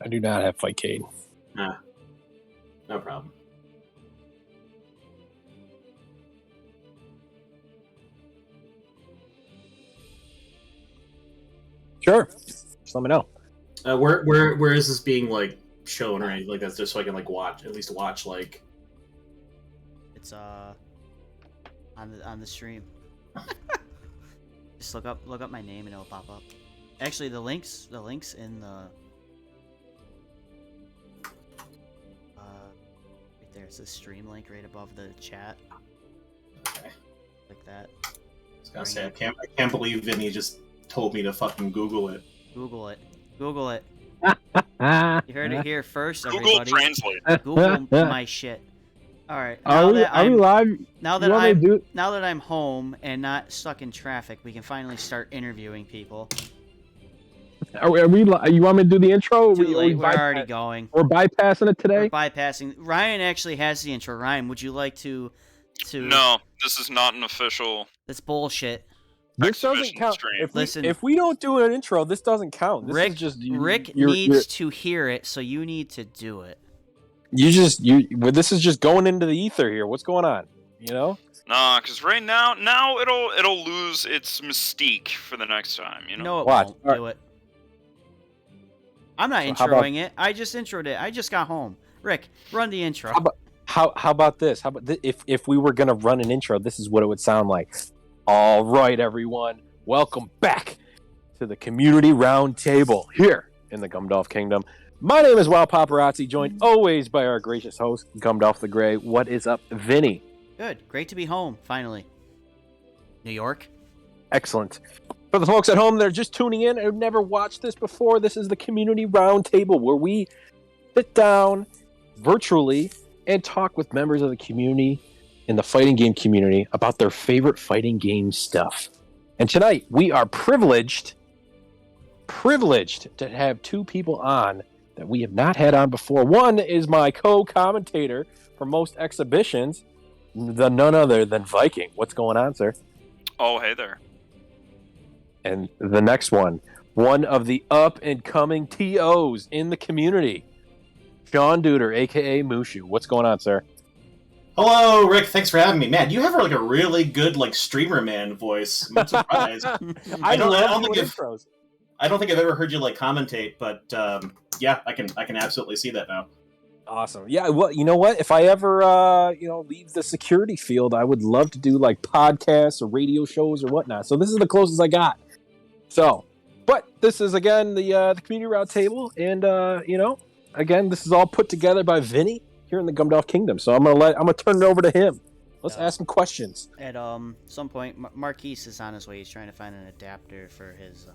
I do not have Fightcade. Nah, no problem. Sure. Just let me know. Where is this being like shown or anything like that? Just so I can like watch like. It's on the stream. Just look up my name and it'll pop up. Actually, the links in the right there. It's a stream link right above the chat. Okay. Like that. I was gonna say I can't believe Vinny just told me to fucking Google it. Google it. Google it. You You heard it here first, Google everybody. Translate. Google my shit. All right. Are we live? Now that I'm home and not stuck in traffic, we can finally start interviewing people. Are we? You want me to do the intro? Too late. We're already going. We're bypassing it today. We're bypassing. Ryan actually has the intro. Ryan, would you like to? No, this is not an official. That's bullshit. This doesn't Exhibition count. stream. If we don't do an intro, this doesn't count. This Rick, is just Rick needs to hear it, so you need to do it. This is just going into the ether here. What's going on? You know? Nah, because right now it'll lose its mystique for the next time. You know. No, it Watch. won't. Do it. I'm not So how introing it. I just introed it. I just got home. Rick, run the intro. How about this? How about if we were gonna run an intro, this is what it would sound like. All right, everyone, welcome back to the Community Roundtable here in the Gumdolph Kingdom. My name is Wild Paparazzi, joined always by our gracious host, Gumdolph the Grey. What is up, Vinny? Good. Great to be home, finally. New York. Excellent. For the folks at home that are just tuning in and have never watched this before, this is the Community Roundtable, where we sit down virtually and talk with members of the community in the fighting game community about their favorite fighting game stuff. And tonight, we are privileged to have two people on that we have not had on before. One is my co-commentator for most exhibitions, none other than Viking. What's going on, sir? Oh, hey there. And the next one of the up-and-coming TOs in the community, Sean Duder, a.k.a. Mushu. What's going on, sir? Hello, Rick. Thanks for having me, man. You have like a really good like streamer man voice. I'm surprised. I don't think I've ever heard you like commentate, but yeah, I can absolutely see that now. Awesome. Yeah. Well, you know what? If I ever leave the security field, I would love to do like podcasts or radio shows or whatnot. So this is the closest I got. So, but this is again the community roundtable, and again, this is all put together by Vinny here in the Gumdolph Kingdom. So I'm gonna turn it over to him. Let's ask some questions. At some point, Marquise is on his way. He's trying to find an adapter for his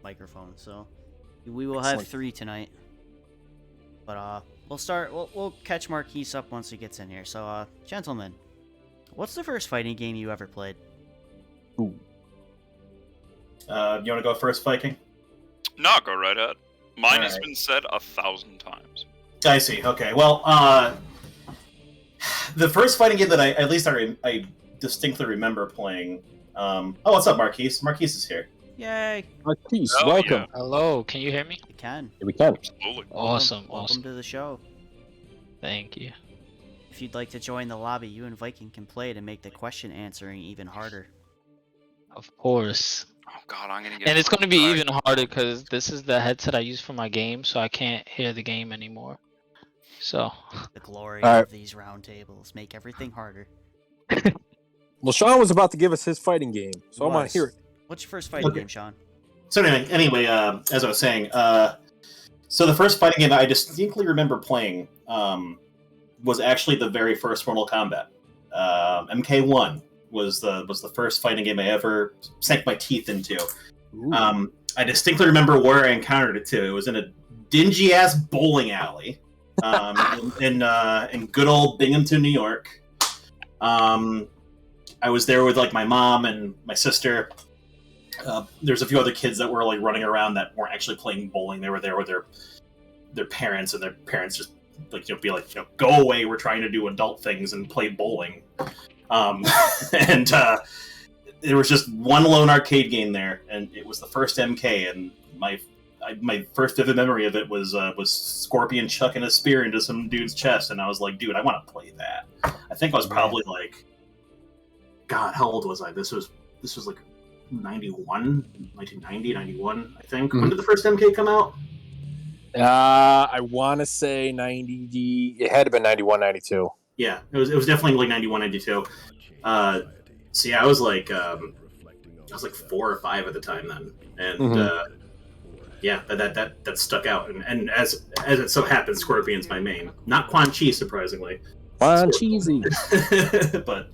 microphone. So we will have 3 tonight. But we'll start. We'll catch Marquise up once he gets in here. So gentlemen, what's the first fighting game you ever played? Ooh. You want to go first, Viking? No, go right ahead. Mine has Alright. been said 1,000 times. I see. Okay. Well, the first fighting game that I distinctly remember playing. What's up, Marquise? Marquise is here. Yay! Marquise, Oh, welcome. yeah. Hello, can you hear me? We can. Yeah, we can. Absolutely. Awesome, Welcome awesome. to the show. Thank you. If you'd like to join the lobby, you and Viking can play to make the question answering even harder. Of course. Oh God, I'm gonna get. And it's going to be fried. even harder because this is the headset I use for my game, so I can't hear the game anymore. So. The glory All right. of these roundtables make everything harder. Well, Sean was about to give us his fighting game, so I want Was. to hear it. What's your first fighting Okay. game, Sean? So anyway, as I was saying, so the first fighting game I distinctly remember playing was actually the very first Mortal Kombat. MK1 was the first fighting game I ever sank my teeth into. I distinctly remember where I encountered it too. It was in a dingy ass bowling alley in good old Binghamton, New York. I was there with like my mom and my sister. There's a few other kids that were like running around that weren't actually playing bowling. They were there with their parents, and their parents just like be like, go away. We're trying to do adult things and play bowling. And there was just one lone arcade game there, and it was the first MK. And my first vivid memory of it was Scorpion chucking a spear into some dude's chest, and I was like, dude, I want to play that. I think I was probably like, God, how old was I? This was like 1990, 91, I think. Mhm. When did the first MK come out? I want to say 90. It had to be 91, 92. Yeah, it was definitely like 91, 92. So yeah, I was like 4 or 5 at the time then, and Mhm. yeah, that stuck out. And as it so happens, Scorpion's my main, not Quan Chi, surprisingly. Fun cheesy. But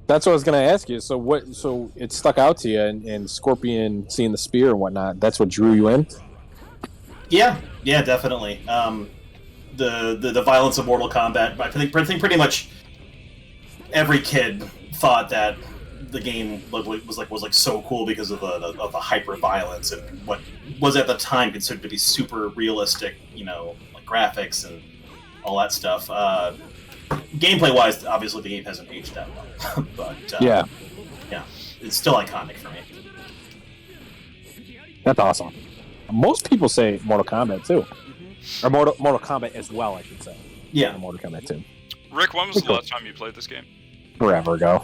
That's what I was going to ask you. So what? So it stuck out to you, and Scorpion seeing the spear and whatnot. That's what drew you in. yeah, definitely. The violence of Mortal Kombat. I think pretty much every kid thought that the game was so cool because of the hyper violence and what was at the time considered to be super realistic, like graphics and all that stuff. Gameplay wise, obviously the game hasn't aged that well, but Yeah, it's still iconic for me. that's awesome. Most people say Mortal Kombat too, or Mortal Kombat as well, I should say. Yeah, Mortal Kombat 2. Rick, when was the last time you played this game? Forever ago.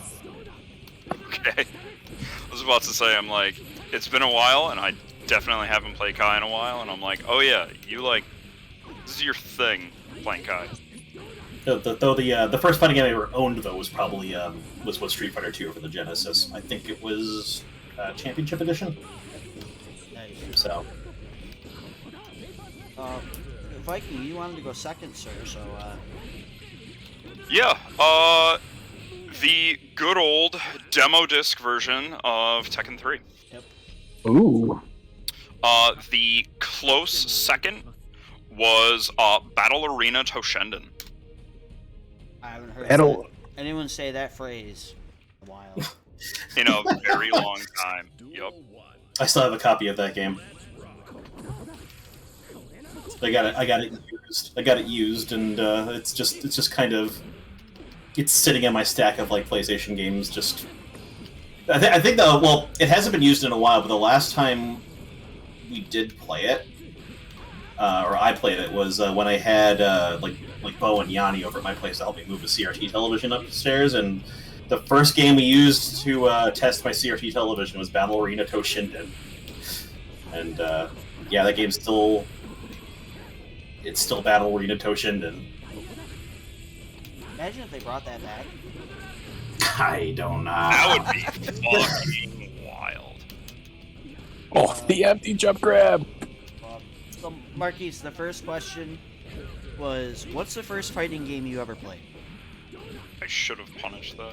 Okay. I was about to say, I'm like, it's been a while, and I definitely haven't played Kai in a while, and I'm like, oh yeah, this is your thing, playing Kai. Though the first fighting game I ever owned though was probably was Street Fighter 2 for the Genesis. I think it was Championship Edition. Nice. So Viking, you wanted to go second, sir. So Yeah, the good old demo disc version of Tekken 3. Ooh. The close second was Battle Arena Toshinden. I haven't heard anyone say that phrase in a while. In a very long time. Yep. I still have a copy of that game. I got it used, and it's just kind of it's sitting in my stack of like PlayStation games. Just I think though, well, it hasn't been used in a while, but the last time we did play it, or I played it, was when I had like Bo and Yanni over at my place to help me move a CRT television upstairs, and the first game we used to test my CRT television was Battle Arena Toshinden, and yeah, that game's still Battle Arena Toshinden. Imagine if they brought that back. I don't know. That would be fucking wild. Oh, the empty jump grab. So, Marquise, the first question was, what's the first fighting game you ever played? I should have punished that.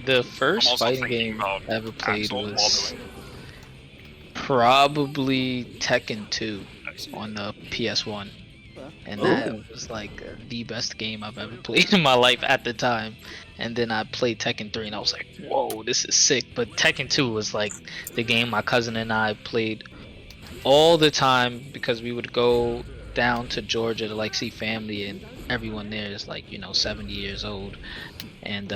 The I'm first also fighting thinking game about I ever played Axel while was doing probably Tekken 2 Nice. on the PS1. And Ooh. that was like the best game I've ever played in my life at the time. And then I played Tekken 3 and I was like, whoa, this is sick. But Tekken 2 was like the game my cousin and I played all the time because we would go down to Georgia to like see family, and everyone there is like 70 years old, and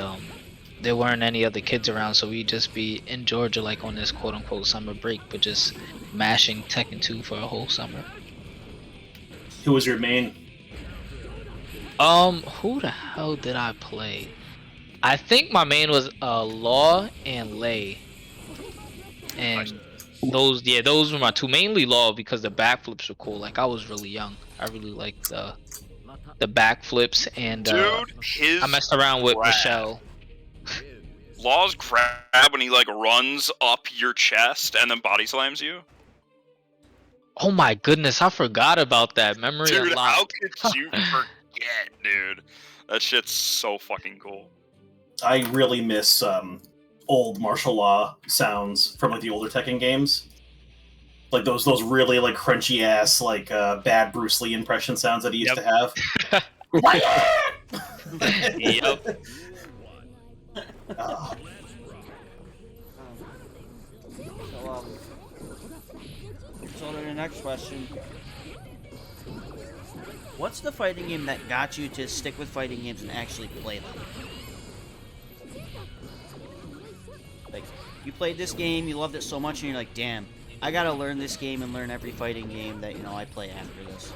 there weren't any other kids around, so we'd just be in Georgia like on this quote unquote summer break, but just mashing Tekken 2 for a whole summer. Who was your main? Who the hell did I play? I think my main was Law and Lei, and those were my two. Mainly Law because the backflips were cool. Like I was really young, I really liked the backflips, and Dude, his I messed around with grab. Michelle. Law's grab when he like runs up your chest and then body slams you. Oh my goodness, I forgot about that. Memory Dude, unlocked. how could you forget, dude? That shit's so fucking cool. I really miss old martial law sounds from like the older Tekken games, like those really like crunchy ass like bad Bruce Lee impression sounds that he used to have. Yep. Oh, So the next question. What's the fighting game that got you to stick with fighting games and actually play them? Like, you played this game, you loved it so much, and you're like, damn, I gotta learn this game and learn every fighting game that I play after this.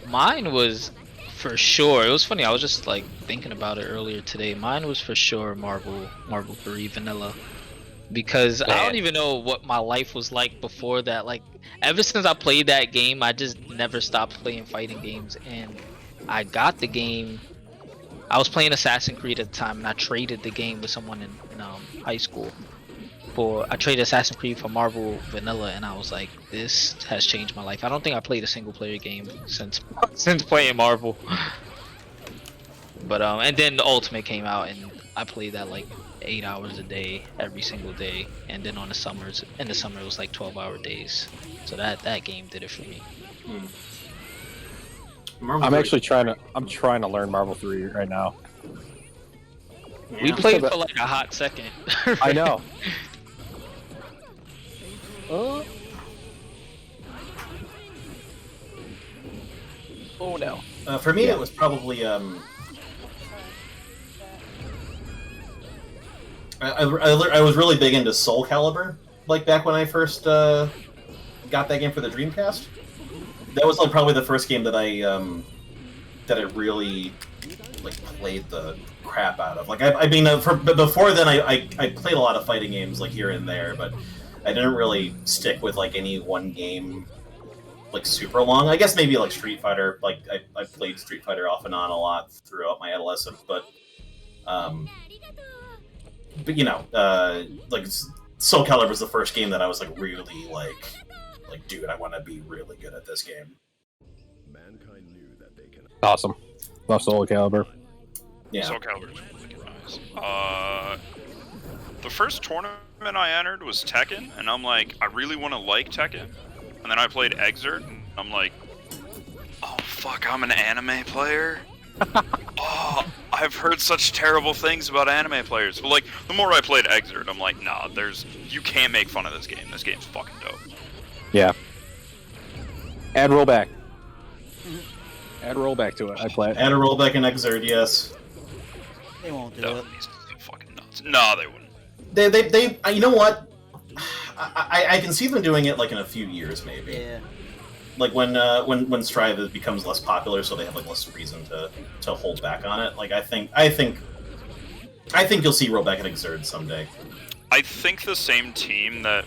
Mine was for sure. It was funny. I was just like thinking about it earlier today. Mine was for sure Marvel 3 Vanilla. Because I don't even know what my life was like before that. Like, ever since I played that game, I just never stopped playing fighting games. And I got the game. I was playing Assassin's Creed at the time, and I traded the game with someone in high school. I traded Assassin's Creed for Marvel Vanilla, and I was like, this has changed my life. I don't think I played a single player game since playing Marvel. But and then the Ultimate came out, and I played that like 8 hours a day every single day, and then in the summer it was like 12-hour days. So that game did it for me. I'm actually trying to learn Marvel 3 right now. Yeah. We played for like a hot second. I know. Oh no. For me, it was probably I was really big into Soul Calibur, like back when I first got that game for the Dreamcast. That was like probably the first game that I really like played the crap out of. Like but before then I played a lot of fighting games like here and there, but I didn't really stick with like any one game like super long. I guess maybe like Street Fighter. Like I played Street Fighter off and on a lot throughout my adolescence, but like Soul Calibur was the first game that I was like really like dude, I want to be really good at this game. Awesome. Love Soul Calibur. Yeah. Soul Calibur is really nice. The first tournament I entered was Tekken, and I'm like, I really want to like Tekken. And then I played Exert, and I'm like, oh fuck, I'm an anime player? Oh, I've heard such terrible things about anime players. But like, the more I played Exert, I'm like, nah, you can't make fun of this game. This game's fucking dope. Yeah. Add rollback. Add rollback to it. I play it. Add a rollback in Exert, yes. They won't do No, it. these are fucking nuts. No, they wouldn't. They you know what? I can see them doing it like in a few years maybe. Yeah. Like when Strive becomes less popular, so they have like less reason to hold back on it. Like I think you'll see rollback and Exert someday. I think the same team that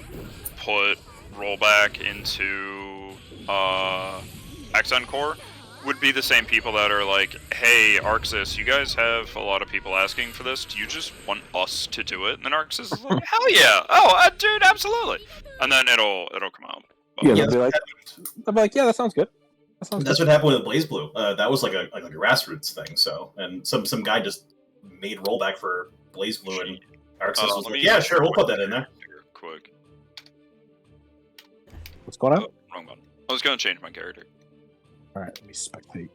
put rollback into Xen Core would be the same people that are like, hey, Arxis, you guys have a lot of people asking for this. Do you just want us to do it? And then Arxis is like, hell yeah! Oh, dude, absolutely! And then it'll come out. But Yeah, Yeah, they'll be like, yeah, that sounds good. That's what happened with BlazBlue. That was like a grassroots thing. So, and some guy just made rollback for BlazBlue, and Arxis was like, yeah, sure, we'll put that in there. Quick. What's going on? Oh, wrong button. I was gonna change my character. All right, let me spectate.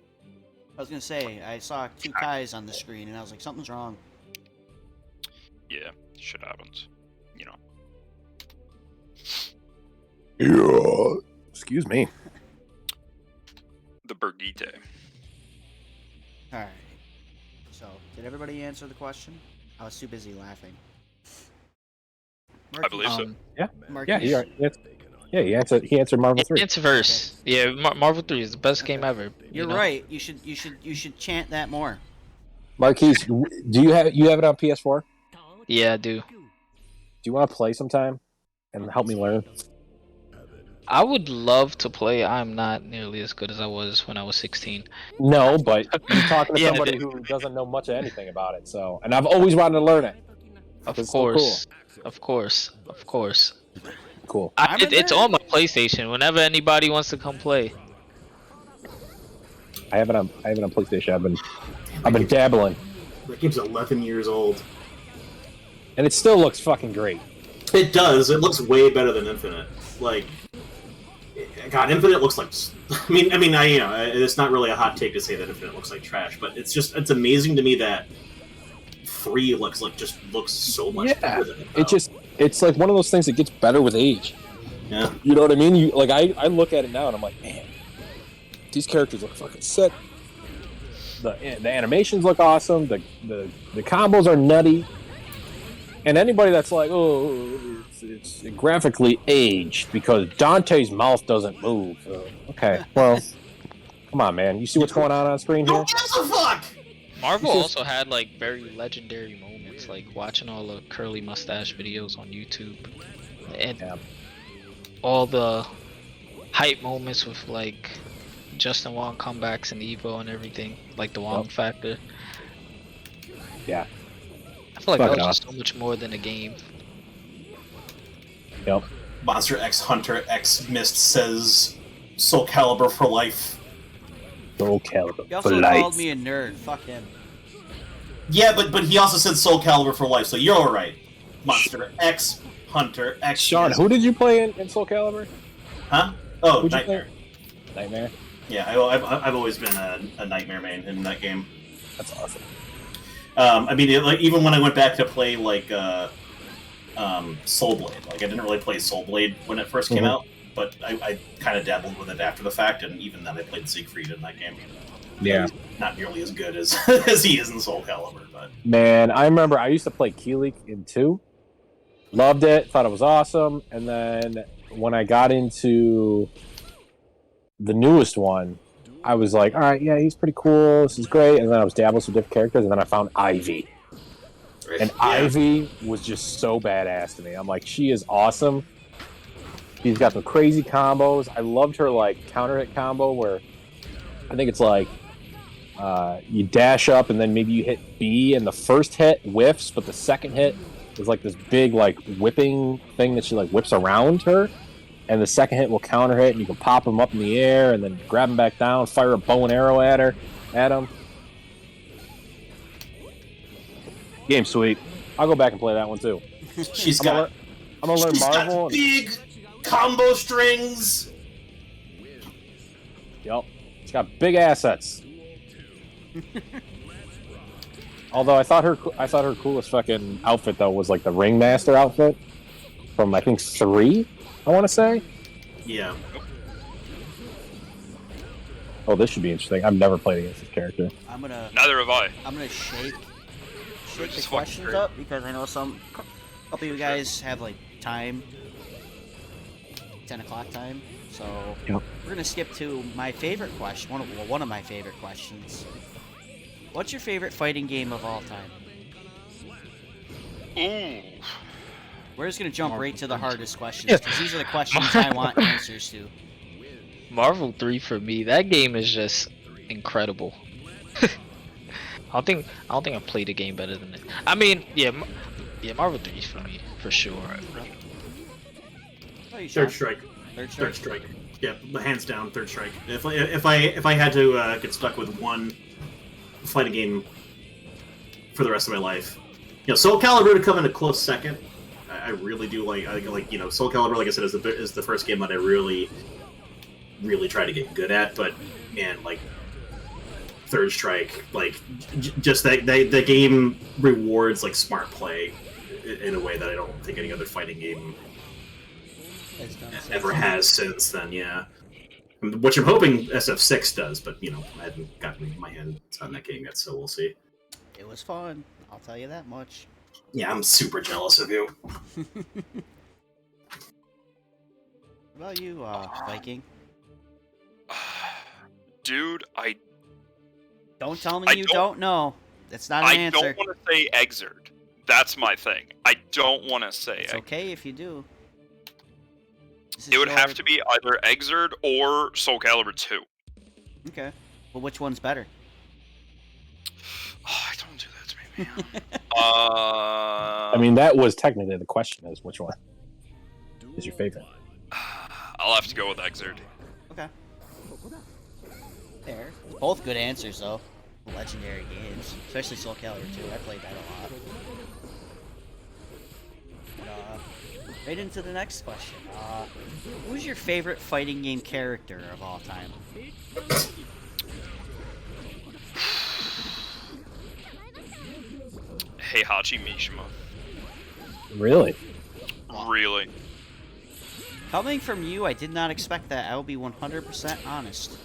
I was gonna say, I saw 2 Kais on the screen, and I was like, something's wrong. Yeah, shit happens. You know. Yeah. Excuse me. The Birgitte. Alright. So, did everybody answer the question? I was too busy laughing. I believe so. Yeah, Marquise, he answered Marvel 3. It's verse. Yeah, Marvel 3 is the best game ever. You're right. You should chant that more. Marquise, do you have it on PS4? Yeah, I do. Do you want to play sometime and help me learn? I would love to play. I'm not nearly as good as I was when I was 16. No, but you're talking to Yeah, somebody who doesn't know much of anything about it. So, and I've always wanted to learn it. Of It's so course. Of course. Cool. It's on my PlayStation. Whenever anybody wants to come play. I have it on PlayStation. I've been dabbling, That game's 11 years old. and it still looks fucking great. It does. It looks way better than Infinite. Like, God, Infinite looks like. It's not really a hot take to say that Infinite looks like trash, but it's amazing to me that 3 looks so much better than it. It's like one of those things that gets better with age. Yeah. You know what I mean? I look at it now and I'm like, man, these characters look fucking sick. The animations look awesome. The combos are nutty. And anybody that's like, oh, it's graphically aged because Dante's mouth doesn't move. Okay, well, come on, man. You see what's going on screen Who here? gives a fuck? Marvel also had like very legendary moments, like watching all the curly mustache videos on YouTube, and Yeah. all the hype moments with like Justin Wong comebacks and Evo and everything, like the Wong factor. Yeah. I feel like Fuck that it was just so much more than a game. Yep. Monster X Hunter X Mist says Soul Calibur for life. Soul Calibur He for also life. called me a nerd. Fuck him. Yeah, but he also said Soul Calibur for life, so you're alright. Monster X Hunter X Sean, Mist. who did you play in Soul Calibur? Huh? Oh, Who'd you Nightmare. Nightmare. Yeah, I've always been a Nightmare main in that game. That's awesome. I mean, like even when I went back to play like Soul Blade, like I didn't really play Soul Blade when it first came Mhm. out, but I kind of dabbled with it after the fact, and even then I played Siegfried in that game. Yeah. Not nearly as good as as he is in Soul Calibur, but Man, I remember I used to play Keelik in 2. Loved it, thought it was awesome, and then when I got into the newest one, I was like, all right, yeah, he's pretty cool, this is great, and then I was dabbling with different characters, and then I found Ivy. And yeah. Ivy was just so badass to me. I'm like, she is awesome. She's got some crazy combos. I loved her like counter hit combo where I think it's like you dash up and then maybe you hit B and the first hit whiffs, but the second hit is like this big like whipping thing that she like whips around her, and the second hit will counter hit and you can pop them up in the air and then grab them back down, fire a bow and arrow at him. Game sweet. I'll go back and play that one too. She's I'm gonna got I'm gonna learn she's got Marvel. big combo strings. Yep. She's got big assets. Although I thought her coolest fucking outfit though was like the Ringmaster outfit from I think 3, I want to say. Yeah. Oh, this should be interesting. I've never played against this character. I'm gonna Neither have I. shake the Just fucking questions great. up because I know couple of you guys have like time, 10 o'clock time. So Yep. we're gonna skip to my favorite question. One of my favorite questions. What's your favorite fighting game of all time? Ooh. We're just gonna jump right to the hardest questions because these are the questions I want answers to. Marvel 3 for me, that game is just incredible. I don't think I played a game better than it. I mean, yeah, Marvel 3 for me for sure. Oh, you Sean? Third strike. Third Third strike. strike. Yeah, hands down, third strike. If I had to get stuck with one fighting game for the rest of my life, Soul Calibur would come in a close second. I really do like Soul Calibur. Like I said, is the first game that I really try to get good at. But man, like Third Strike, like just that the game rewards like smart play in a way that I don't think any other fighting game ever has since then. Yeah, which I'm hoping SF6 does, but I haven't gotten my hands on that game yet, so we'll see. It was fun. I'll tell you that much. Yeah, I'm super jealous of you. What about you, Viking? Dude, Don't tell me I you don't- don't know. That's not an I answer. don't want to say Exert. That's my thing. I don't want to say It's okay if you do. This is It would your- have to be either Exert or Soul Calibur 2. Okay. Well, which one's better? Oh, don't do that to me, man. I mean, that was technically the question: is which one is your favorite? I'll have to go with Exert. Okay. Fair. Both good answers, though. Legendary games, especially Soul Calibur 2. I played that a lot. But, right into the next question. Who's your favorite fighting game character of all time? Heihachi Mishima. Really? Really? Coming from you, I did not expect that. I will be 100% honest.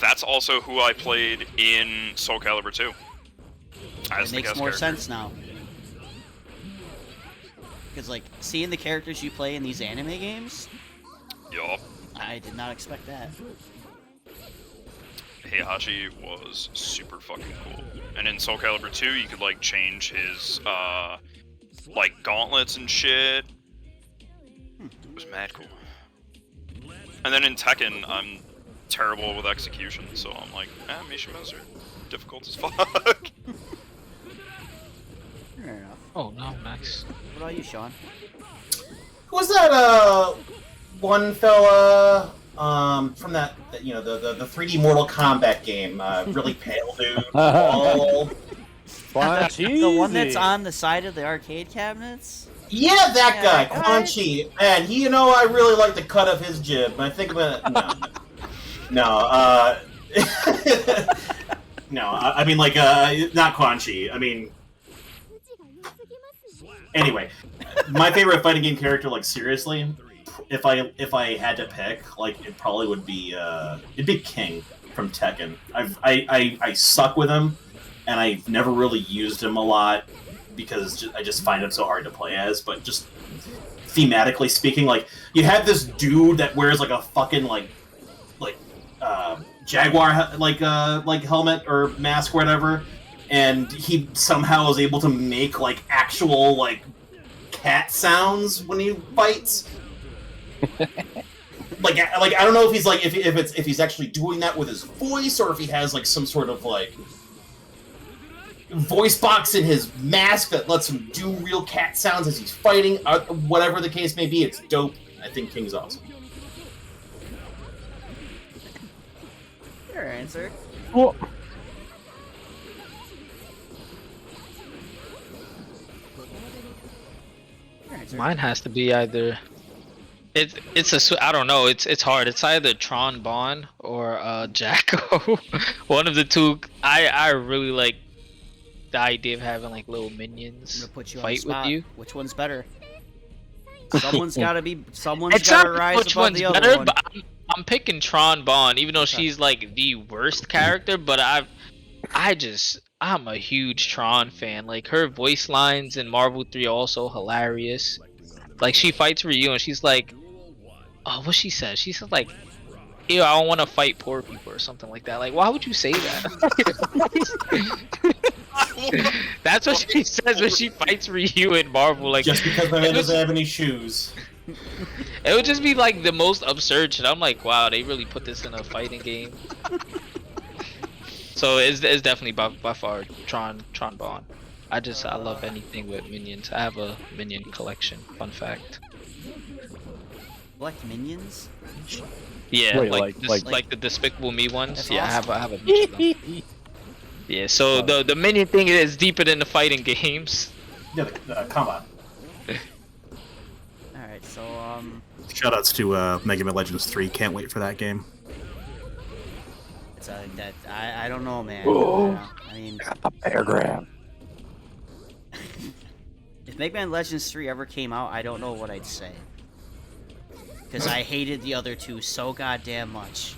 That's also who I played in Soul Calibur 2. It makes more sense now. Because like seeing the characters you play in these anime games, Yup. I did not expect that. Heihachi was super fucking cool. And in Soul Calibur 2, you could like change his like gauntlets and shit. It was mad cool. And then in Tekken, I'm terrible with execution, so I'm like, Mishimas are difficult as fuck. Fair enough. Oh no, nice. What about you, Sean? Who was that one fella from that you know the 3D Mortal Kombat game? Really pale dude. All... The one that's on the side of the arcade cabinets? Yeah, that guy, that Quan guy. Chi. And he, I really like the cut of his jib. I think about no, no. I mean, like, not Quan Chi. I mean, anyway, my favorite fighting game character, like, seriously, if I had to pick, like, it probably would be it'd be King from Tekken. I suck with him, and I've never really used him a lot because I just find him so hard to play as. But just thematically speaking, like, you have this dude that wears like a fucking like Jaguar like helmet or mask or whatever, and he somehow is able to make like actual like cat sounds when he fights. like I don't know if he's like if he's actually doing that with his voice, or if he has like some sort of like voice box in his mask that lets him do real cat sounds as he's fighting. Whatever the case may be, it's dope. I think King's awesome. Your answer. Well, Your answer. Mine has to be either. I don't know. It's hard. It's either Tron Bonne or Jacko. One of the two. I really like the idea of having like little I'm minions gonna put you on the fight with spot. you. Which one's better? Someone's gotta be. Someone's It's gotta not rise which above one's the other better, one. but I'm picking Tron Bonne, even though she's like the worst character. But I'm a huge Tron fan. Like her voice lines in Marvel 3 are also hilarious. Like she fights Ryu and she's like, oh, what she says? She says like, ew, I don't want to fight poor people or something like that. Like, why would you say that? That's what she says when she fights Ryu in Marvel. Like, Just because my man doesn't have any shoes. it would just be like the most absurd shit. I'm like, wow, they really put this in a fighting game. So it's definitely by far Tron Bonne. I love anything with minions. I have a minion collection. Fun fact. Collect minions? Yeah, Wait, like the Despicable Me ones. That's Yeah, awesome. I have a bunch of them. Yeah, so the minion thing is deeper than the fighting games. Yeah, come on. Alright, so, Shoutouts to Mega Man Legends 3. Can't wait for that game. it's I don't know, man. Oh. I mean, a paragraph. if Mega Man Legends 3 ever came out, I don't know what I'd say. Because I hated the other two so goddamn much.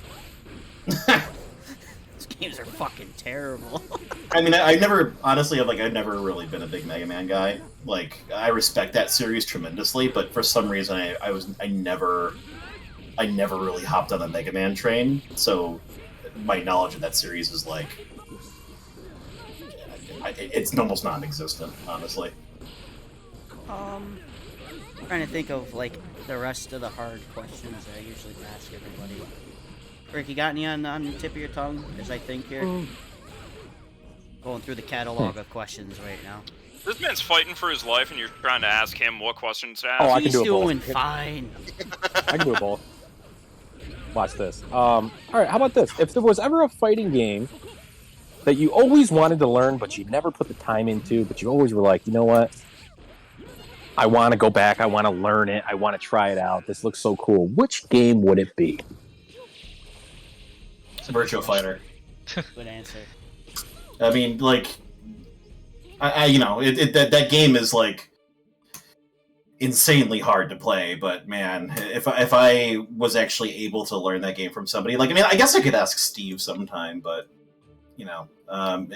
These games are fucking terrible. I mean, I've never really been a big Mega Man guy. Like, I respect that series tremendously, but for some reason, I never really hopped on the Mega Man train. So, my knowledge of that series is like, it's almost non-existent, honestly. Trying to think of like the rest of the hard questions that I usually ask everybody. Rick, you got any on the tip of your tongue as I think here? Going through the catalog of questions right now. This man's fighting for his life, and you're trying to ask him what questions to ask. Oh, I can He's do it both. doing fine. I can do it both. Watch this. All right, how about this? If there was ever a fighting game that you always wanted to learn, but you never put the time into, but you always were like, you know what? I want to go back. I want to learn it. I want to try it out. This looks so cool. Which game would it be? Virtua Fighter. Good answer. I mean, like, that game is like insanely hard to play. But man, if I was actually able to learn that game from somebody, like, I mean, I guess I could ask Steve sometime, but I'm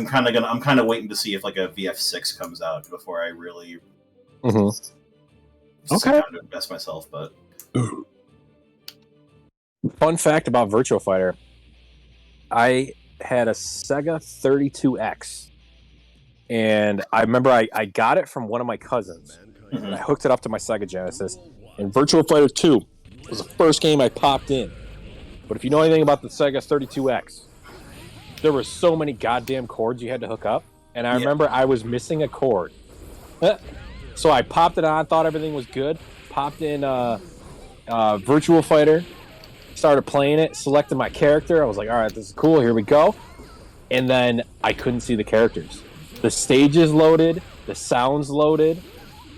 kind of waiting to see if like a VF6 comes out before I really sit Okay. down to invest myself. But Fun fact about Virtua Fighter: I had a Sega 32X, and I remember I got it from one of my cousins, and I hooked it up to my Sega Genesis. And Virtua Fighter 2 was the first game I popped in. But if you know anything about the Sega 32X, there were so many goddamn cords you had to hook up, and I remember I was missing a cord. So I popped it on, thought everything was good, popped in Virtua Fighter, started playing it, selected my character. I was like, all right, this is cool, here we go. And then I couldn't see the characters. The stages loaded, the sounds loaded,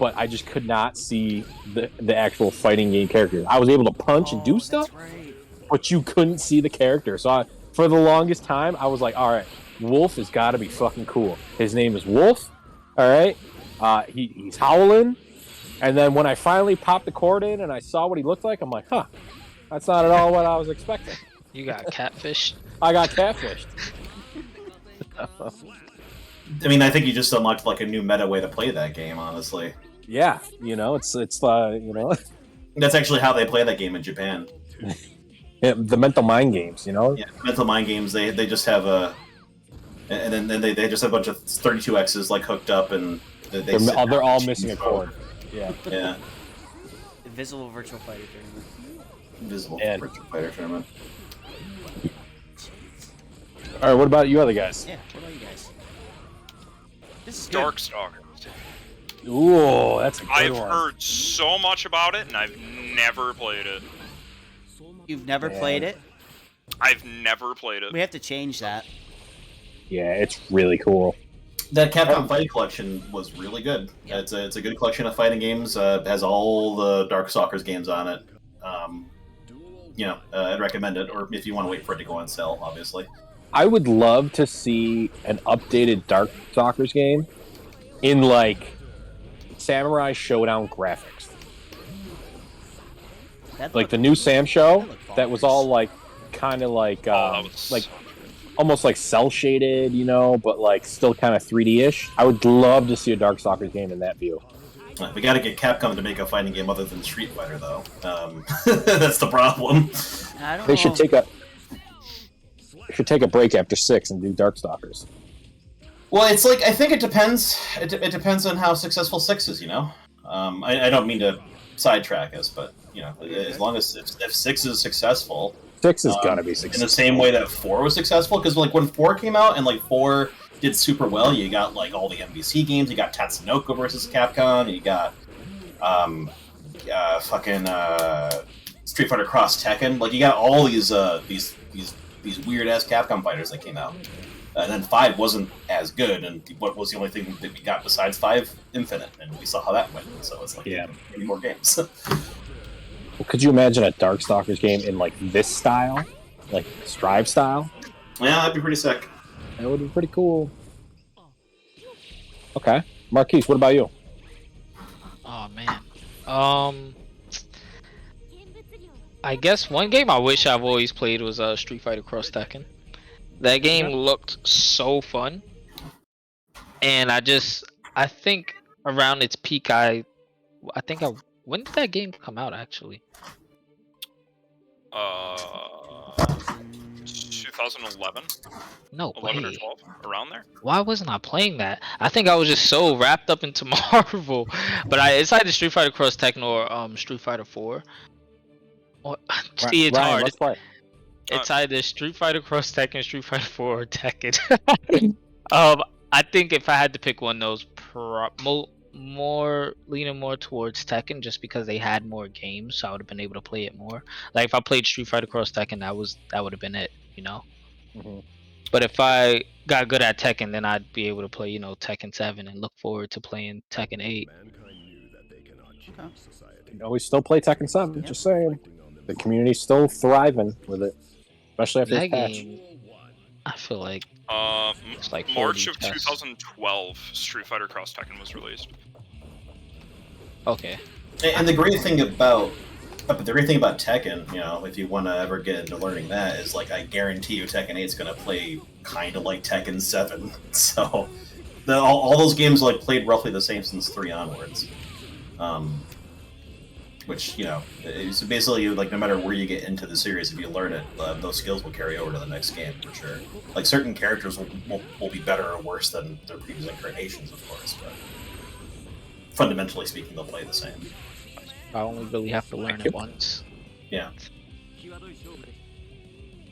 but I just could not see the actual fighting game characters. I was able to punch and do stuff, but you couldn't see the character. So for the longest time, I was like, all right, Wolf has got to be fucking cool. His name is Wolf, all right? He's howling. And then when I finally popped the cord in and I saw what he looked like, I'm like, huh, that's not at all what I was expecting. You got catfished. I got catfished. I mean, I think you just unlocked like a new meta way to play that game. Honestly, Yeah, you know, it's you know, that's actually how they play that game in Japan. the mental mind games, you know. Yeah, mental mind games. They just have and then they just have a bunch of 32Xs like hooked up, and they're They're all missing a cord. Yeah. Yeah, Invisible Virtual Fighter tournament. invisible And- Virtua Fighter tournament. All right, what about you other guys? Yeah, what about you guys? This is good. Darkstalkers. Ooh, that's a good I've one. heard so much about it, and I've never played it. You've never Man. played it? I've never played it. We have to change that. Yeah, it's really cool. That Capcom Fighting Collection was really good. It's a good collection of fighting games. It has all the Darkstalkers games on it. I'd recommend it, or if you want to wait for it to go on sale, obviously. I would love to see an updated Darkstalkers game in like Samurai Showdown graphics. Like the new Sam show that was all like kind of like that was- like almost like cell shaded, you know, but like still kind of 3D-ish. I would love to see a Darkstalkers game in that view. We got to get Capcom to make a fighting game other than Street Fighter, though. That's the problem. I don't They know. should take a break after 6 and do Darkstalkers. Well, it's like I think it depends. It depends on how successful 6 is. You know, I don't mean to sidetrack us, but you know, as long as if 6 is successful, 6 is gonna be in successful. the same way that 4 was successful, because like when 4 came out and like 4 did super well, you got like all the MVC games, you got Tatsunoko versus Capcom, you got Street Fighter Cross Tekken, like you got all these weird ass Capcom fighters that came out. And then 5 wasn't as good, and what was the only thing that we got besides 5? Infinite, and we saw how that went. So it's like, Yeah. any more games. Well, could you imagine a Darkstalkers game in like this style, like Strive style? Yeah, that'd be pretty sick. That would be pretty cool. Okay, Marquise, what about you? Oh man. I guess one game I wish I've always played was Street Fighter Cross Tekken. That game looked so fun, and I think around its peak, when did that game come out actually? 2011, No 11 or way. 12, around there. Why wasn't I playing that? I think I was just so wrapped up into Marvel. But it's either Street Fighter Cross Tekken or Street Fighter 4. Or, see, it's Ryan, hard. let's play. It's either Street Fighter Cross Tekken, Street Fighter 4, or Tekken. I think if I had to pick one, those leaning more towards Tekken, just because they had more games, so I would have been able to play it more. Like if I played Street Fighter Cross Tekken, that would have been it, you know. Mhm. But if I got good at Tekken, then I'd be able to play, Tekken 7 and look forward to playing Tekken 8. You know, we still play Tekken 7. Just saying, the community's still thriving with it, especially after That this patch. game, I feel like it's like March 40 of tests. 2012, Street Fighter Cross Tekken was released. Okay. And the great thing about Tekken, you know, if you want to ever get into learning that, is like I guarantee you Tekken 8 is going to play kind of like Tekken 7. So all those games like played roughly the same since 3 onwards. which is basically like no matter where you get into the series, if you learn it, those skills will carry over to the next game for sure. Like certain characters will be better or worse than their previous incarnations, of course, but fundamentally speaking, they'll play the same. I only really have to learn it once. Yeah.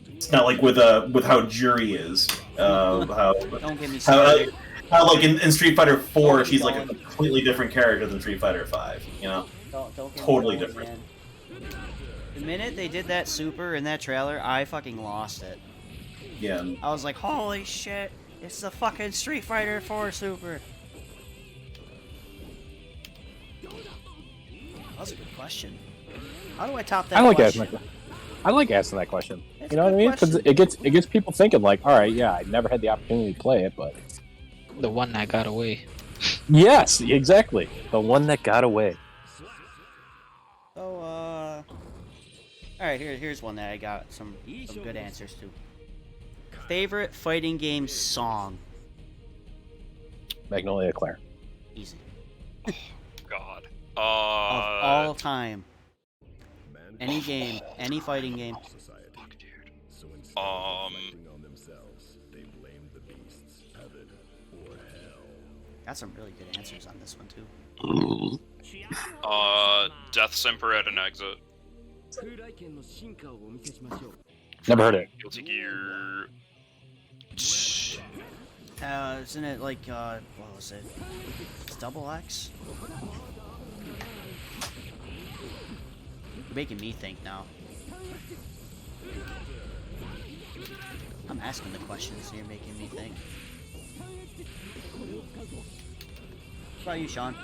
It's not like with how Jury is. Don't get me How, started. how like in Street Fighter 4, Don't she's like a don't. completely different character than Street Fighter 5. Don't get me Totally going, different. man. The minute they did that super in that trailer, I fucking lost it. Yeah. I was like, holy shit, it's the fucking Street Fighter 4 super. That was a good question. How do I top that I like question? asking that question. It's You a know what I good mean? Because question. it gets people thinking. Like, all right, yeah, I never had the opportunity to play it, but The one that got away. yes, exactly, the one that got away. So, alright, here's one that I got some good answers to. Favorite fighting game song? Magnolia Claire. Easy. God. Of all time. Any game, any fighting game. Fuck, dude. Got some really good answers on this one, too. Death Simper at an exit. Never heard it. Guilty Gear. Isn't it like, what was it? It's Double X? You're making me think now. I'm asking the questions, and you're making me think. What about you, Sean?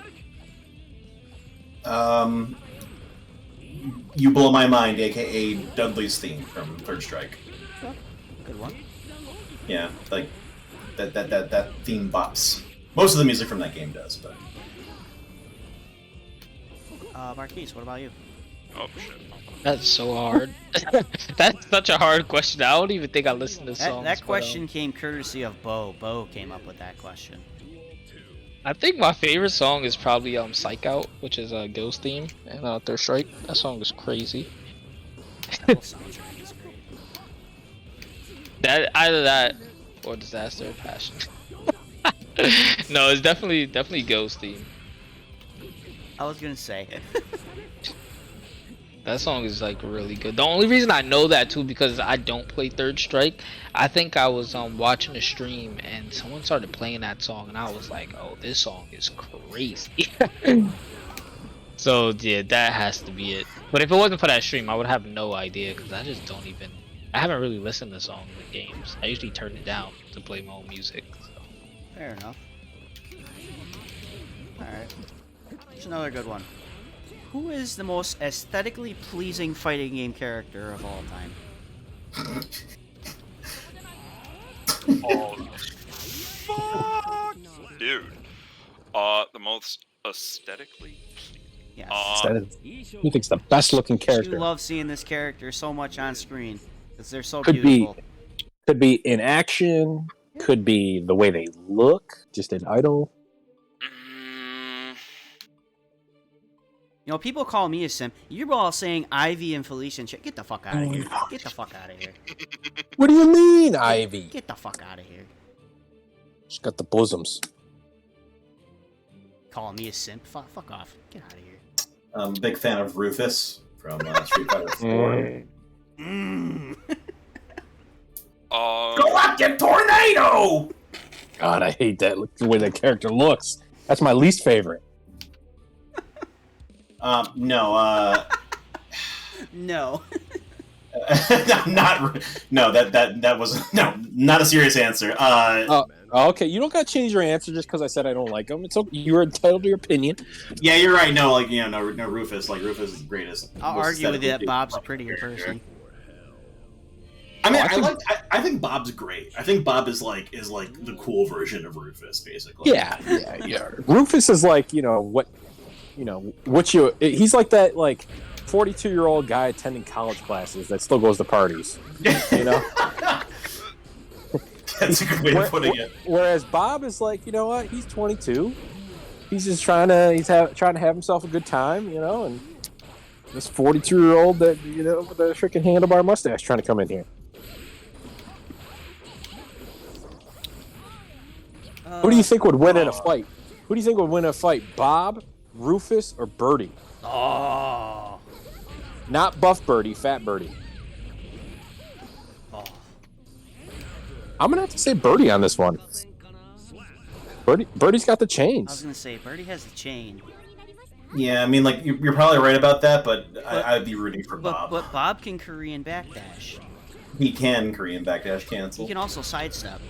You Blow My Mind, aka Dudley's theme from Third Strike. Good one. Yeah, like that theme bops. Most of the music from that game does, but Marquise, what about you? Oh shit. That's so hard. That's such a hard question. I don't even think I listened to songs. That but, question came courtesy of Bo. Bo came up with that question. I think my favorite song is probably Psych Out, which is Gil's theme and Third Strike. That song is crazy. That whole soundtrack is great. That either that or Disaster of Passion. No, it's definitely Gil's theme. I was gonna say. That song is like really good. The only reason I know that too because I don't play Third Strike. I think I was watching a stream and someone started playing that song and I was like, oh, this song is crazy. So yeah, that has to be it. But if it wasn't for that stream, I would have no idea because I just don't even. I haven't really listened to songs in games. I usually turn it down to play my own music. So. Fair enough. Alright. Here's another good one. Who is the most aesthetically pleasing fighting game character of all time? Oh, fuck, dude. The most aesthetically. Yes. Who thinks the best looking You character? love seeing this character so much on screen because they're so Could beautiful. Could be in action. Could be the way they look. Just an idol. You know, people call me a simp. You're all saying Ivy and Felicia and shit. Get the fuck out of here. Get the fuck out of here. What do you mean, Ivy? Get the fuck out of here. She's got the bosoms. Calling me a simp? Fuck off. Get out of here. I'm a big fan of Rufus from Street Fighter 4. Mm. Galactic Tornado! God, I hate that. Look the way that character looks. That's my least favorite. No, No. that was not a serious answer. Okay, you don't got to change your answer just because I said I don't like him. It's okay. You're entitled to your opinion. Yeah, you're right. No, no Rufus. Like Rufus is the greatest. I'll most argue with you that aesthetically Bob's a pleasing prettier character. person. I mean, Oh, I think Bob's great. I think Bob is like the cool version of Rufus, basically. Yeah. Rufus is like, he's like that, like, 42-year-old guy attending college classes that still goes to parties, you know? That's a good way of putting it. Whereas Bob is like, you know what? He's 22. He's just trying to have himself a good time, and This 42-year-old that with a freaking handlebar mustache trying to come in here. Who do you think would win in a fight? Who do you think would win a fight? Bob, Rufus, or Birdie? Oh. Not Buff Birdie, Fat Birdie. Oh. I'm gonna have to say Birdie on this one. Birdie's got the I was chains. gonna say Birdie has the chain. Yeah, I mean, like you're probably right about that, but I'd be rooting for Bob. But Bob can Korean backdash. He can Korean backdash He cancel. can also sidestep.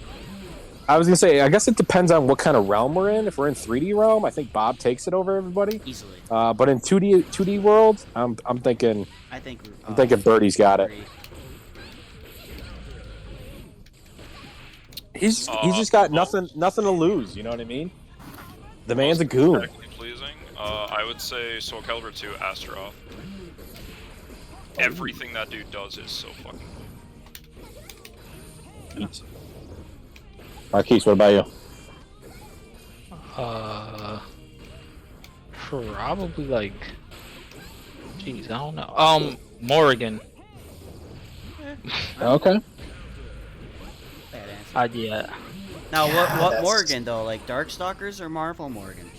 I was gonna say, I guess it depends on what kind of realm we're in. If we're in 3D realm, I think Bob takes it over everybody. Easily. But in 2D world, I'm thinking I think. I'm thinking Birdie's got it. Birdie. He's just got nothing to lose. You know what I mean? The man's a goon. Technically pleasing. I would say Soul Calibur 2 Astaroth. Everything that dude does is so fucking cool. Marquise, what about you? Probably like, jeez, I don't know. Morrigan. Okay. Bad answer. Yeah. Now, what that's- Morgan though? Like Darkstalkers or Marvel Morgan?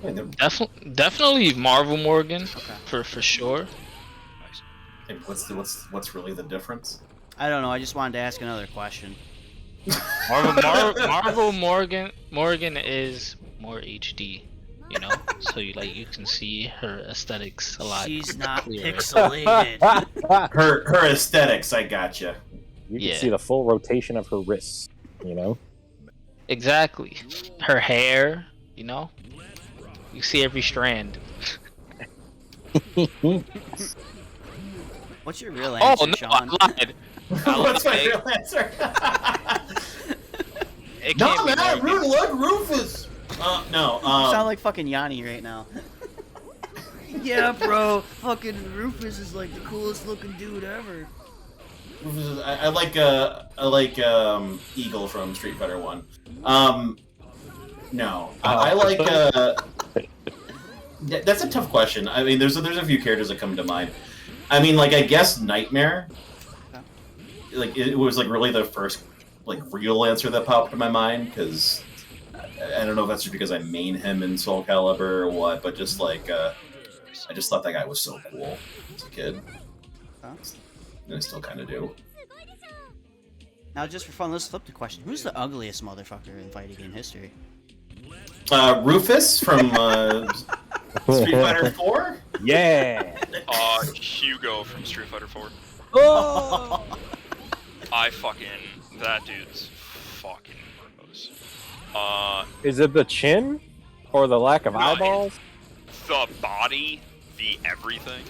I mean, Definitely Marvel Morgan Okay. for sure. what's really the difference? I don't know. I just wanted to ask another question. Marvel Morgan is more HD, you know, so you can see her aesthetics a lot. She's not clearer. pixelated. Her aesthetics, I gotcha. You Yeah. can see the full rotation of her wrists. You know. Exactly. Her hair, you know, you see every strand. What's your real answer, Oh no, Sean? I lied. What's my real answer? It No, can't be man, I Morgan. really like Rufus. No. You sound like fucking Yanni right now. Yeah, bro. Fucking Rufus is like the coolest looking dude ever. I like Eagle from Street Fighter 1. No, I like. That's a tough question. I mean, there's a few characters that come to mind. I mean, like I guess Nightmare. Like it was like really the first like real answer that popped in my mind because I don't know if that's just because I main him in Soul Calibur or what, but just like I just thought that guy was so cool as a kid. Huh? And I still kind of do. Now, just for fun, let's flip the question. Who's the ugliest motherfucker in fighting game history? Rufus from Street Fighter 4? Yeah. Hugo from Street Fighter 4. Oh. That dude's fucking gross. Is it the chin or the lack of No, eyeballs? The body, the everything.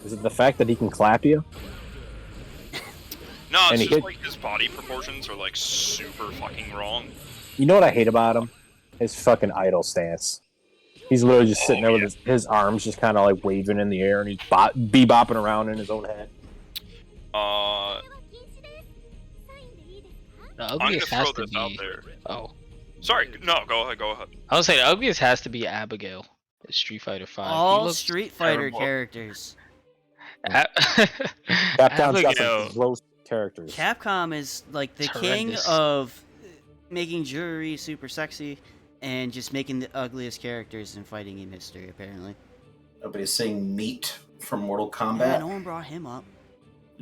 Is it the fact that he can clap you? No, And it's he just hit- like his body proportions are like super fucking wrong. You know what I hate about him? His fucking idle stance. He's literally just sitting there with his arms just kind of like waving in the air, and he's bebopping around in his own head. The I'm gonna ugliest throw has to this out be. there. Oh, Sorry, no, go ahead. I would say the ugliest has to be Abigail. in Street Fighter 5. All Street Fighter terrible. characters. Capcom's got Abigail. some gross characters. Capcom is like the It's king horrendous. of making jewelry super sexy and just making the ugliest characters in fighting game history, apparently. Nobody's saying Meat from Mortal Yeah, Kombat. no one brought him up.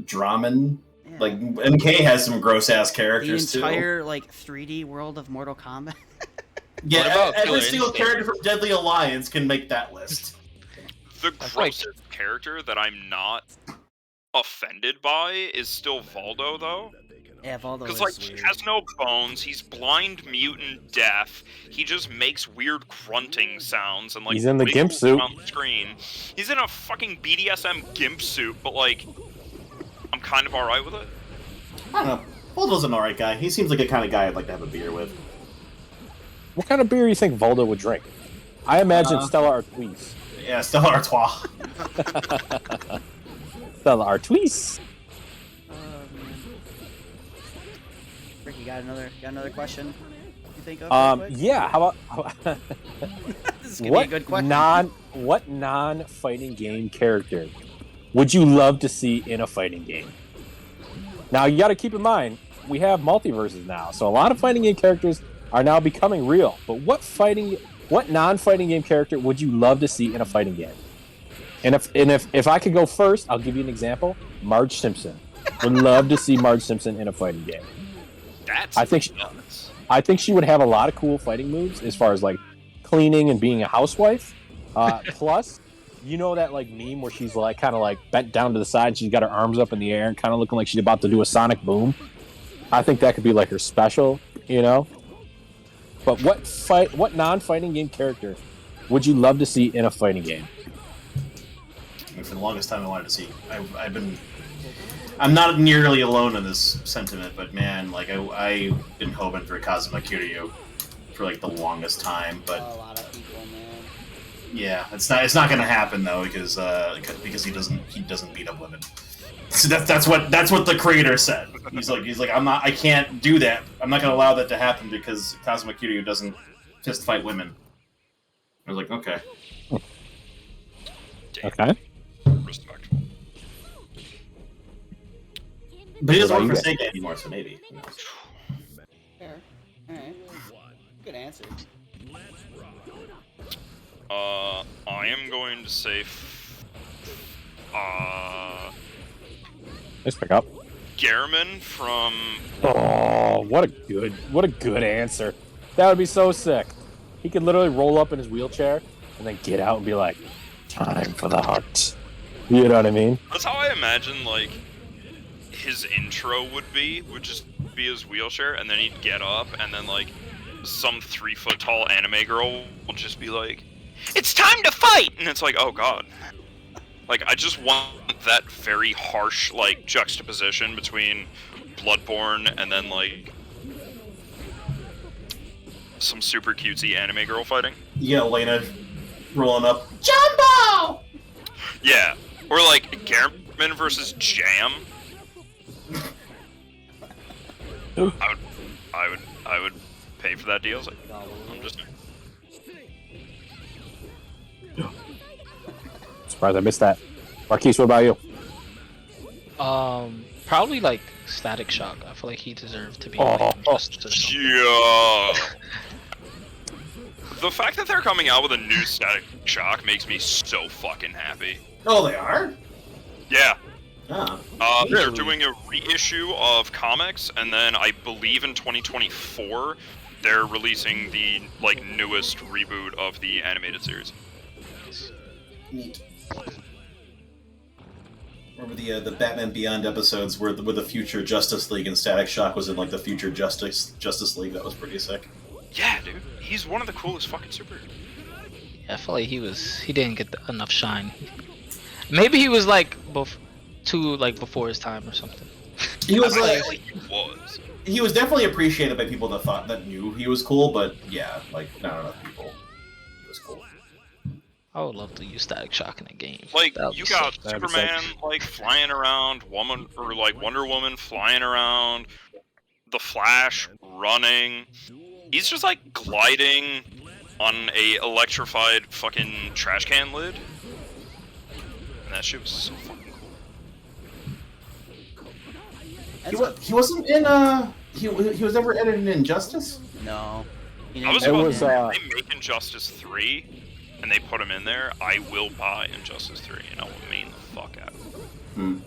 Draman. Yeah. Like MK has some gross ass the characters entire like 3D world of Mortal Kombat. too. Yeah, What about every Killer single Instinct? character from Deadly Alliance can make that list. The That's like- grossest character that I'm not offended by is still Valdo, though. Yeah, Valdo Because, is like, he weird. has no bones, he's blind, mute, and deaf. He just makes weird grunting sounds and, like, He's in the gimp wiggles suit. around the screen. He's in a fucking BDSM gimp suit, but, like, I'm kind of alright with it. I don't know. Voldo's an alright guy. He seems like a kind of guy I'd like to have a beer with. What kind of beer do you think Voldo would drink? I imagine Stella Artois. Yeah, Stella Artois. Stella Artois. Ricky, got another question? you think of? Real quick? Yeah. How about This is gonna be a good question. what non-fighting game character would you love to see in a fighting game? Now you got to keep in mind we have multiverses now, so a lot of fighting game characters are now becoming real. But what non-fighting game character would you love to see in a fighting game? And if I could go first, I'll give you an example. Marge Simpson. Would love to see Marge Simpson in a fighting game. That's I think nuts. I think she would have a lot of cool fighting moves as far as like cleaning and being a housewife. Plus, you know that like meme where she's like kind of like bent down to the side, and she's got her arms up in the air and kind of looking like she's about to do a sonic boom. I think that could be like her special, you know. But what non-fighting game character would you love to see in a fighting game? I mean, for the longest time, I wanted to see. I'm not nearly alone in this sentiment, but man, like I've been hoping for Kazuma Kiryu for like the longest time. But A lot of people, man. yeah, it's not gonna happen though because he doesn't beat up women. So that's what the creator said. He's like I can't do that. I'm not gonna allow that to happen because Kazuma Kiryu doesn't fist fight women. I was like, okay. Damn, Okay. respectful. But he doesn't What work about for you Sega anymore, so maybe. Who knows? Fair. Alright. Good answer. I am going to say, Let's pick up. Gehrman from. Oh, what a good answer. That would be so sick. He could literally roll up in his wheelchair and then get out and be like, "Time for the hunt." You know what I mean? That's how I imagine like his intro would just be his wheelchair, and then he'd get up, and then like some 3-foot tall anime girl will just be like, "It's time to fight!" And it's like, oh god. Like, I just want that very harsh, like, juxtaposition between Bloodborne and then, like, some super cutesy anime girl fighting. You get Elena rolling up. Jumbo! Yeah. Or, like, Gehrman versus Jam. I would pay for that deal. Like, I'm just... Surprised I missed that. Marquise, what about you? Probably like Static Shock. I feel like he deserved to be Oh. like, just Yeah. The fact that they're coming out with a new Static Shock makes me so fucking happy. Oh, they are? Yeah. Ah. They're doing a reissue of comics, and then I believe in 2024 they're releasing the like newest reboot of the animated series. Neat. Remember the Batman Beyond episodes where the future Justice League and Static Shock was in like the future Justice League? That was pretty sick. Yeah, dude. He's one of the coolest fucking superheroes. I feel like he didn't get enough shine. Maybe he was like before his time or something. He was I like feel like he was. he was definitely appreciated by people that knew he was cool, but yeah, like not enough people. He was cool. I would love to use Static Shock in a game. Like, That would you be got sick. That'd be Superman, like, flying around, Wonder Woman flying around, the Flash running. He's just, like, gliding on a electrified fucking trash can lid. And that shit was so fucking cool. He wasn't in he was never edited in Injustice? No. He I was didn't It about was, to say, uh, if they make Injustice 3, and they put him in there, I will buy Injustice 3, and I will main the fuck out of it.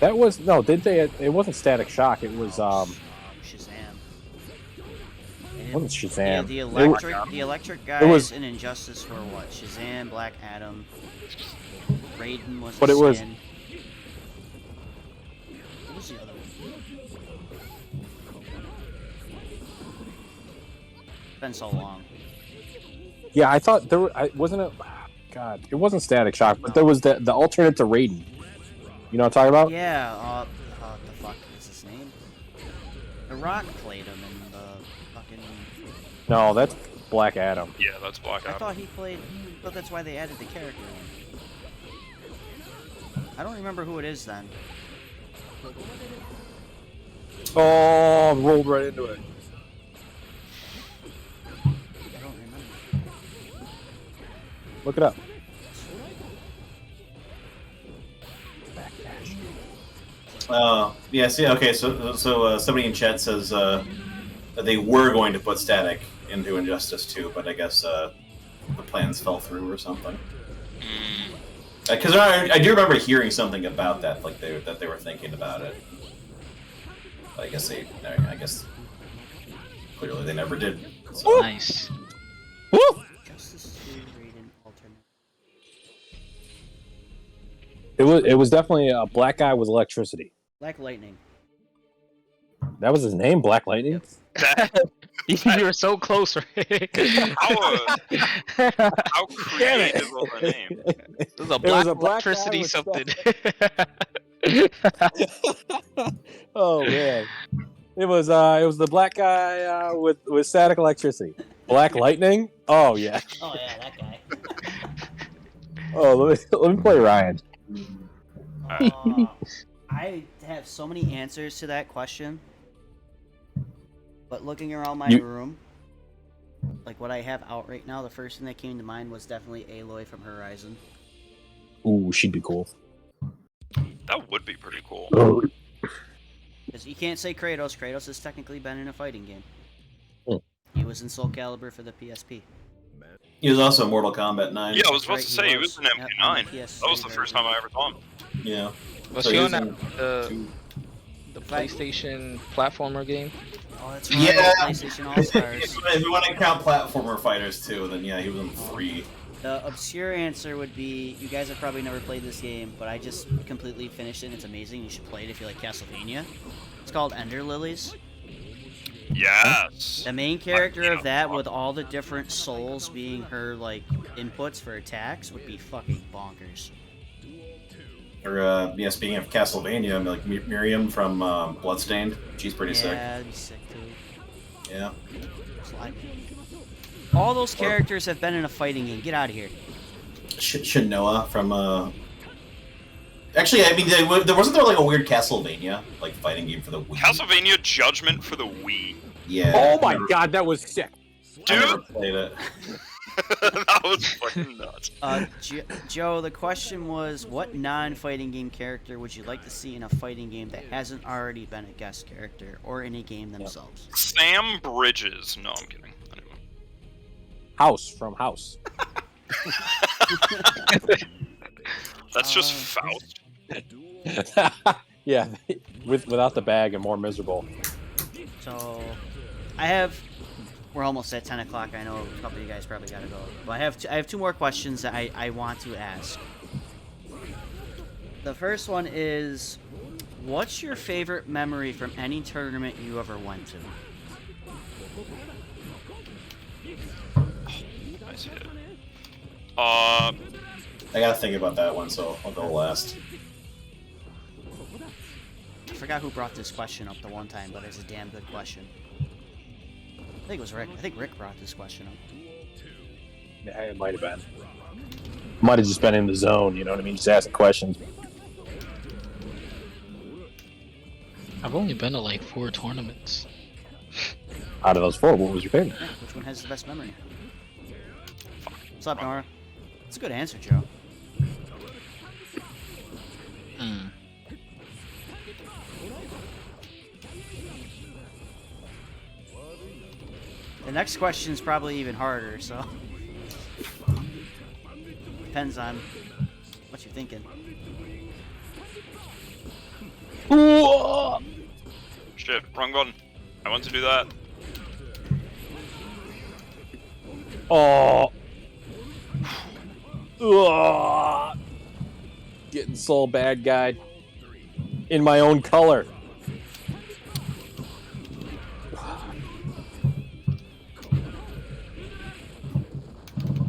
That was didn't they? It wasn't Static Shock. It was Shazam. it wasn't Yeah, Shazam. the electric guys it was- in Injustice were what? Shazam, Black Adam, Raiden was. But it was- Sin. What was the other one? It's been so long. Yeah, I thought there wasn't it. God, it wasn't Static Shock, but there was the alternate to Raiden. You know what I'm talking about? Yeah. The fuck is his name? The Rock played him in the fucking. No, that's Black Adam. Yeah, that's Black I Adam. thought he played, but that's why they added the character in. I don't remember who it is then. Oh, rolled right into it. I don't remember. Look it up. Yeah. See. Okay. So somebody in chat says that they were going to put Static into Injustice 2, but I guess the plans fell through or something. Because I do remember hearing something about that, like that they were thinking about it. But I guess clearly they never did. So. Nice. Woo! Justice 2 Raiden alternate. It was definitely a black guy with electricity. Black Lightning. That was his name, Black Lightning. That, You were so close, right? how creative of a name. It was a It black was a black guy electricity with something. Oh man, it was the black guy with static electricity. Black Lightning. Oh yeah. Oh yeah, that guy. Oh, let me play Ryan. I have so many answers to that question, but looking around my You- room, like what I have out right now, the first thing that came to mind was definitely Aloy from Horizon. Ooh, she'd be cool. That would be pretty cool. Because you can't say Kratos. Kratos has technically been in a fighting game. Hmm. He was in Soul Calibur for the PSP. He was also in Mortal Kombat 9. Yeah, I was about Right, to he say he was. was in Yep, MK9. on the PS3 That was the first time I ever saw him. Yeah. Was So he he on was that in the PlayStation platformer game? Oh, that's right. Yeah. PlayStation All Stars. If you want to count platformer fighters too, then yeah, he was in 3. The obscure answer would be, you guys have probably never played this game, but I just completely finished it and it's amazing. You should play it if you like Castlevania. It's called Ender Lilies. Yes. The main character of that, with all the different souls being her like inputs for attacks, would be fucking bonkers. Or speaking of Castlevania, like Miriam from Bloodstained, she's pretty sick. Yeah, that'd be sick too. Yeah. Slide. All those characters have been in a fighting game. Get out of here. Shinoa from Actually, I mean, there wasn't there like a weird Castlevania like fighting game for the Wii. Castlevania Judgment for the Wii. Yeah. Oh my I never- god, that was sick. I never Dude, played it. that was fucking nuts. Joe, the question was, what non-fighting game character would you like to see in a fighting game that hasn't already been a guest character or in a game themselves? Sam Bridges. No, I'm kidding. Anyway. House from House. That's just Faust. Yeah, without the bag and more miserable. So, we're almost at 10 o'clock. I know a couple of you guys probably gotta go. But I have two more questions that I want to ask. The first one is, what's your favorite memory from any tournament you ever went to? Nice hit. I gotta think about that one, so I'll go last. I forgot who brought this question up the one time, but it's a damn good question. I think it was Rick. I think Rick brought this question up. Yeah, it might have been. Might have just been in the zone, you know what I mean? Just asking questions. I've only been to like 4 tournaments. Out of those 4, what was your favorite? Yeah, which one has the best memory? What's up, Nora? That's a good answer, Joe. Hmm. The next question's probably even harder, so depends on what you're thinking. Shit, wrong button. I want to do that. Oh. Ugh. Getting soul bad guy in my own color.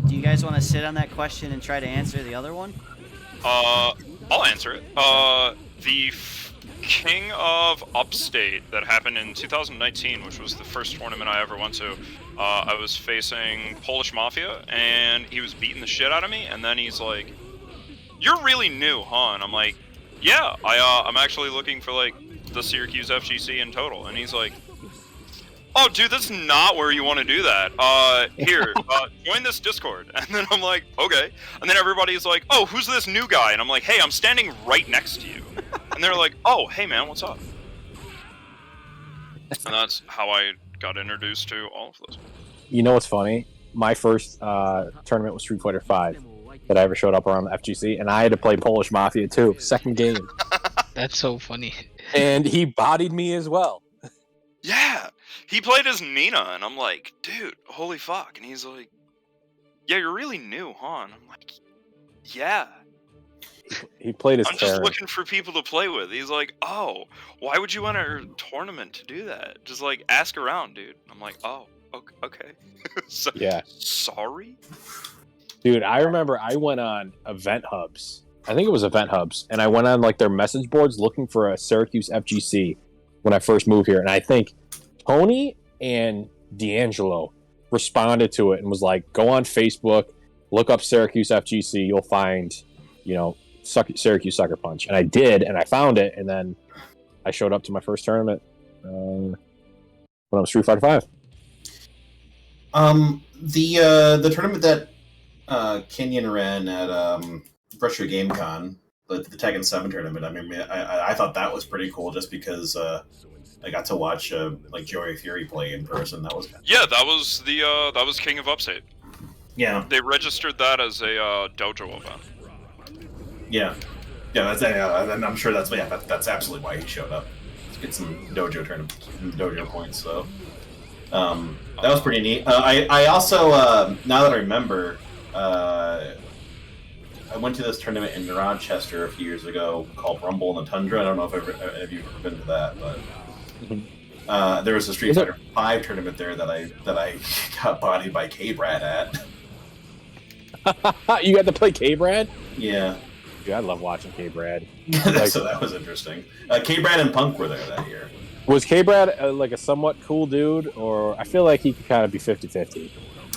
Do you guys want to sit on that question and try to answer the other one? I'll answer it. The King of Upstate that happened in 2019, which was the first tournament I ever went to. I was facing Polish Mafia, and he was beating the shit out of me, and then he's like, "You're really new, huh?" And I'm like, "Yeah, I'm actually looking for like the Syracuse FGC in total. And he's like, oh, dude, that's not where you want to do that. Here, join this Discord. And then I'm like, okay. And then everybody's like, oh, who's this new guy? And I'm like, hey, I'm standing right next to you. And they're like, oh, hey, man, what's up? And that's how I got introduced to all of this. You know what's funny? My first tournament was Street Fighter V that I ever showed up around the FGC, and I had to play Polish Mafia too, second game. That's so funny. And he bodied me as well. Yeah, he played as Nina, and I'm like, dude, holy fuck. And he's like, yeah, you're really new, huh? And I'm like, yeah. He played as I'm just Terran. looking for people to play with. He's like, oh, why would you enter a tournament to do that? Just like ask around, dude. I'm like, oh, okay. So, Yeah. Sorry? Dude, I remember I went on Event Hubs. I think it was Event Hubs, and I went on like their message boards looking for a Syracuse FGC when I first moved here. And I think Tony and D'Angelo responded to it and was like, go on Facebook, look up Syracuse FGC, you'll find, Syracuse Sucker Punch. And I did, and I found it, and then I showed up to my first tournament when I was Street Fighter V. The tournament that Kenyon ran at Frustrated Game Con, the Tekken 7 tournament, I mean, I thought that was pretty cool just because I got to watch like Joey Fury play in person. That was Yeah, that was King of Upstate. yeah, They registered that as a dojo event. yeah. That's and I'm sure that's absolutely why he showed up. Let's get some dojo points. So that was pretty neat. I also now that I remember, I went to this tournament in Rochester a few years ago called Rumble in the Tundra. I don't know if you've ever been to that, but there was a Street Fighter V tournament there that I got bodied by K-Brad at. You got to play K-Brad? Yeah. Dude, I love watching K-Brad. So that was interesting. K-Brad and Punk were there that year. Was K-Brad like a somewhat cool dude, or I feel like he could kind of be 50-50?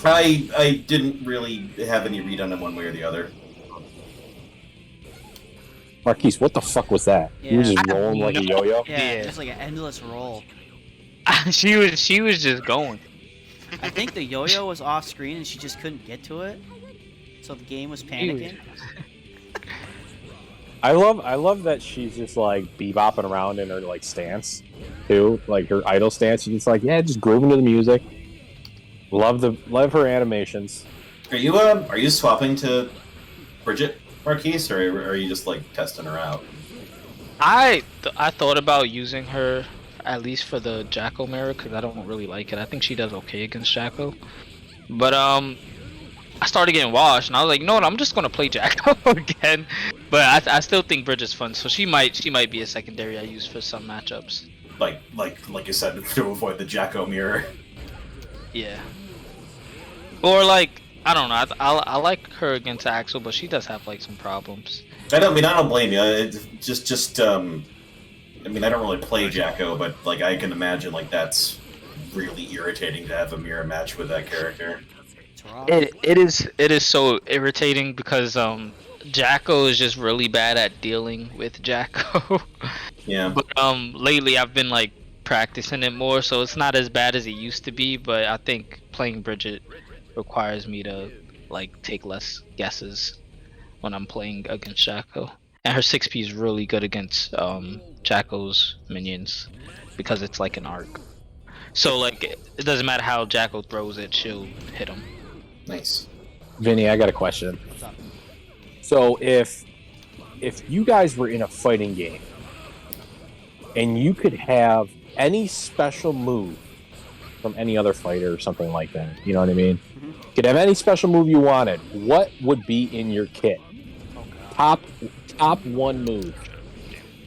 I didn't really have any read on him one way or the other. Marquise, what the fuck was that? Yeah. You were just rolling like a yo-yo? Yeah, Yeah. just like an endless roll. she was just going. I think the yo-yo was off screen and she just couldn't get to it, so the game was panicking. I love that she's just like bebopping around in her like stance too, like her idle stance. She's just like, yeah, just grooving to the music. Love her animations. Are you swapping to Bridget, Marquise, or are you just like testing her out? I thought about using her at least for the Jacko mirror because I don't really like it. I think she does okay against Jacko, but I started getting washed and I was like, no, I'm just gonna play Jacko again. But I still think Bridget's fun, so she might be a secondary I use for some matchups. Like you said, to avoid the Jacko mirror. Yeah. Or like, I don't know. I like her against Axel, but she does have like some problems. I don't blame you. It's just I mean, I don't really play Jacko, but like I can imagine like that's really irritating to have a mirror match with that character. It's raw. It is so irritating because Jacko is just really bad at dealing with Jacko. Yeah. But lately I've been like practicing it more, so it's not as bad as it used to be. But I think playing Bridget requires me to like take less guesses when I'm playing against Jacko. And her 6P is really good against Jacko's minions because it's like an arc. So like it doesn't matter how Jacko throws it, she'll hit him. Nice. Vinny, I got a question. What's up? So if you guys were in a fighting game and you could have any special move from any other fighter or something like that, you know what I mean? Mhm. You could have any special move you wanted. What would be in your kit? Oh god. Top one move.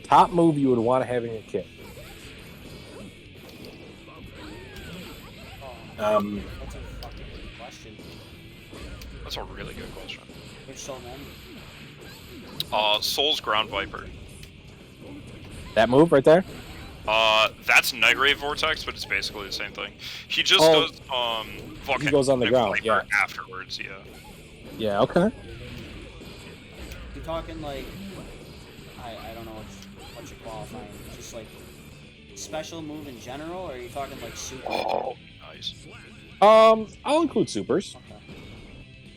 Top move you would want to have in your kit. That's a fucking good question. That's a really good question. There's so many. Soul's Ground Viper. That move right there? That's Night Ray Vortex, but it's basically the same thing. He just Oh, does volcanic he goes on the ground, Viper yeah. afterwards, yeah. Yeah, okay. You're talking like I don't know what you qualify. Just like special move in general, or are you talking like super? Oh, nice. I'll include supers, Okay.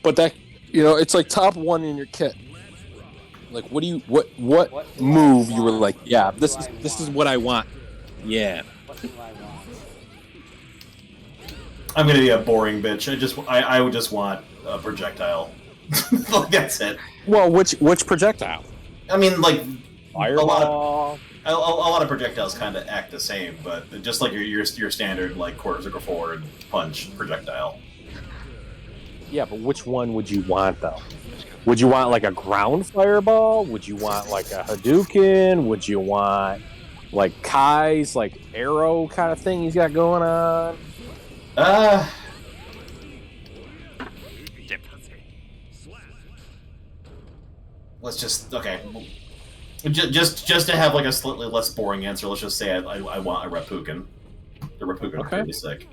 but that it's like top one in your kit. Like, what do move I you were want? like, yeah, What this do is I want? what I want. Yeah. What do I want? I'm gonna be a boring bitch. I would just want a projectile. Like, that's it. Well, which projectile? I mean, like Fireball. a lot of projectiles kind of act the same, but just like your standard like quarter circle forward punch projectile. Yeah, but which one would you want though? Would you want like a ground fireball? Would you want like a Hadouken? Would you want like Kai's like arrow kind of thing he's got going on? Yep. Let's just just to have like a slightly less boring answer. Let's just say I want a Reppuken. The Reppuken would be really sick.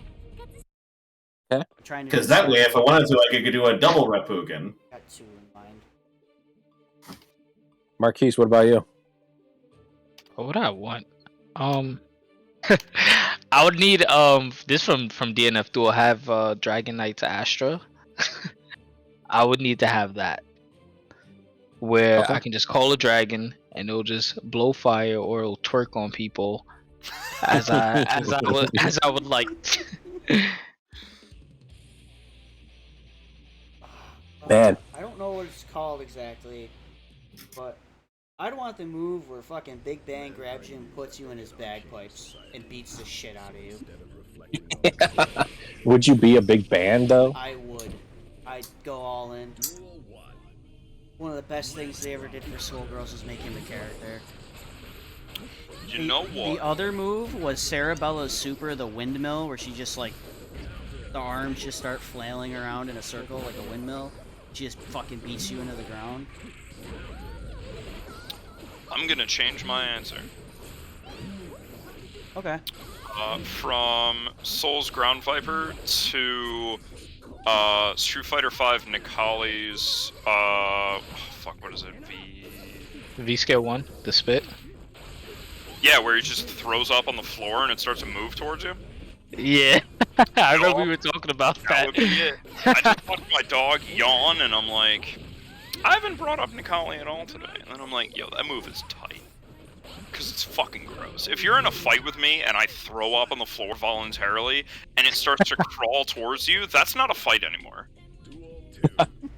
Because that way, if I wanted to, I could do a double Reppuken. Got two in mind. Marquise, what about you? What would I want? I would need this from DNF Duel. Have Dragon Knight's Astra. I would need to have that, where Okay. I can just call a dragon and it'll just blow fire or it'll twerk on people, as I would like. Man. I don't know what it's called exactly, but I'd want the move where fucking Big Bang grabs you and puts you in his bagpipes and beats the shit out of you. Would you be a big band though? I would. I'd go all in. One of the best things they ever did for Skullgirls is make him a character. You know what? The other move was Cerebella's super, the windmill, where she just like the arms just start flailing around in a circle like a windmill. She just fucking beats you into the ground. I'm gonna change my answer. Okay. From Soul's Ground Viper to Street Fighter V Nikali's what is it? V scale 1, the spit. Yeah, where he just throws up on the floor and it starts to move towards you. Yeah, I know we were talking about That that. would be it. I just watched my dog yawn and I'm like, I haven't brought up Nikali at all today. And then I'm like, yo, that move is tight. Because it's fucking gross. If you're in a fight with me and I throw up on the floor voluntarily and it starts to crawl towards you, that's not a fight anymore.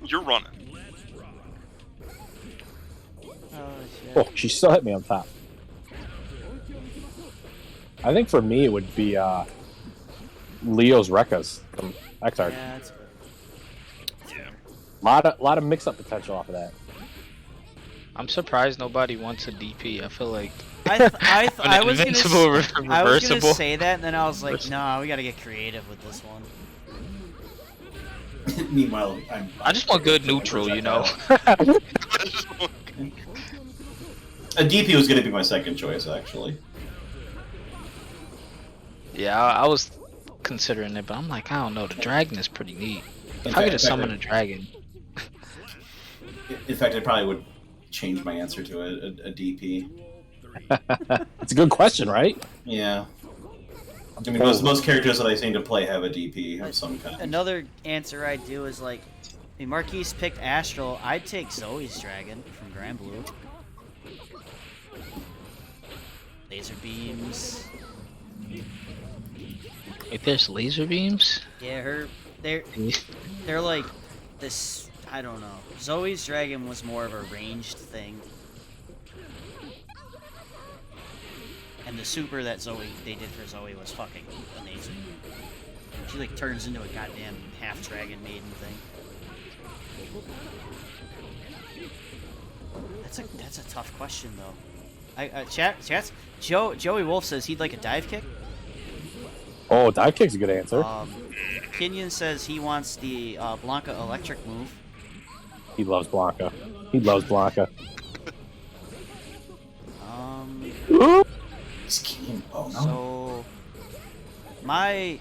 You're running. Oh shit. Oh, she still hit me on top. I think for me it would be Leo's Rekkas from X-Arc. Yeah, that's good. Yeah. Lot of mix-up potential off of that. I'm surprised nobody wants a DP. I feel like I was invincible, I was gonna reversible. say that, and then I was like, no, we gotta get creative with this one. Meanwhile, I just want good neutral, you know. A DP was going to be my second choice, actually. Yeah, I was considering it, but I'm like, I don't know. The dragon is pretty neat. If I could just summon a dragon. In fact, I probably would change my answer to a DP. It's a good question, right? Yeah. I mean, most characters that I seem to play have a DP of some kind. Another answer I'd do is like, if Marquise picked Astral, I'd take Zoe's dragon from Grand Blue. Laser beams. If there's laser beams, Yeah, they're like this. I don't know. Zoe's dragon was more of a ranged thing, and the super that they did for Zoe was fucking amazing. She like turns into a goddamn half dragon maiden thing. That's a tough question though. Joey Wolf says he'd like a dive kick. Oh, dive kick's a good answer. Kenyon says he wants the Blanca electric move. He loves Blanca. He loves Blanca. This game, oh no. So,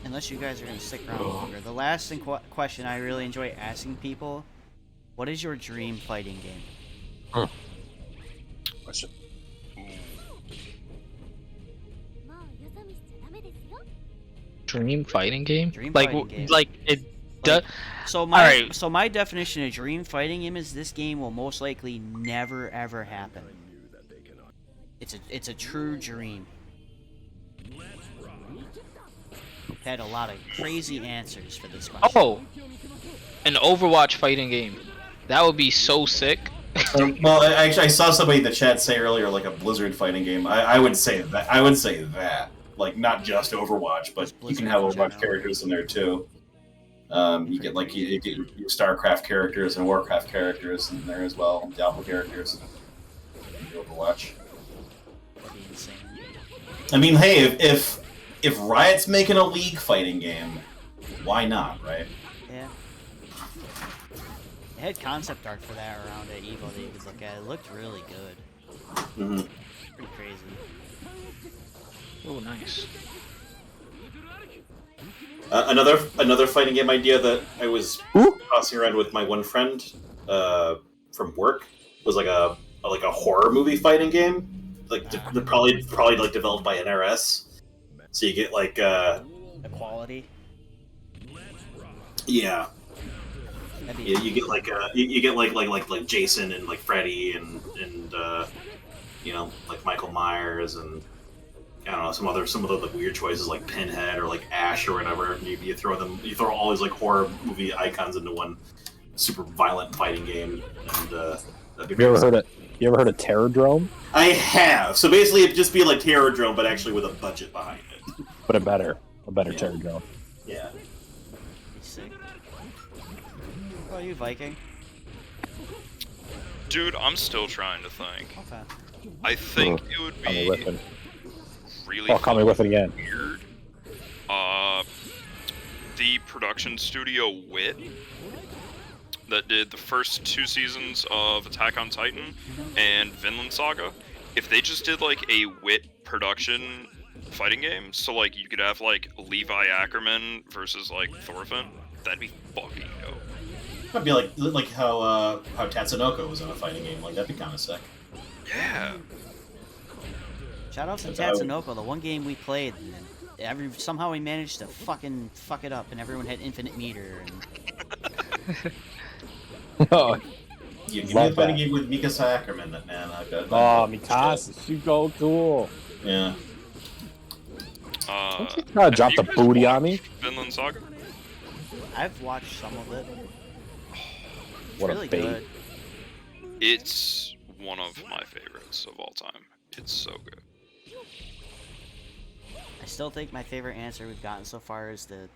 unless you guys are going to stick around longer, the last question I really enjoy asking people, what is your dream fighting game? Question. Dream fighting game? Dream like, fighting game. like it Like, does. so my definition of dream fighting game is this game will most likely never ever happen. It's a true dream. Had a lot of crazy answers for this question. Oh, an Overwatch fighting game. That would be so sick. Well, I saw somebody in the chat say earlier, like a Blizzard fighting game. I would say that. I would say that. Like, not just Overwatch, but you can have Overwatch characters in there too. You get like you get your StarCraft characters and Warcraft characters in there as well. Diablo characters. Overwatch. That'd be insane. I mean, hey, if Riot's making a League fighting game, why not, right? Yeah. They had concept art for that around at EVO that you could look at. It looked really good. Mm-hmm. Pretty crazy. Oh, nice. Another fighting game idea that I was tossing around with my one friend from work was like a horror movie fighting game, like probably like developed by NRS. So you get like Equality. Yeah. That'd be You get like you get like Jason and like Freddy and you know, like Michael Myers and I don't know, some of the like weird choices like Pinhead or like Ash or whatever. And you throw all these like horror movie icons into one super violent fighting game, and that'd be. You ever heard of Terrordrome? I have. So basically, it'd just be like Terrordrome, but actually with a budget behind it. But a better Yeah. Terrordrome. Yeah. sick. What about you, Viking? Dude, I'm still trying to think. Okay. I think it would Call me be with it. really Oh, call me with it again. weird. The production studio Wit that did the first 2 seasons of Attack on Titan and Vinland Saga, if they just did like a Wit production fighting game, so like you could have like Levi Ackerman versus like Thorfinn, that'd be fucking dope. Might be like how Tatsunoko was in a fighting game. Like that'd be kind of sick. Yeah. Shout out to That's how I would- Tatsunoko, the one game we played. And somehow we managed to fucking fuck it up, and everyone had infinite meter. And Oh, You give me Love a fighting that. game with Mikasa Ackerman, man. Mikasa, she go cool. Yeah. Drop the booty on me. Vinland Saga. I've watched some of it. It's What really a bait. good. It's one of my favorites of all time. It's so good. I still think my favorite answer we've gotten so far is the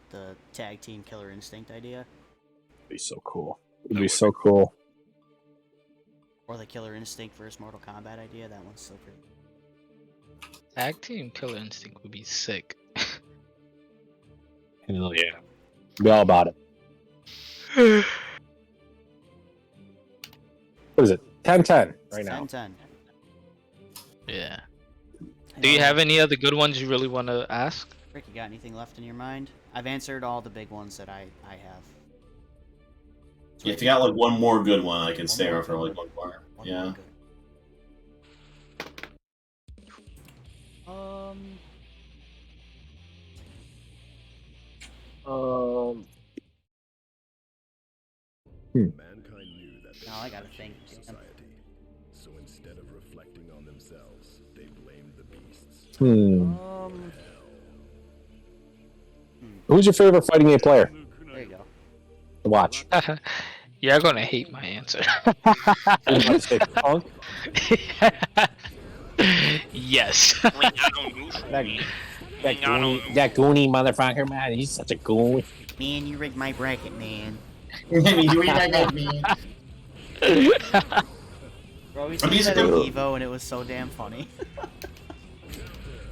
tag team Killer Instinct idea, It'd be so cool. It'd be so cool. or the Killer Instinct versus Mortal Kombat idea. That one's still pretty. Tag Team Killer Instinct would be sick. Hell yeah. Be all about it. What is it? 10-10 right now. 10-10. Yeah. Do you have any other good ones you really want to ask? Rick, you got anything left in your mind? I've answered all the big ones that I have. Yeah, if you got like one more good one, I can stay more around for good like one more. One Yeah. more good. Mankind knew that Now I gotta think. society. So instead of reflecting on themselves, they blamed the beasts. Who's your favorite fighting game player There you go. to watch? You're gonna hate my answer. Punk? Yes. That goony motherfucker, man. He's such a goon. Man, you rigged my bracket, man. You ain't that good, man. Bro, we I'm said that at musical. Evo, and it was so damn funny.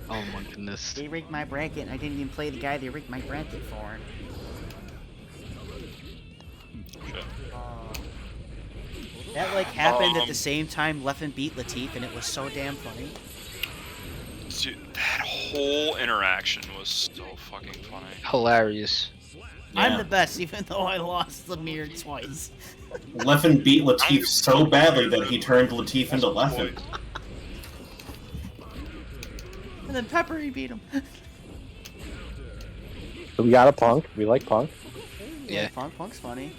Oh my goodness. They rigged my bracket, and I didn't even play the guy they rigged my bracket for. That like happened at the same time Leffen beat Latif, and it was so damn funny. Dude, that whole interaction was so fucking funny. Hilarious. I'm the best, even though I lost the mirror twice. Leffen beat Latif so badly that he turned Latif into Leffen. And then Peppery beat him. We got a Punk. We like Punk. Yeah. Punk's funny.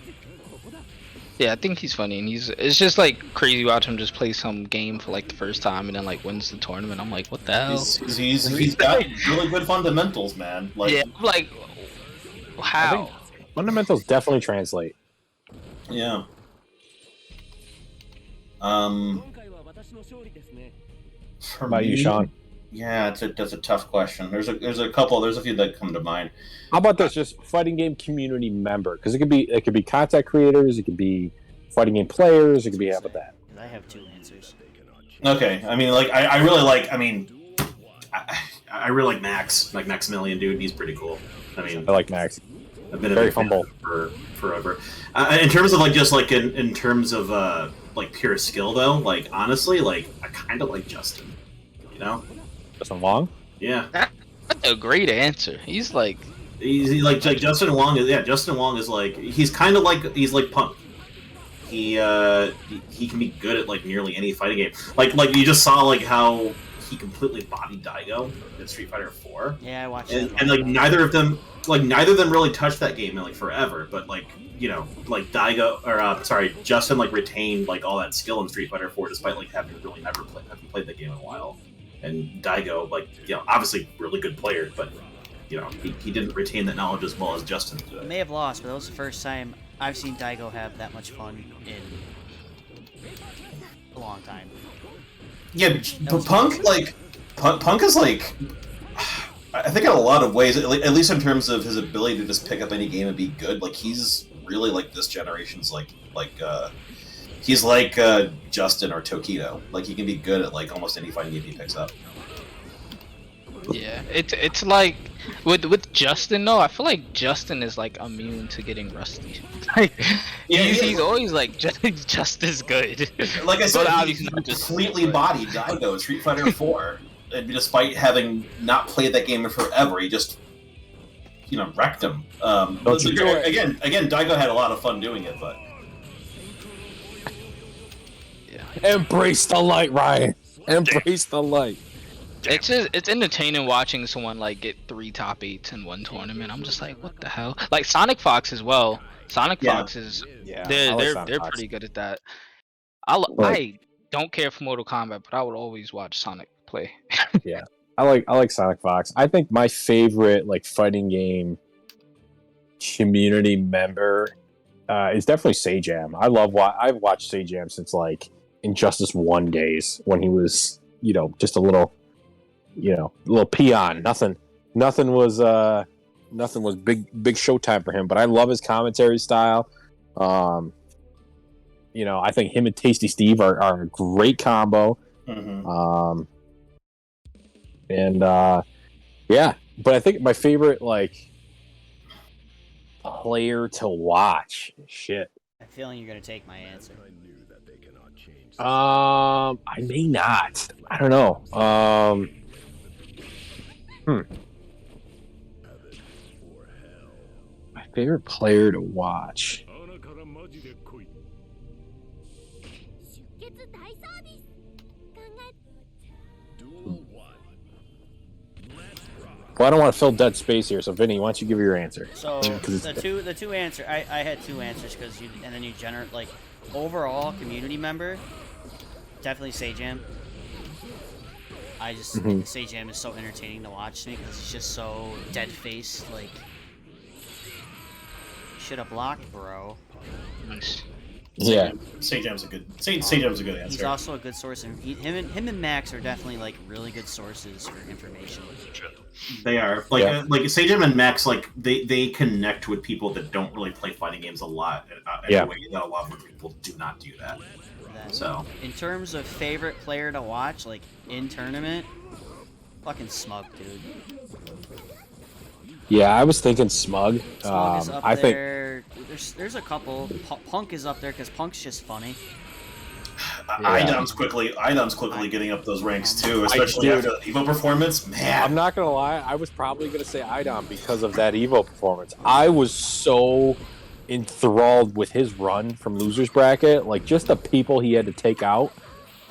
Yeah, I think he's funny, and it's just like crazy watching him just play some game for like the first time and then like wins the tournament. I'm like, what the hell? He's got really good fundamentals, man. Like, Yeah, I'm like, how? Fundamentals definitely translate. yeah. For How about you, me, Sean? Yeah, that's a tough question. There's a few that come to mind. How about this? Just fighting game community member, because it could be content creators, it could be fighting game players, it could be how about that? I have 2 answers. Okay, I mean, like I really like. I mean, I really like Max, like Maximilian, dude. He's pretty cool. I mean, I like Max. I've been a Very big fan humble for forever. In terms of like just like in terms of like pure skill though, like honestly, like I kind of like Justin. You know? Justin Long. Yeah. That's a great answer. He's like He's like Justin Long is Justin Long is like he's like Punk. He can be good at like nearly any fighting game. Like you just saw like how he completely bodied Daigo in Street Fighter 4. Yeah, I watched And, that. and like neither of them really touched that game in like forever, but like like Daigo or Justin like retained like all that skill in Street Fighter 4 despite like having really never played that game in a while. And Daigo, like, obviously really good player, but he didn't retain that knowledge as well as Justin did. I may have lost, but that was the first time I've seen Daigo have that much fun in a long time. Yeah, but Punk is like, I think in a lot of ways, at least in terms of his ability to just pick up any game and be good, like he's really like this generation's he's like Justin or Tokido. Like he can be good at like almost any fighting game he picks up. Yeah, it's like with Justin though. I feel like Justin is like immune to getting rusty. Like he's always like just as good. Like I said, But he not just completely good. bodied Daigo in Street Fighter 4, and despite having not played that game in forever, he just wrecked him. Again, Daigo had a lot of fun doing it, but Embrace the light, Ryan. Embrace the light. It's entertaining watching someone like get 3 top 8s in one tournament. I'm just like, what the hell? Like Sonic Fox as well. Sonic Fox is Yeah, they're Sonic Fox. pretty good at that. I don't care for Mortal Kombat, but I would always watch Sonic play. I like Sonic Fox. I think my favorite like fighting game community member is definitely Sajam. I've watched Sajam since like Injustice 1 days when he was just a little peon. Nothing was big showtime for him, but I love his commentary style. I think him and Tasty Steve are a great combo. mm-hmm. But I think my favorite like player to watch, shit. I have a feeling you're gonna take my answer. I may not. I don't know. My favorite player to watch. Well, I don't want to fill dead space here, so Vinny, why don't you give your answer? So Because the two answer I had 2 answers because then you generate like overall community member. Definitely Sajam. I just think Sajam is so entertaining to watch to me because he's just so dead faced. Like, should have blocked, bro. Yeah. Sajam's a good answer. He's also a good source, and him and Max are definitely like really good sources for information. They are like Sajam and Max, like they connect with people that don't really play fighting games a lot. In a way that a lot of people do not do that. So in terms of favorite player to watch, like in tournament, fucking Smug, dude. Yeah, I was thinking Smug. Smug is up I think there. There's a couple. Punk is up there because Punk's just funny. Idom's quickly getting up those ranks too, especially after the Evo performance. Man, I'm not gonna lie, I was probably gonna say Idom because of that Evo performance. I was so enthralled with his run from losers bracket, like just the people he had to take out.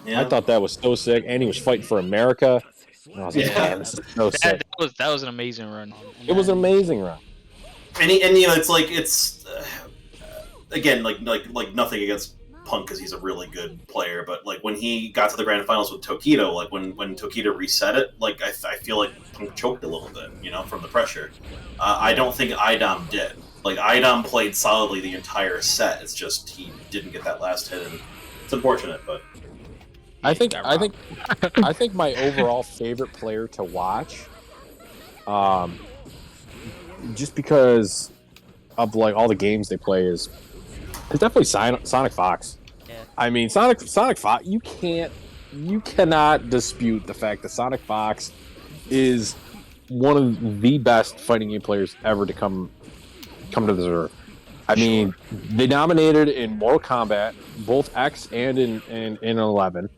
yeah. I thought that was so sick, and he was fighting for America. And I was like, man, this is so sick. That was an amazing run. And It was an then amazing run. and you know, it's again like nothing against Punk because he's a really good player, but like when he got to the grand finals with Tokido, like when Tokido reset it, like I feel like Punk choked a little bit, you know, from the pressure. I don't think Idom did. Like Idom played solidly the entire set. It's just he didn't get that last hit, and it's unfortunate. But I think my overall favorite player to watch, just because of like all the games they play, is definitely Sonic Fox. Yeah. I mean, Sonic Fox. You cannot dispute the fact that Sonic Fox is one of the best fighting game players ever to come to the Earth. I mean, they dominated in Mortal Kombat, both X and in 11.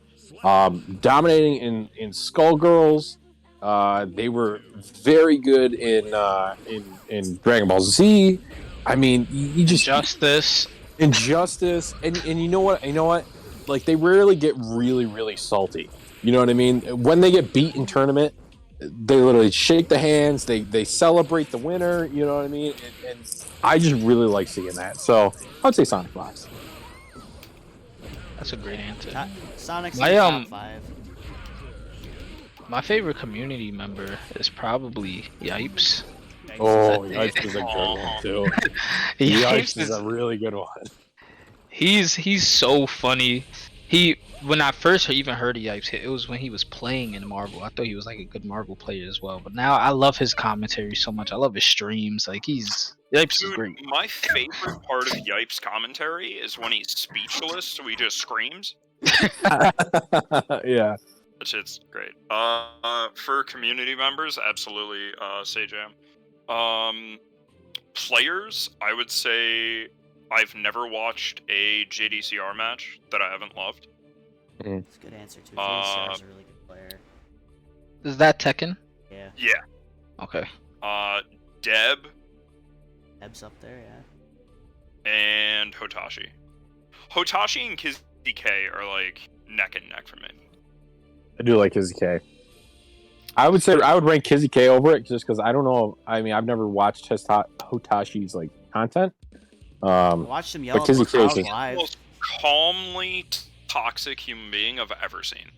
Dominating in Skullgirls. They were very good in Dragon Ball Z. I mean, you just Injustice, and you know what? Like, they rarely get really, really salty. You know what I mean? When they get beat in tournament, they literally shake the hands. They celebrate the winner. You know what I mean? And I just really like seeing that. So I'd say Sonic Fox. That's a great answer. Sonic's My, in the top 5. My favorite community member is probably Yipes. Oh, Yipes is a good one too. Yipes is a really good one. He's so funny. When I first even heard of Yipes, it was when he was playing in Marvel. I thought he was like a good Marvel player as well. But now I love his commentary so much. I love his streams. Like Yipes is great. My favorite part of Yipes' commentary is when he's speechless, so he just screams. Yeah. That shit's great. For community members, absolutely, Sajam. Players, I would say I've never watched a JDCR match that I haven't loved. That's a good answer too. JDCR's a really good player. Is that Tekken? Yeah. Yeah. Okay. Deb's up there, yeah. And Hotashi. Hotashi and Kizzy K are like neck and neck for me. I do like Kizzy K. I would say I would rank Kizzy K over it just because I don't know. I mean, I've never watched Hotashi's like content. Watch him yell at the crowd live. The most calmly toxic human being I've ever seen.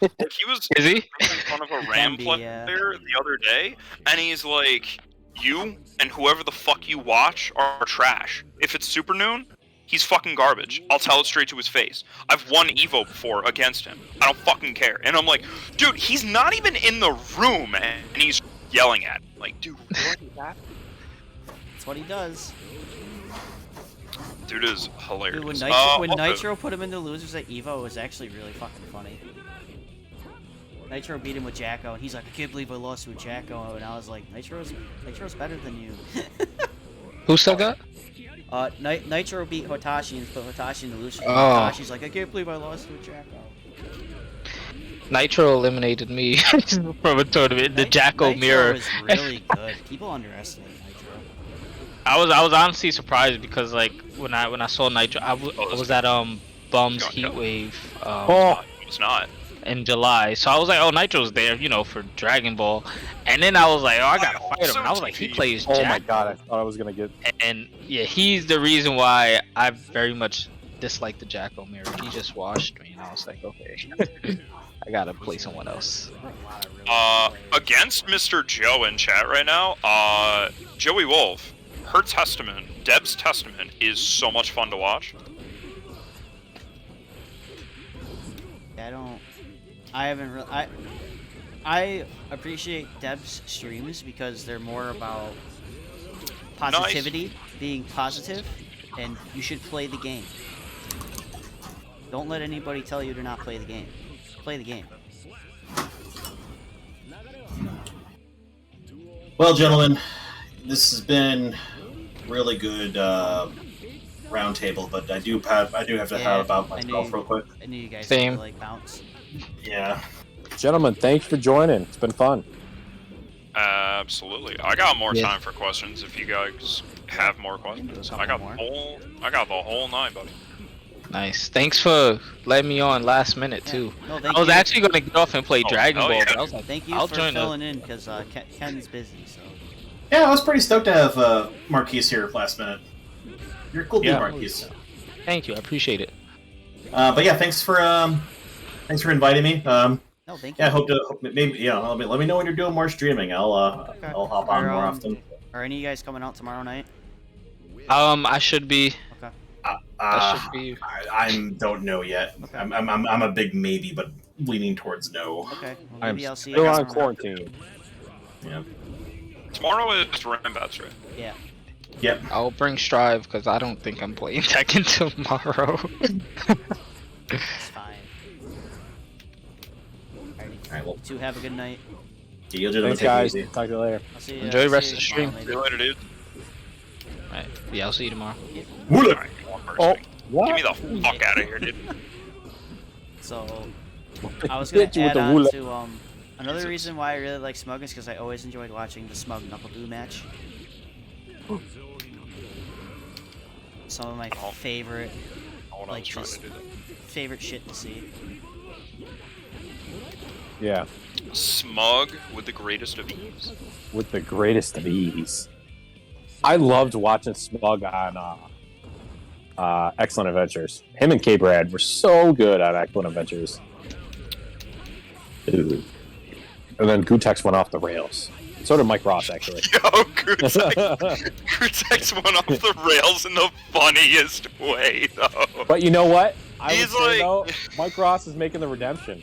Like, he was in front of a Ram player the other day, and he's like, "You and whoever the fuck you watch are trash. If it's Super Noon, he's fucking garbage. I'll tell it straight to his face. I've won Evo before against him. I don't fucking care." And I'm like, dude, he's not even in the room, and he's yelling at him. Like, dude, what is that? That's what he does. Dude is hilarious. Dude, when Nitro put him in the losers at Evo, it was actually really fucking funny. Nitro beat him with Jacko, and he's like, "I can't believe I lost with Jacko," and I was like, "Nitro's better than you." Who said that? Nitro beat Hotashi and put Hotashi in the losers. Oh. Hotashi's like, "I can't believe I lost with Jacko." Nitro eliminated me from a tournament. The Jacko Nitro mirror. is really good. People underestimate Nitro. I was honestly surprised because like when I saw Nitro, I was at Bum's Heatwave It's not. in July, so I was like, oh, Nitro's there, you know, for Dragon Ball, and then I was like, oh, I gotta fight him. And I was like, he plays Jacko. Oh my god, I thought I was gonna get. And yeah, he's the reason why I very much dislike the Jacko mirror. He just washed me, and I was like, okay, I gotta play someone else. Against Mr. Joe in chat right now, Joey Wolf, her Testament, Deb's Testament is so much fun to watch. I appreciate Deb's streams because they're more about positivity, being positive, and you should play the game. Don't let anybody tell you to not play the game. Play the game. Well, gentlemen, this has been really good roundtable, but I do have to have about myself real quick. I knew you guys Same. had to, like, bounce. Yeah. Gentlemen, thanks for joining. It's been fun. Absolutely. I got more time for questions if you guys have more questions. I got the whole night, buddy. Nice. Thanks for letting me on last minute too. No, I was actually gonna get off and play Dragon Ball, yeah. but I was like, Thank you I'll for join filling in because Ken's busy. So Yeah, I was pretty stoked to have Marquise here last minute. You're a cool dude, Yeah. Marquise. Thank you, I appreciate it. But yeah, thanks for inviting me. No, thank you. Yeah, I hope maybe let me know when you're doing more streaming. I'll hop on more often. Are any of you guys coming out tomorrow night? I should be. Okay. That should be. I don't know yet. Okay. I'm a big maybe, but leaning towards no. Okay. Well, I'm maybe I'll see you still guys on tomorrow. quarantine. Yeah. Tomorrow is Rambats, right? Yeah. Yep. I'll bring Strive because I don't think I'm playing Tekken tomorrow. It's fine. Alrighty. Alright, well, Two, have a good night. you'll do Thanks, take it guys. easy. Talk to you later. I'll see you. Enjoy the I'll rest see of the you stream. tomorrow, See you later, dude. Alright, yeah, I'll see you tomorrow. Alright, one person. Oh, what? Get me the fuck out of here, dude. So, I was gonna Hit you with add the on ruler. to another reason why I really like Smug is because I always enjoyed watching the Smug Knuckle Doo match. Some of my favorite Hold on, I Like was trying just- to do favorite shit to see. Yeah, that. Smug with the greatest of ease. with the greatest of ease. I loved watching Smug on Excellent Adventures. Him and K-Brad were so good on Excellent Adventures. Dude. And then Gutex went off the rails. So did Mike Ross, actually. Yo, Kurtex went off the rails in the funniest way, though. But you know what? I would He's say, like- though, Mike Ross is making the redemption.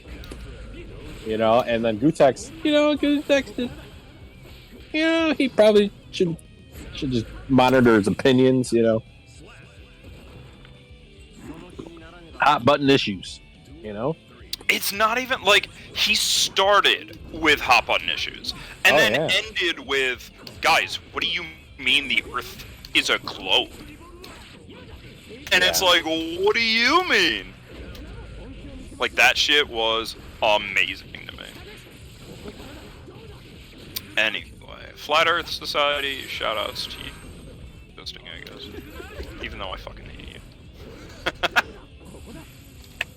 You know, and then Gutex, he probably should just monitor his opinions, Hot button issues, It's not even like he started with hot button issues and Oh, then yeah. ended with, guys, what do you mean the Earth is a globe? And it's Yeah. like, what do you mean? Like, that shit was amazing to me. Anyway, Flat Earth Society, shoutouts to you. Hosting, I guess. Even though I fucking hate you.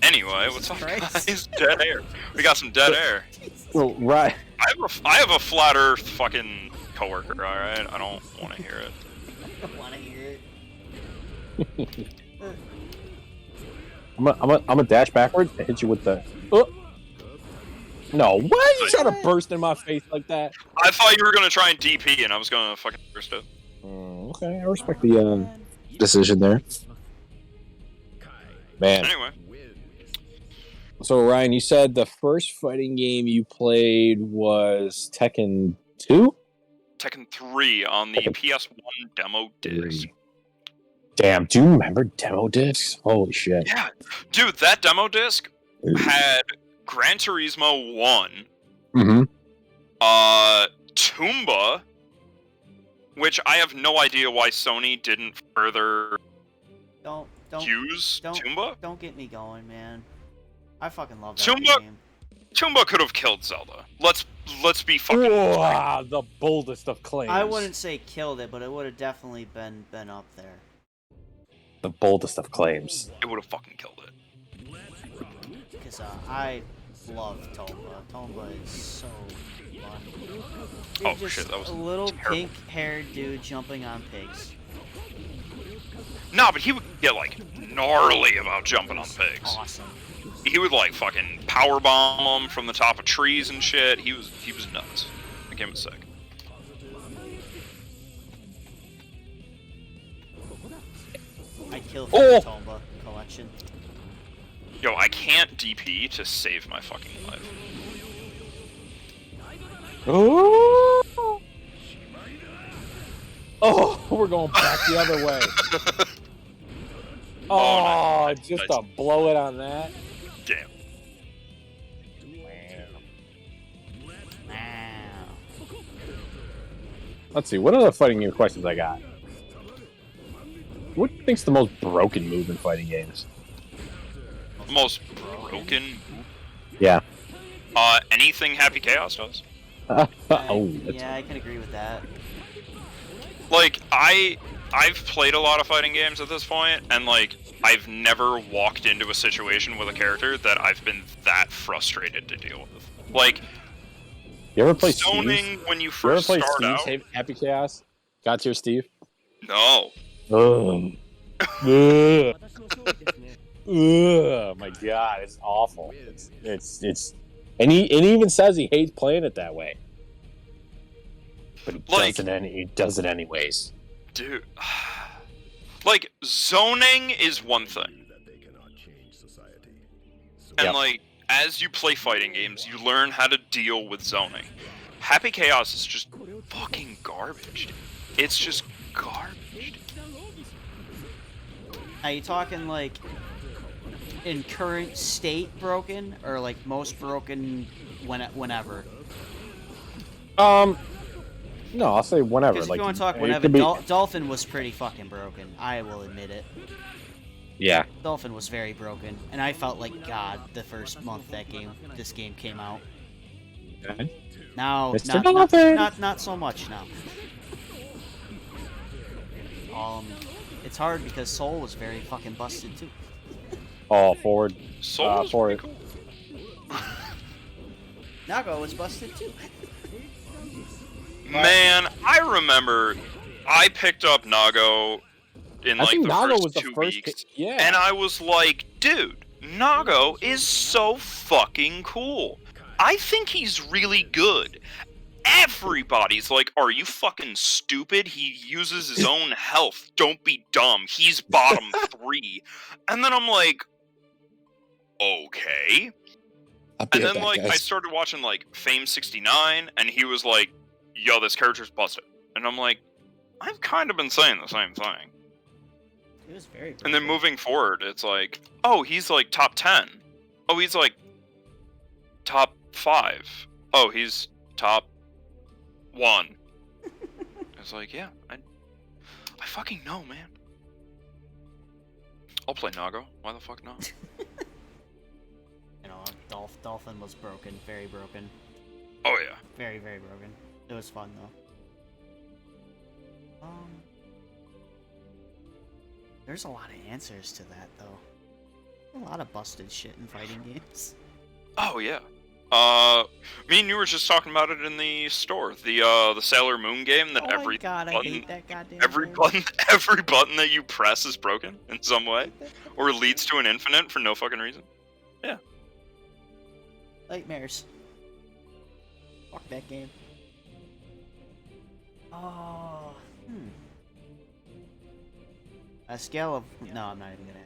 Anyway, what's up, Christ. guys? Dead air. We got some dead air. Well, right. I have a Flat Earth fucking coworker, alright? I don't want to hear it. I wanna hear it. I'm gonna dash backwards and hit you with the. Oh. No, why are you trying to burst in my face like that? I thought you were gonna try and DP and I was gonna fucking burst it. Okay, I respect the decision there. Man. Anyway, So Ryan, you said the first fighting game you played was Tekken 2? Tekken 3 on the PS1 demo disc. Damn, do you remember demo discs? Holy shit. Yeah, dude, that demo disc had Gran Turismo 1, Mm-hmm. Toomba, which I have no idea why Sony didn't further Don't use Toomba. don't get me going, man. I fucking love that Toomba- game. Toomba could have killed Zelda. Let's be fucking. Wow, the boldest of claims. I wouldn't say killed it, but it would have definitely been up there. The boldest of claims. It would have fucking killed it. Because I love Tomba. Tomba is so fun. Dude, Oh, just shit, that was a little terrible. pink-haired dude jumping on pigs. Nah, but he would get like gnarly about jumping on pigs. Awesome. He would like fucking powerbomb them from the top of trees and shit. He was nuts. That game was sick. I'd kill for Oh! the Tomba collection. Yo, I can't DP to save my fucking life. Oh, we're going back the other way. Oh, Oh, nice. just to blow it on that. Damn. Wow. Let's see, what other fighting game questions I got? What do you think's the most broken move in fighting games? The most broken. Yeah. Anything Happy Chaos does. Oh, that's Yeah, I can agree with that. Like I've played a lot of fighting games at this point, and like I've never walked into a situation with a character that I've been that frustrated to deal with. Like You ever play Steve's? zoning when you You ever first play start Steve's out. Happy Chaos? Got to your Steve? No. Ugh. Ugh. Ugh. My God, it's awful. It's and he even says he hates playing it that way. But he does it anyways. Dude. Like, zoning is one thing. That they cannot change society. So And Yep. like, as you play fighting games, you learn how to deal with zoning. Happy Chaos is just fucking garbage. Dude. It's just garbage. Are you talking like in current state broken, or like most broken whenever? No, I'll say whenever. Because if Like, you want to talk it whenever, could be- Dolphin was pretty fucking broken. I will admit it. yeah. Dolphin was very broken, and I felt like God the first month this game came out. Now, Mr. Dolphin! not so much now. It's hard because Soul was very fucking busted too. Oh, forward. Soul is forward. pretty cool. Nago was busted too. Man, I remember I picked up Nago in I like think the Nago first was the 2 first. weeks. Yeah. And I was like, dude, Nago is so fucking cool. I think he's really good. Everybody's like, are you fucking stupid? He uses his own health. Don't be dumb. He's bottom 3. And then I'm like, okay. I'll be And right then, back, like, I guys. started watching, like, Fame 69, and he was like, yo, this character's busted. And I'm like, I've kind of been saying the same thing. It was very. And then moving forward, it's like, oh, he's, like, top 10. Oh, he's, like, top 5. Oh, he's top 1. It's like, yeah, I fucking know, man. I'll play Nago. Why the fuck not? You know, Dolphin was broken, very broken, Oh, yeah. very broken. It was fun though. There's a lot of answers to that though. A lot of busted shit in fighting games. Oh yeah. Me and you were just talking about it in the store. The Sailor Moon game that Oh every my god, I button, hate that goddamn every game. button that you press is broken in some way, or leads to an infinite for no fucking reason. Yeah. Nightmares. Fuck that game. Oh, A scale of no, I'm not even gonna.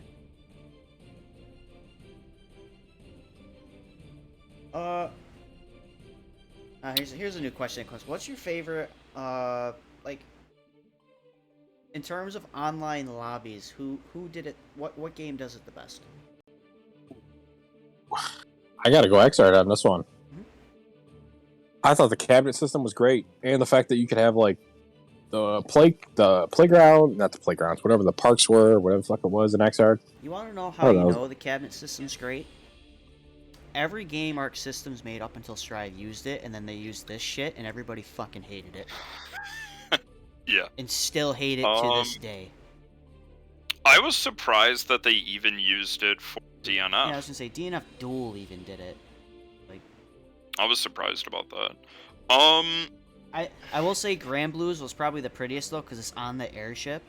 Here's a new question. What's your favorite? Like, in terms of online lobbies, who did it? What game does it the best? I gotta go Xrd on this one. I thought the cabinet system was great, and the fact that you could have like the playground, not the playgrounds, whatever the parks were, whatever the fuck it was in Xrd. You want to know how don't you know. know the cabinet system's great? Every game Arc Systems made up until Strive used it, and then they used this shit, and everybody fucking hated it. Yeah. And still hate it to this day. I was surprised that they even used it for DNF. Yeah, I was gonna say DNF Duel even did it. Like, I was surprised about that. I will say Grand Blues was probably the prettiest though, because it's on the airship,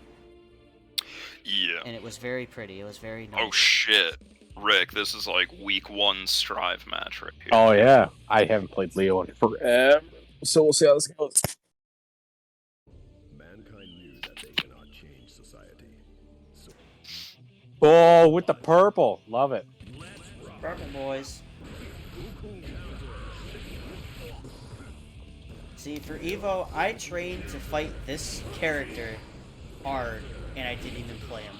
Yeah. and it was very pretty. It was very nice. Oh shit, Rick, this is like week 1 Strive match right here. Oh yeah, I haven't played Leo in forever, so we'll see how this goes. mankind knew that they cannot change society. So Oh, with the purple, love it. Purple boys. See, for Evo, I trained to fight this character hard, and I didn't even play him.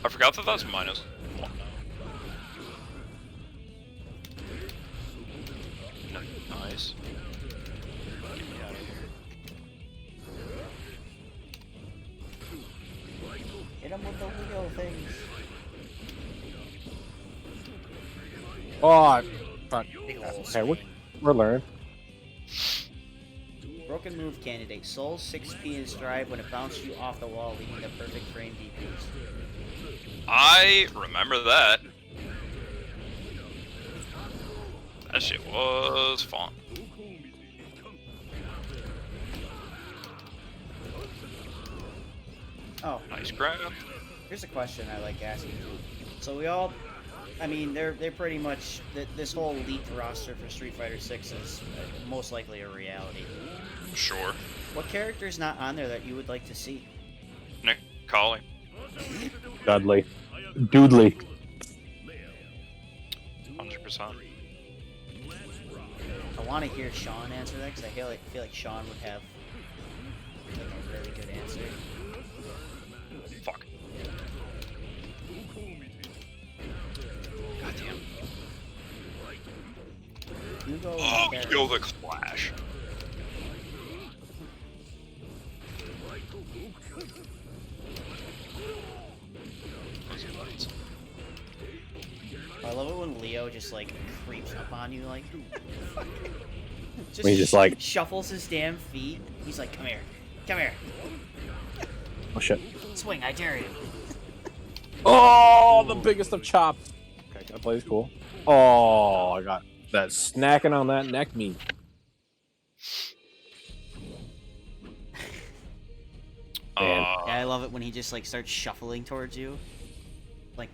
I forgot that that's -1 now. Nice. Get me out of here. Hit him with the wheel things. Oh, fuck. Big ol' Okay, we're learning. Broken move candidate. Soul 6P in Strive when it bounced you off the wall, leaving the perfect frame DPs. I remember that. That shit was fun. Oh, Nice grab. here's a question I like asking. So we all, I mean, they're pretty much this whole elite roster for Street Fighter 6 is most likely a reality. Sure. What character's not on there that you would like to see? Nick Colley. Dudley. Doodley. 100%. I want to hear Sean answer that because I feel like Sean would have like a really good answer. Fuck. Goddamn. Hugo Oh, and kill the Clash. I love it when Leo just like creeps up on you like When he just, like- shuffles his damn feet. He's like, come here. Oh shit. Swing, I dare you. Oh, the biggest of chops. Okay, that plays cool. Oh, I got that snacking on that neck meat. Yeah, I love it when he just like starts shuffling towards you. Like,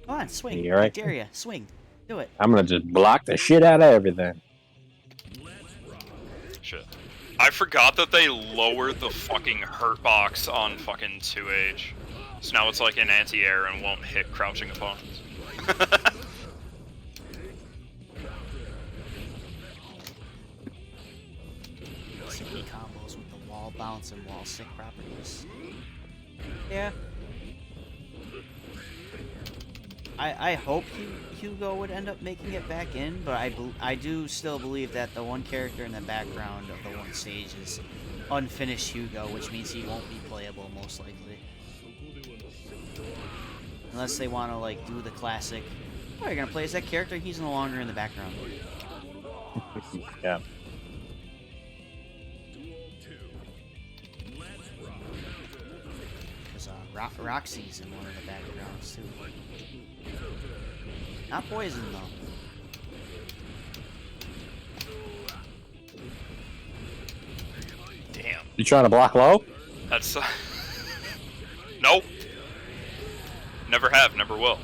come on, swing. You all right? I dare you. Swing. Do it. I'm gonna just block the shit out of everything. Shit. I forgot that they lowered the fucking hurt box on fucking 2H. So now it's like an anti-air and won't hit crouching opponents. Silly combos with the wall bounce and wall stick properties. Yeah. I hope Hugo would end up making it back in, but I do still believe that the one character in the background of the one stage is unfinished Hugo, which means he won't be playable most likely. Unless they want to like do the classic, oh, you're gonna play as that character, he's no longer in the background. Yeah. Because Roxy's in one of the backgrounds too. Not Poison though. Damn. You trying to block low? That's nope. Never have, never will.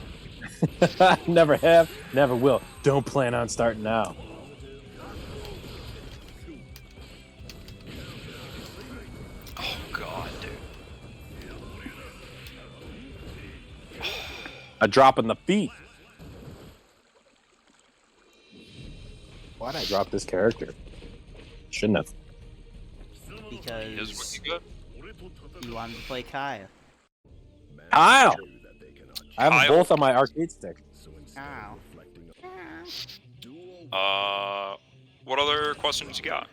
Never have, never will. Don't plan on starting now. Oh god, dude. A drop in the feet. Why'd I drop this character? Shouldn't have. He is Because wicked good. you wanted to play Kaya. Kyle! I have them Kyle. both on my arcade stick. Ow. What other questions you got?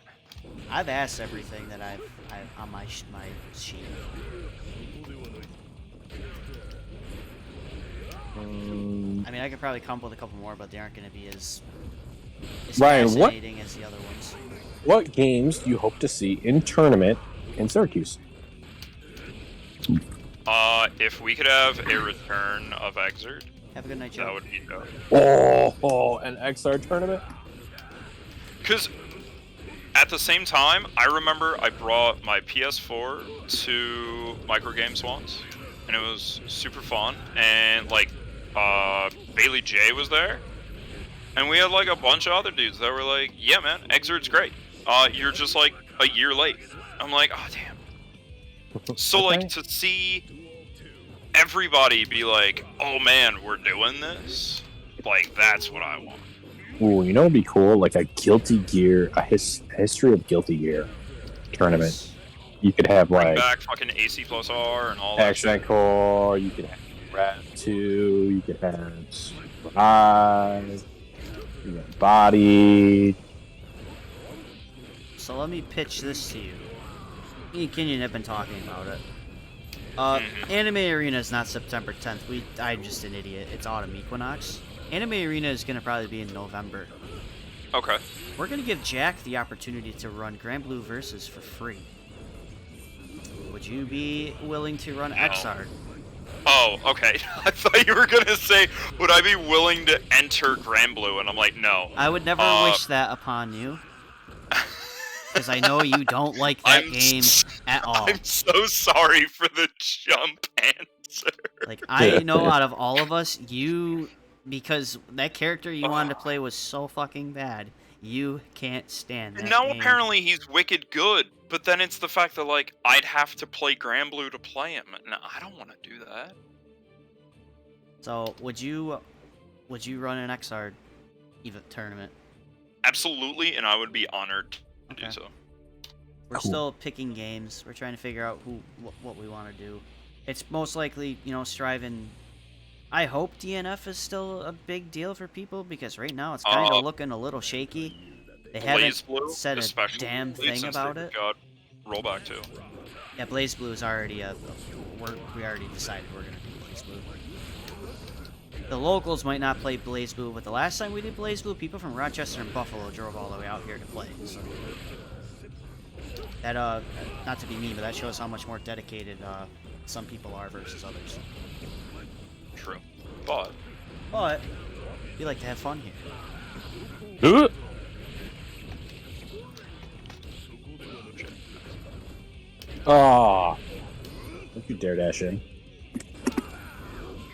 I've asked everything that I've on my sheet. I mean, I could probably come up with a couple more, but they aren't going to be as Ryan, what- fascinating as the other ones. What games do you hope to see in tournament in Syracuse? If we could have a return of Exert, Have a good night, that Joe. would be dope. Oh, an XR tournament? Because at the same time, I remember I brought my PS4 to Microgames once, and it was super fun. And like, Bailey J was there, and we had like a bunch of other dudes that were like, "Yeah, man, Exert's great. You're just like a year late." I'm like, "Oh damn." So Okay. like to see everybody be like, "Oh man, we're doing this," like that's what I want. Ooh, you know what'd be cool? Like a Guilty Gear, a history of Guilty Gear tournament. You could have Bring like back fucking AC plus R and all that. Action Core, you could have Rat 2, you could have Rise, you got Body. So let me pitch this to you. Me and Kenyon have been talking about it. Anime Arena is not September 10th. I'm just an idiot. It's Autumn Equinox. Anime Arena is going to probably be in November. Okay. We're going to give Jack the opportunity to run Grand Blue Versus for free. Would you be willing to run No. XR? Oh, okay. I thought you were gonna say, would I be willing to enter Granblue? And I'm like, no. I would never wish that upon you. Because I know you don't like that game at all. I'm so sorry for the jump answer. Like, I know out of all of us, you... Because that character you wanted to play was so fucking bad, you can't stand that Now game. apparently he's wicked good, but then it's the fact that, like, I'd have to play Granblue to play him, and I don't want to do that. So, would you run an XR tournament? Absolutely, and I would be honored to Okay. do so. We're Cool. still picking games. We're trying to figure out what we want to do. It's most likely, striving. I hope DNF is still a big deal for people because right now it's kind of looking a little shaky. They haven't BlazBlue, said a especially damn thing since about they've it. got rollback too. Yeah, BlazBlue is already we already decided we're gonna do BlazBlue. The locals might not play BlazBlue, but the last time we did BlazBlue, people from Rochester and Buffalo drove all the way out here to play. So that not to be mean, but that shows how much more dedicated some people are versus others. True. But But we like to have fun here. Oh, don't you dare dash in.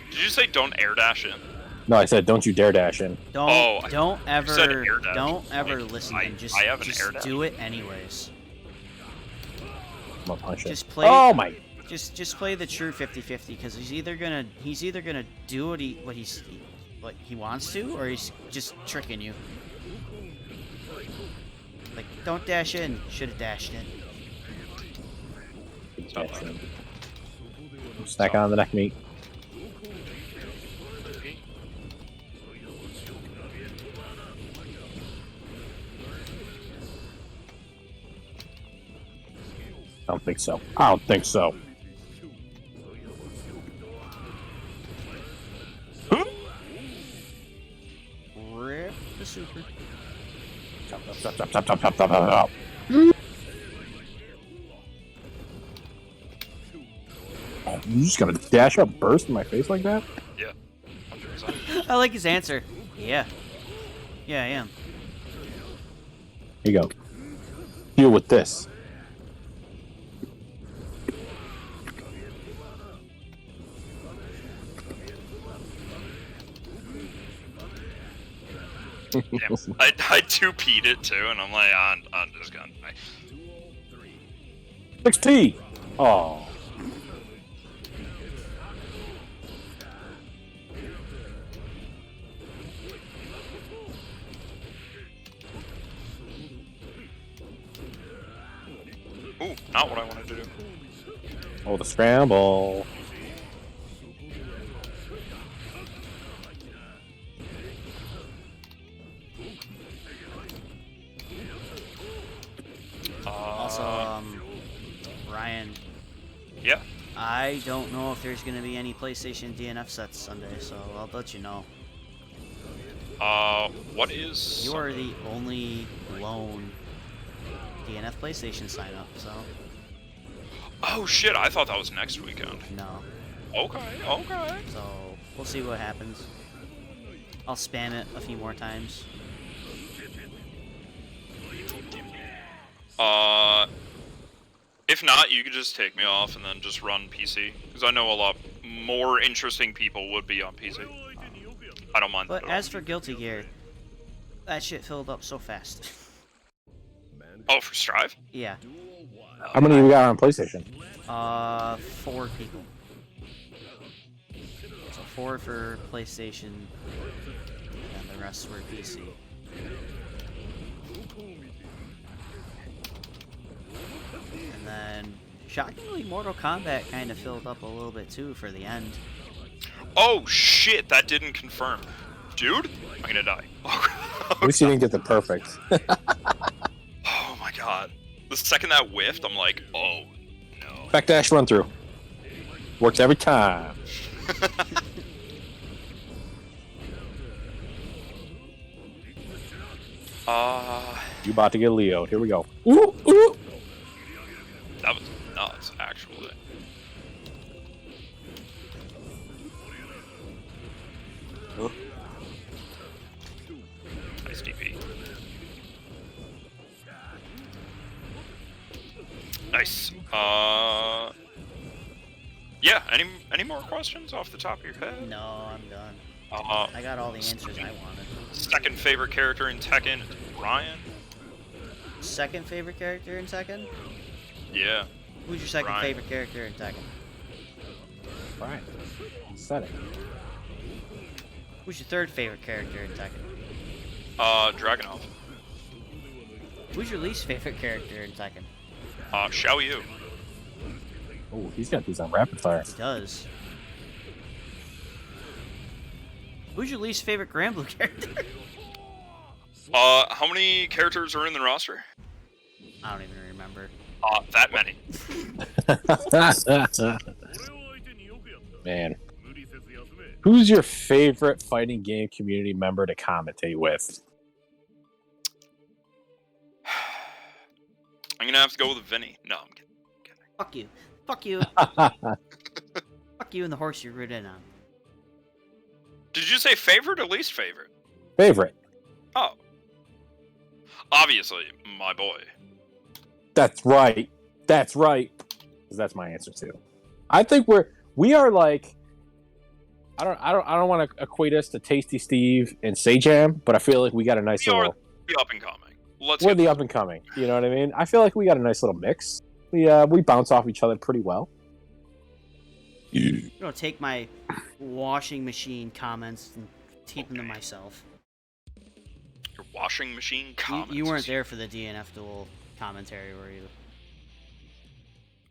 did you say don't air dash in? No, I said don't you dare dash in. Don't Oh, I- don't said air ever dash. don't ever Like, listen to him. Just I have an just air dash. do it anyways. I'm gonna punch it. Just play. Oh my! Just play the true 50-50 because he's either gonna do what he wants to, or he's just tricking you. Like, don't dash in. Should have dashed in. Dash in. Snack on the neck meat. I don't think so. I don't think so. Rip the super. Chop, chop, chop, chop, chop, chop, chop, chop. Oh, you just gonna dash up, burst in my face like that? Yeah. 100%. I like his answer. Yeah. Yeah, I am. Here you go. Deal with this. Damn. I 2P'd it too, and I'm like, I'm just gonna die. 6T! Oh. Ooh, not what I wanted to do. Oh, the scramble. Also, Ryan, Yeah. I don't know if there's gonna be any PlayStation DNF sets Sunday, so I'll let you know. What is? You are the only lone DNF PlayStation sign up, so Oh shit! I thought that was next weekend. no. Okay. Okay. So we'll see what happens. I'll spam it a few more times. If not, you could just take me off and then just run PC, because I know a lot more interesting people would be on PC. I don't mind But that at all. as for Guilty Gear, that shit filled up so fast. Oh, for Strive? Yeah. How many we got on PlayStation? 4 people. So 4 for PlayStation, and the rest were PC. And then, shockingly, Mortal Kombat kind of filled up a little bit too for the end. Oh shit! That didn't confirm. Dude, I'm gonna die. At least you didn't get the perfect. Oh my god. The second that whiffed, I'm like, oh no. Backdash run through. Works every time. You about to get Leo. Here we go. Ooh, ooh. That was nuts, actually. Nice. Yeah. Any more questions off the top of your head? No, I'm done. Uh, I got all the answers I wanted. second favorite character in Tekken is Ryan. Second favorite character in Tekken? Yeah. Who's your second Ryan. favorite character in Tekken? Brian, said it. Who's your third favorite character in Tekken? Dragunov. Who's your least favorite character in Tekken? Xiao Yu. Oh, he's got these on rapid fire. He does. Who's your least favorite Granblue character? How many characters are in the roster? I don't even remember. That many. Man. Who's your favorite fighting game community member to commentate with? I'm gonna have to go with Vinny. No, I'm kidding. Fuck you. Fuck you. Fuck you and the horse you rode in on. Did you say favorite or least favorite? Favorite. Oh. Obviously, my boy. That's right. That's right. 'Cause that's my answer too. I think we are like I don't want to equate us to Tasty Steve and Sajam, but I feel like we got a nice We are little. the up and coming. Let's We're get the up and coming. You know what I mean? I feel like we got a nice little mix. We bounce off each other pretty well. I'm gonna take my washing machine comments and keep them to myself. your washing machine You, comments. you weren't there for the DNF duel commentary, were you?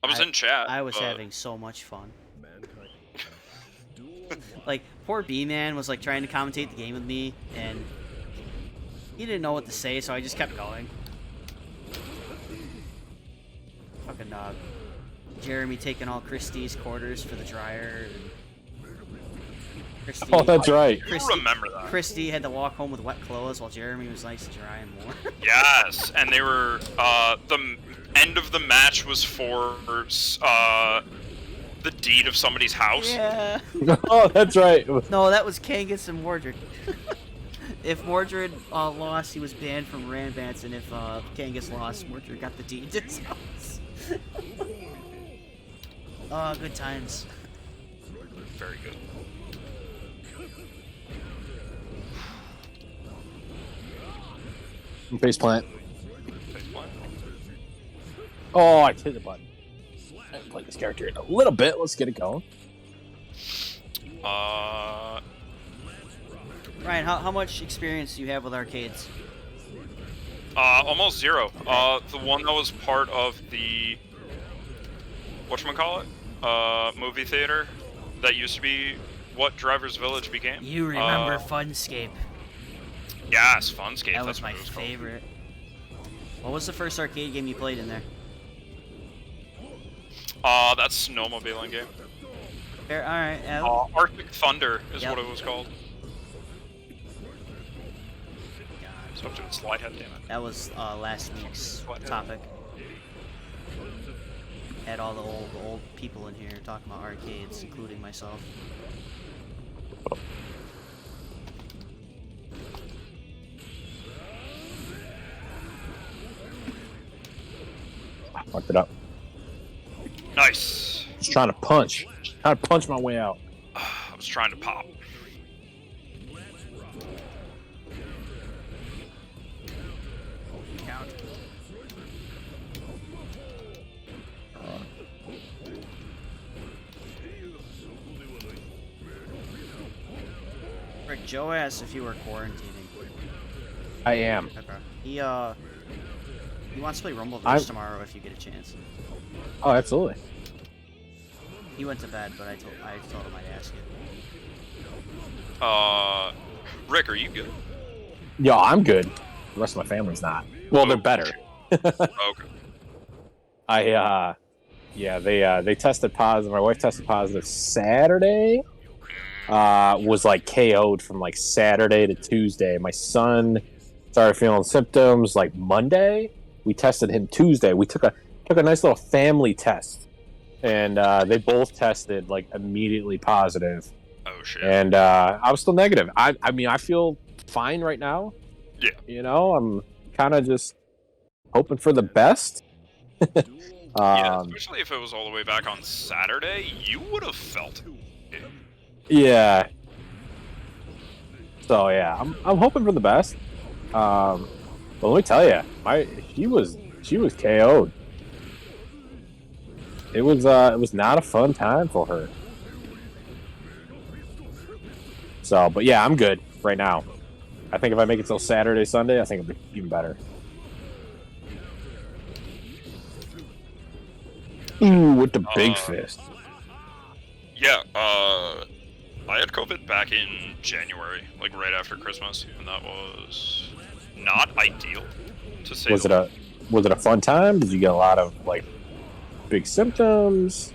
I was in chat. I was but having so much fun. Mankind. Like, poor B-Man was like trying to commentate the game with me, and he didn't know what to say, so I just kept going. Fucking Jeremy taking all Christie's quarters for the dryer. Christy, Oh, that's right. You Christy- remember that? Christy had to walk home with wet clothes while Jeremy was nice and dry and warm. Yes, and they were. The end of the match was for the deed of somebody's house. Yeah. Oh, that's right. No, that was Kangas and Mordred. If Mordred lost, he was banned from Ranbats, and if Kangas lost, Mordred got the deed to his house. Oh, good times. Very good. Face plant. Faceplant. Oh, I hit the button. I haven't played this character in a little bit. Let's get it going. Ryan, how much experience do you have with arcades? Almost zero. The one that was part of the whatchamacallit? Movie theater that used to be what Driver's Village became. You remember Funscape? Yes, Funscape. That that's was what my it was called. favorite. What was the first arcade game you played in there? That's snowmobiling game. All right. Arctic Thunder is Yep. what it was called. So up to its slide head, damn it. That was last week's topic. Had all the old people in here talking about arcades, including myself. Fucked it up. Nice. Just trying to punch. Trying to punch my way out. I was trying to pop. Rick, Joe asked if you were quarantining. I am. Okay. He wants to play Rumbleverse I'm- tomorrow if you get a chance. Oh, absolutely. He went to bed, but I told him I'd ask you. Rick, are you good? Yo, I'm good. The rest of my family's not. Well, they're better. Okay. They tested positive. My wife tested positive Saturday. Was like KO'd from like Saturday to Tuesday. My son started feeling symptoms like Monday. We tested him Tuesday. We took a nice little family test, and they both tested like immediately positive. Oh shit. And I was still negative. I mean, I feel fine right now. Yeah. You know, I'm kind of just hoping for the best. Yeah, Um, especially if it was all the way back on Saturday, you would have felt it. yeah. So yeah, I'm hoping for the best. But let me tell you, she was KO'd. It was not a fun time for her. So, but yeah, I'm good right now. I think if I make it till Saturday, Sunday, I think it'll be even better. Ooh, with the big fist. Yeah, I had COVID back in January, like right after Christmas, and that was not ideal, to say Was the it a fun time? Did you get a lot of like big symptoms?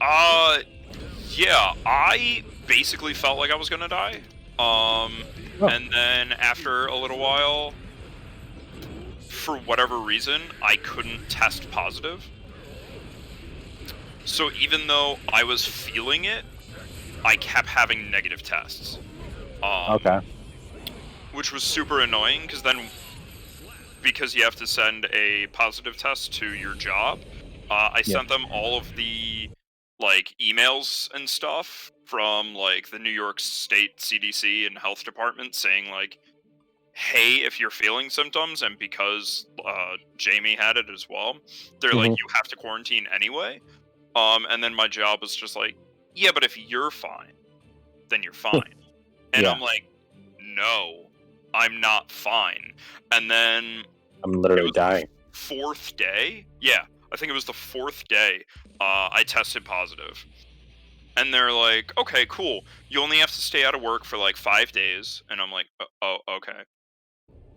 Yeah, I basically felt like I was gonna die. And then after a little while, for whatever reason, I couldn't test positive. So even though I was feeling it, I kept having negative tests. Okay. Which was super annoying, because you have to send a positive test to your job, I sent them all of the like emails and stuff from like the New York State CDC and Health Department saying like, hey, if you're feeling symptoms, and because Jamie had it as well, they're like, you have to quarantine anyway. And then my job was just like, yeah, but if you're fine, then you're fine. And I'm like, no, I'm not fine. And then I'm literally dying. fourth day, yeah, I think it was the fourth day, I tested positive. And they're like, okay, cool. You only have to stay out of work for like 5 days. And I'm like, oh, okay.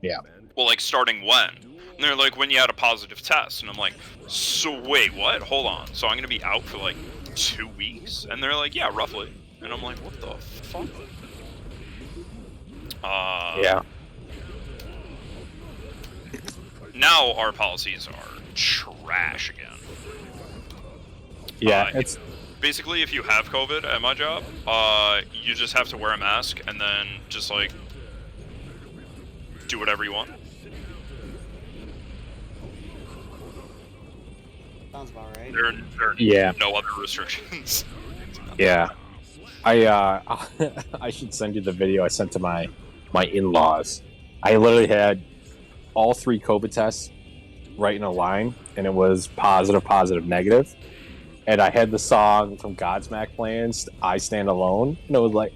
Yeah. Well, like, starting when? And they're like, when you had a positive test. And I'm like, so wait, what? Hold on. So I'm going to be out for like 2 weeks? And they're like, yeah, roughly. And I'm like, what the fuck? Yeah. Now our policies are trash again. Yeah, it's basically, if you have COVID at my job, you just have to wear a mask and then just like do whatever you want. Sounds about right. There are no other restrictions. yeah. I should send you the video I sent to my in-laws. I literally had all 3 COVID tests right in a line, and it was positive, positive, negative. And I had the song from Godsmack playing, I Stand Alone, and it was like,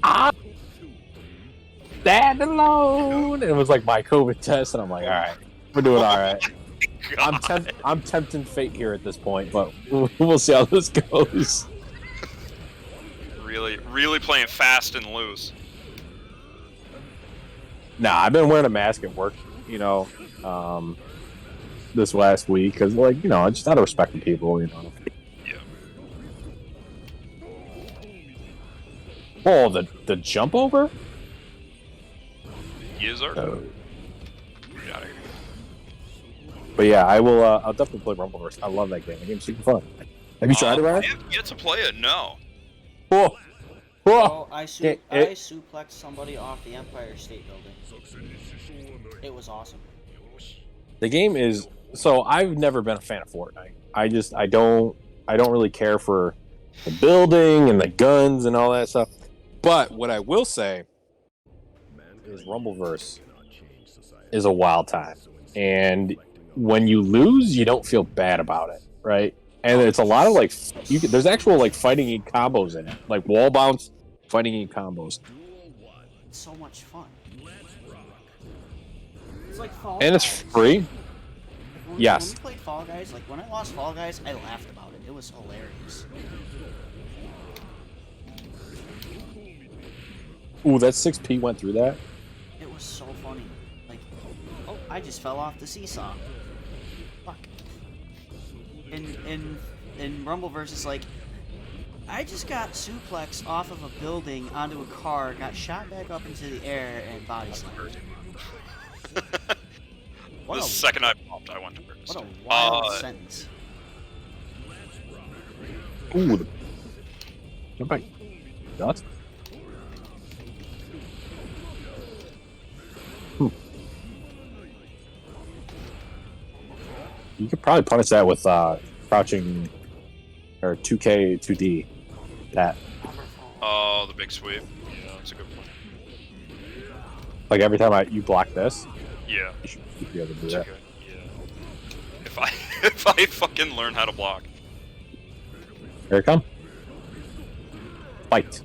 stand alone. And it was like my COVID test, and I'm like, all right, we're doing all right. I'm tempting fate here at this point, but we'll see how this goes. Really playing fast and loose. Nah, I've been wearing a mask at work, this last week, because, like, just out of respect for people, Yeah. Oh, the jump over? Yes, sir. Oh. Get out of here. But yeah, I'll definitely play Rumbleverse. I love that game. The game's super fun. Have you tried it, I Ryan? haven't yet to play it, no. Whoa. Oh, I suplexed somebody off the Empire State Building. It was awesome. The game is so I've never been a fan of Fortnite. I don't really care for the building and the guns and all that stuff. But what I will say is Rumbleverse is a wild time. And when you lose, you don't feel bad about it, right? And it's a lot of like there's actual like fighting in combos in it, like wall bounce, fighting in combos. It's so much fun. It's like Fall And it's Guys. free. Yes. When we played Fall Guys, like when I lost Fall Guys, I laughed about it. It was hilarious. Ooh, that 6P went through that. It was so funny. Like, oh, I just fell off the seesaw. Fuck. In Rumbleverse, it's like, I just got suplexed off of a building onto a car, got shot back up into the air, and body slammed. The second I popped, I went to first. What a wild sentence. Ooh. Jump back. What? You could probably punish that with crouching or 2K 2D. That Oh, the big sweep. Yeah, that's a good one. like every time you block this, Yeah, you should be able to do it's that. okay. Yeah. If I if I fucking learn how to block. Here it come. Fight.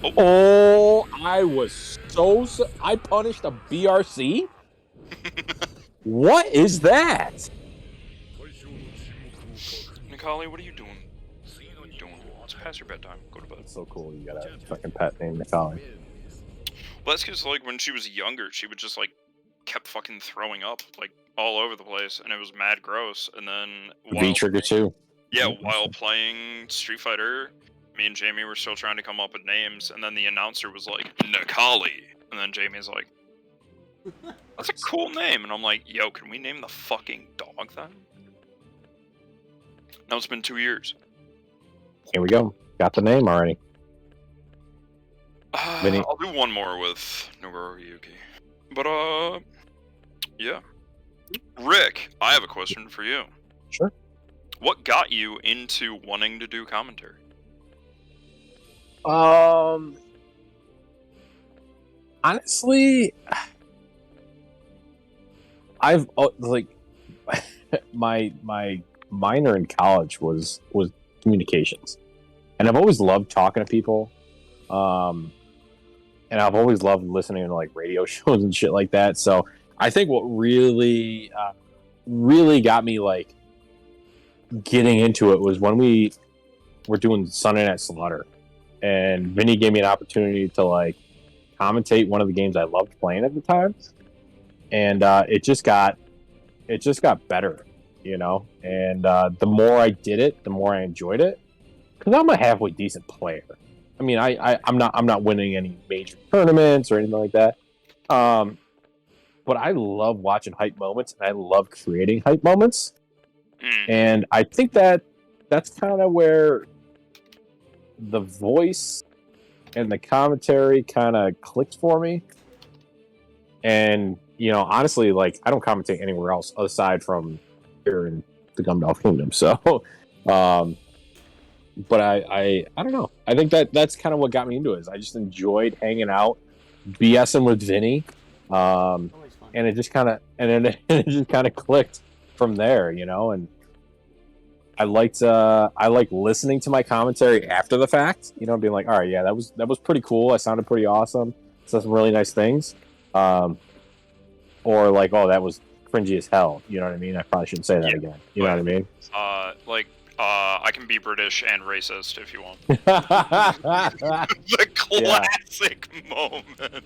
Oh. I was I punished a BRC? What is that? Nikali, what are you doing? What are you doing? It's past your bedtime. Go to bed. That's so cool. You got a fucking pet named Nikali. Well, that's because, like, when she was younger, she would just, like, kept fucking throwing up, like, all over the place, and it was mad gross. And then V Trigger too. yeah, Mhm. while playing Street Fighter, me and Jamie were still trying to come up with names, and then the announcer was like, Nikali. And then Jamie's like, that's a cool name. And I'm like, yo, can we name the fucking dog then? Now it's been 2 years. Here we go. Got the name already. Vinny. I'll do one more with Nogoro Yuki. But, yeah. Rick, I have a question for you. Sure. What got you into wanting to do commentary? Honestly, I've like my minor in college was communications, and I've always loved talking to people, and I've always loved listening to like radio shows and shit like that. So I think what really got me like getting into it was when we were doing Sunday Night Slaughter, and Vinny gave me an opportunity to like commentate one of the games I loved playing at the time, and it just got better, you know. And the more I did it, the more I enjoyed it, because I'm a halfway decent player. I mean, I'm not winning any major tournaments or anything like that, but I love watching hype moments, and I love creating hype moments. And I think that's kind of where the voice and the commentary kind of clicked for me. And, you know, honestly, like, I don't commentate anywhere else aside from here in the Gundam Kingdom. So, but I don't know. I think that's kind of what got me into it. Is I just enjoyed hanging out, BSing with Vinny. Always fun. And it just kind of clicked from there, you know. And I liked listening to my commentary after the fact, you know, being like, all right, yeah, that was pretty cool. I sounded pretty awesome. Said some really nice things. Or like, oh, that was cringy as hell. You know what I mean? I probably shouldn't say that again. You know what I mean? I can be British and racist if you want. The classic moment.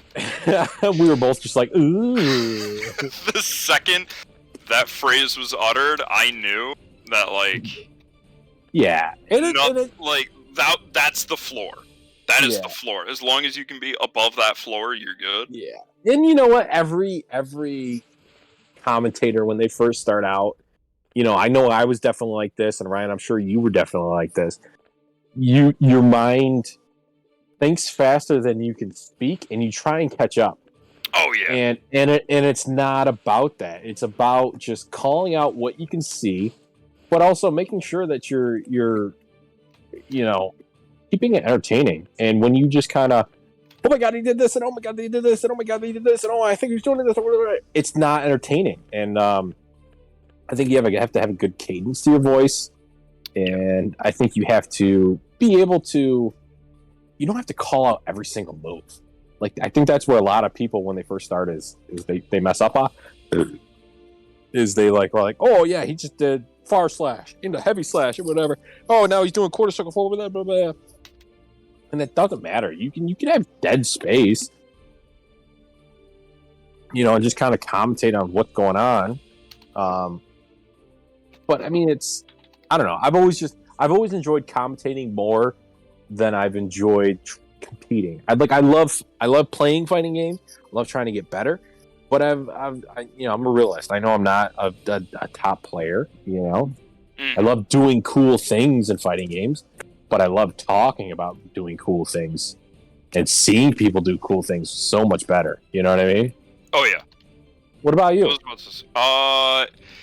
We were both just like, ooh. The second that phrase was uttered, I knew that, like, yeah, that's the floor. That is Yeah. the floor. As long as you can be above that floor, you're good. Yeah, and you know what? Every commentator when they first start out, you know I was definitely like this, and Ryan, I'm sure you were definitely like this. Your mind thinks faster than you can speak, and you try and catch up. Oh yeah. And it's not about that. It's about just calling out what you can see, but also making sure that you're you know, keeping it entertaining. And when you just kind of, oh my god, he did this, and oh my god, he did this, and oh my god, he did this, and oh, I think he's doing this, it's not entertaining. And I think you have to have a good cadence to your voice, and I think you have to be able to. You don't have to call out every single move. Like, I think that's where a lot of people, when they first start, is they mess up on. Is they are like, oh yeah, he just did far slash into heavy slash or whatever. Oh, now he's doing quarter circle forward, blah blah blah. And it doesn't matter. You can have dead space, you know, and just kind of commentate on what's going on. But I mean, I don't know. I've always enjoyed commentating more than I've enjoyed competing. I love playing fighting games. I love trying to get better. But I'm a realist. I know I'm not a top player. You know, I love doing cool things in fighting games, but I love talking about doing cool things and seeing people do cool things so much better. You know what I mean? Oh yeah. What about What you? was I about to say?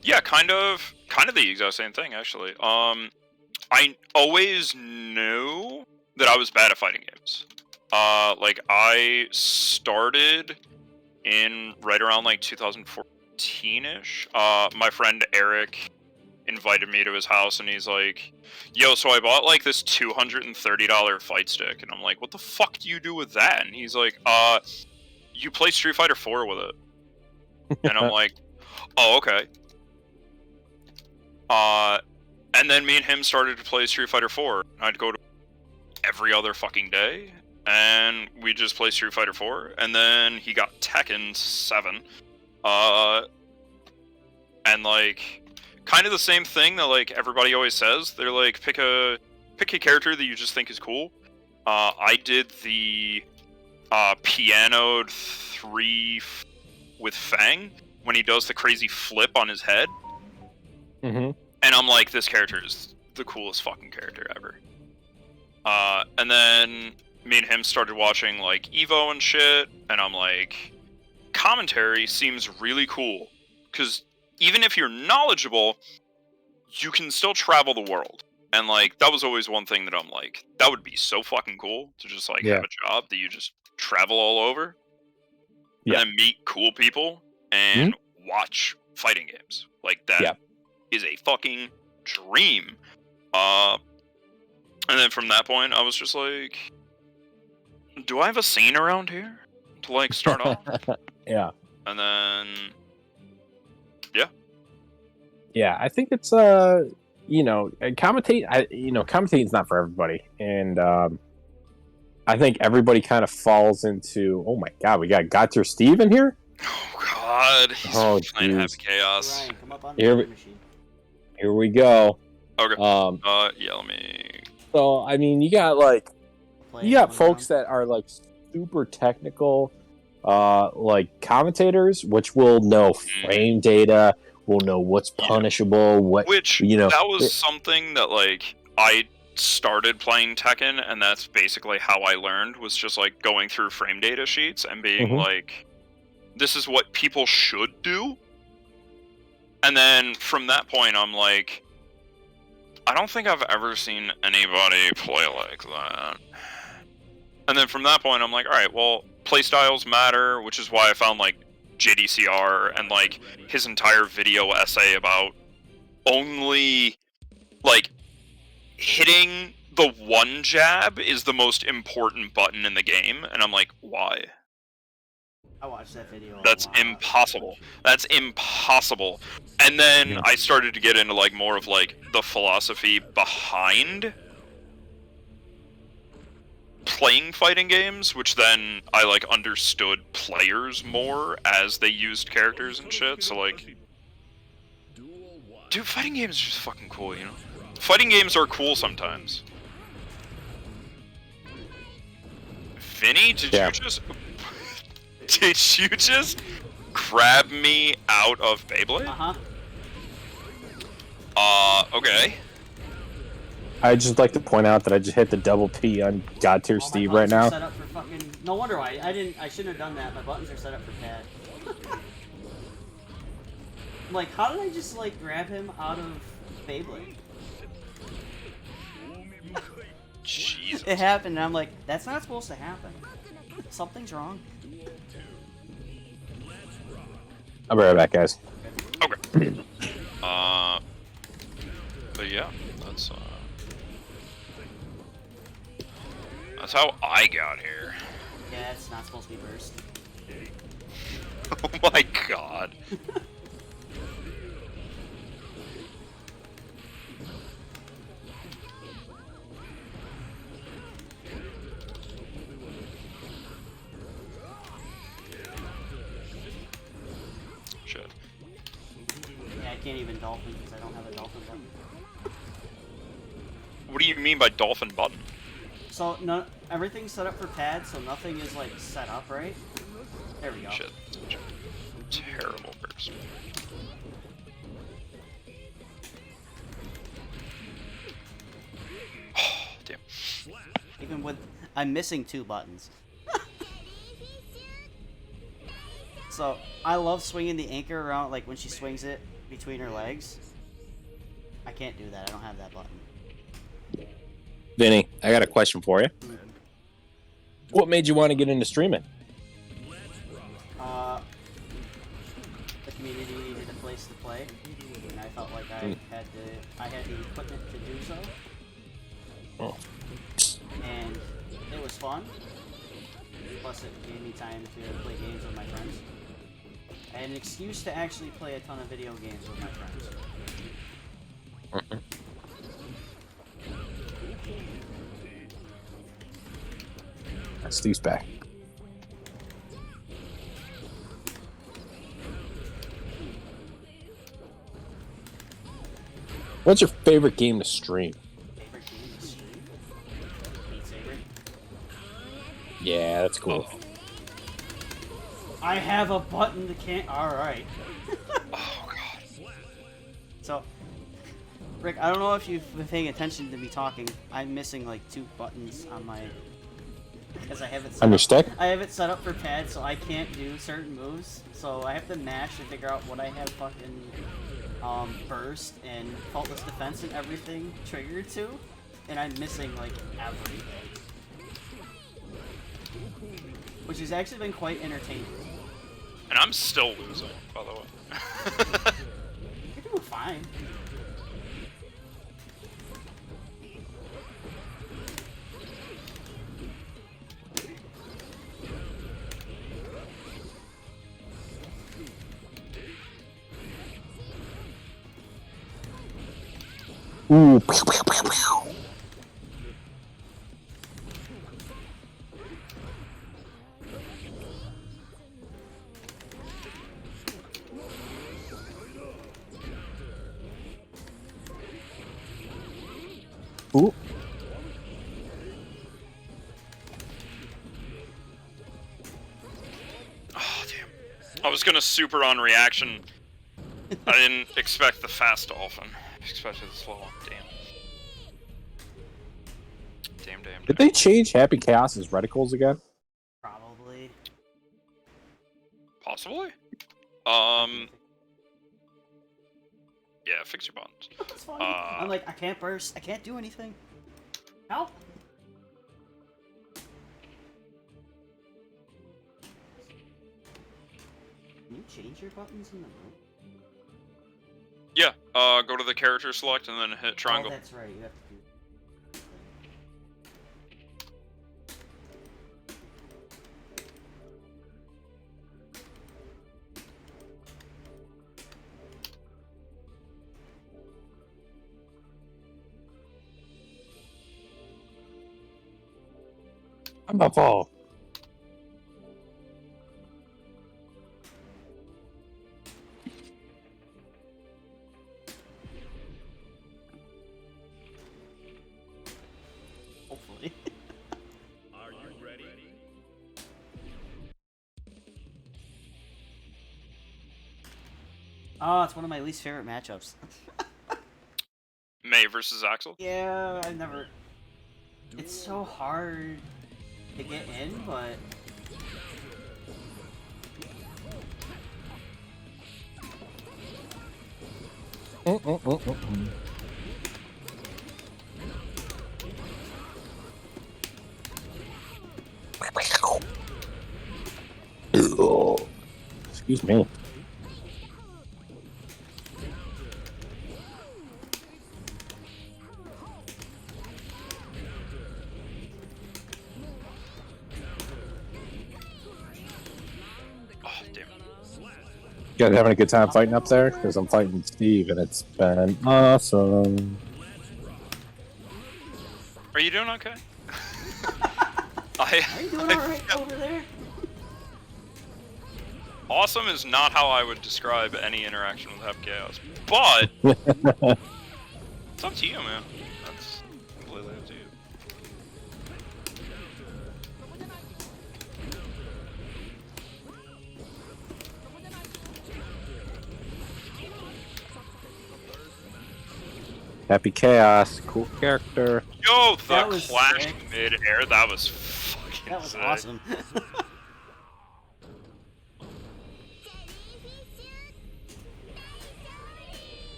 Yeah, kind of the exact same thing actually. I always knew that I was bad at fighting games. Like I started in right around like 2014-ish. My friend Eric invited me to his house, and he's like, "Yo, so I bought like this $230 fight stick," and I'm like, "What the fuck do you do with that?" And he's like, you play Street Fighter 4 with it." And I'm like, "Oh, okay." And then me and him started to play Street Fighter 4. I'd go to every other fucking day, and we just play Street Fighter 4. And then he got Tekken 7. And like, kind of the same thing that like everybody always says. They're like, pick a character that you just think is cool. I did the pianoed 3 with Fang when he does the crazy flip on his head. Mm-hmm. And I'm like, this character is the coolest fucking character ever. And then me and him started watching like Evo and shit, and I'm like, commentary seems really cool, because even if you're knowledgeable, you can still travel the world. And like, that was always one thing that I'm like, that would be so fucking cool to just like have a job that you just travel all over, and then meet cool people and watch fighting games. Like that is a fucking dream. And then from that point, I was just like, do I have a scene around here to like start off? Yeah. And then Yeah, I think it's commentating's not for everybody, and I think everybody kind of falls into. Oh my god, we got Gator Steve in here. oh god, he's playing jeez. Happy Chaos. Ryan, come up on Here the we- machine. Here we go. Okay. Yeah, let me. So I mean, you got Play one folks round. that are like super technical, like commentators, which will know frame data, will know what's punishable, what Which that was something that like I started playing Tekken, and that's basically how I learned, was just like going through frame data sheets and being like, this is what people should do. And then from that point, I'm like, I don't think I've ever seen anybody play like that. And then from that point, I'm like, all right, well, playstyles matter, which is why I found like JDCR and like his entire video essay about only like hitting the one jab is the most important button in the game. And I'm like, why? I watched that video. That's a lot. impossible. That's impossible. And then I started to get into like more of like the philosophy behind playing fighting games, which then I like understood players more as they used characters and shit. So like, dude, fighting games are just fucking cool, you know? Fighting games are cool sometimes. Vinny, did you just grab me out of Beyblade? Okay. I'd just like to point out that I just hit the double P on God Tier All my Steve buttons right are now. Set up for fucking... No wonder why. I shouldn't have done that. My buttons are set up for pad. I'm like, how did I just like grab him out of Beyblade? Jesus. It happened, and I'm like, that's not supposed to happen. Something's wrong. I'll be right back, guys. Okay. But yeah, that's how I got here. Yeah, it's not supposed to be burst. Oh my god. Shit. Yeah, I can't even dolphin because I don't have a dolphin button. What do you mean by dolphin button? So no, everything's set up for pad, so nothing is like set up right. There we go. Shit. Terrible person. Damn. Even with, I'm missing 2 buttons. So I love swinging the anchor around, like when she swings it between her legs. I can't do that. I don't have that button. Vinny, I got a question for you. What made you want to get into streaming? The community needed a place to play, and I felt like I had the equipment to do so. Oh. And it was fun. Plus, it gave me time to play games with my friends. I had an excuse to actually play a ton of video games with my friends. Steve's back. What's your favorite game to stream? Favorite game to stream? Beat Saber. Yeah, that's cool. I have a button that can't. Alright. Oh god. So, Rick, I don't know if you've been paying attention to me talking. I'm missing like 2 buttons on my. Because I haven't. On your stick? I have it set up for pad, so I can't do certain moves. So I have to mash to figure out what I have fucking burst and faultless defense and everything triggered to, and I'm missing like everything, which has actually been quite entertaining. And I'm still losing, by the way. You're doing fine. Ooh. Pew, pew, pew, pew. Ooh. Oh, damn. I was gonna super on reaction. I didn't expect the fast dolphin. I expected the slow one. Damn. Damn. Did they change Happy Chaos's reticles again? Probably. Possibly? Yeah, fix your buttons. It's fine. I'm like, I can't burst. I can't do anything. Help! Can you change your buttons in the room? Yeah, go to the character select and then hit triangle. Oh, that's right. You have to do. I'm about to fall. Hopefully. Are you ready? Oh, it's one of my least favorite matchups. May versus Axel. Yeah, I've never. It's so hard to get in, but. Excuse me. Oh, damn. You guys having a good time fighting up there? Because I'm fighting Steve, and it's been awesome. Are you doing okay? Are you doing alright over there? Awesome is not how I would describe any interaction with Happy Chaos, but it's up to you, man. That's completely up to you. Happy Chaos, cool character. Yo, the That was clash sick. mid-air, that was fucking That was sick. awesome.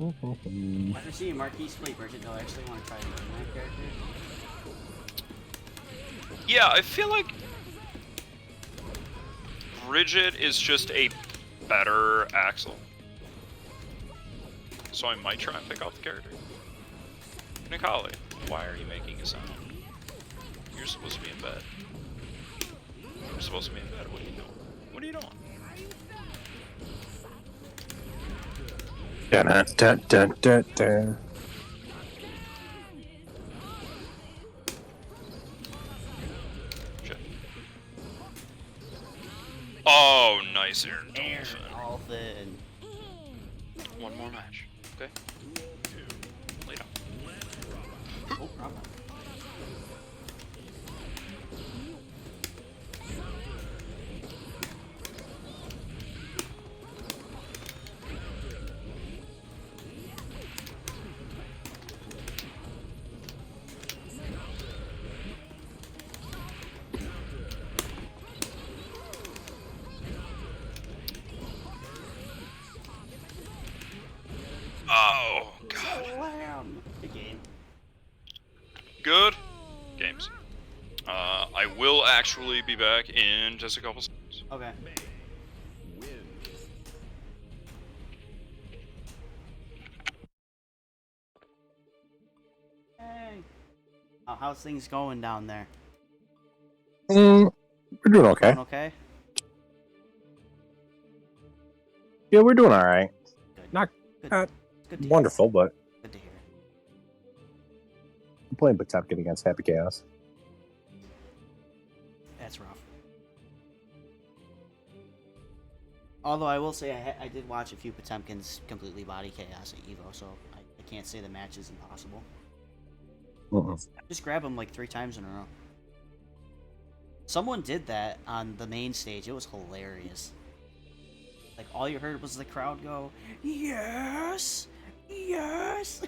After seeing Marquise play Bridget, they'll actually want to try to learn that character. Yeah, I feel like Bridget is just a better Axel. So I might try and pick out the character. Nikali, why are you making a sound? You're supposed to be in bed. You're supposed to be in bed. What are you doing? What are you doing? Dun, dun, dun, dun, dun. Shit. Oh, nice Aaron Aaron Dolphin. Dolphin. One more match. Okay. Lay down. Oh, problem. Oh, God. Slam. Good game. Good games. I will actually be back in just a couple seconds. Okay. Hey. Oh, how's things going down there? We're doing okay. Doing okay? Yeah, we're doing all right. Good. Not Good. uh, Good to hear. wonderful, but Good to hear. I'm playing Potemkin against Happy Chaos. That's rough. Although I will say I did watch a few Potemkins completely body chaos at Evo, so I can't say the match is impossible. Just grab them like 3 times in a row. Someone did that on the main stage. It was hilarious. Like all you heard was the crowd go, "Yes, yes!"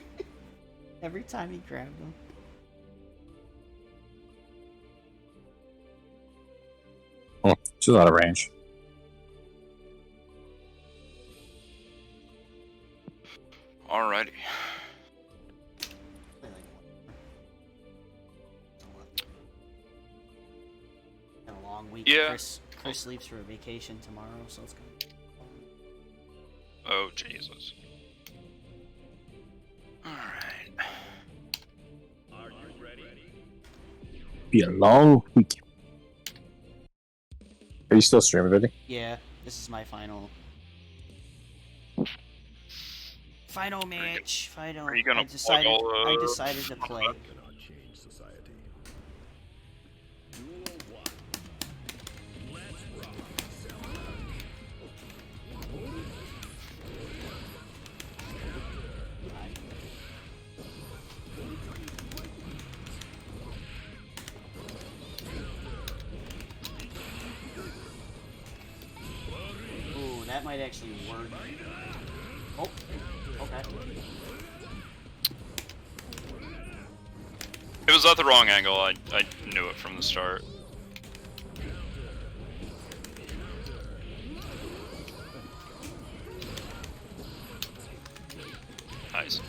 Every time he grabbed them. She's out of range. Alrighty. Play like Had a long week. Yeah. Chris leaves for a vacation tomorrow, so it's gonna. Oh, Jesus. Alright. Are you ready? Be a long week. Are you still streaming, Vinny? Yeah, this is my final match. Final. Are you gonna I decided. plug all, I decided to play. Cannot change society. Duel 1. Let's rock. Ooh, that might actually work. Oh, okay. It was at the wrong angle. I knew it from the start. Nice.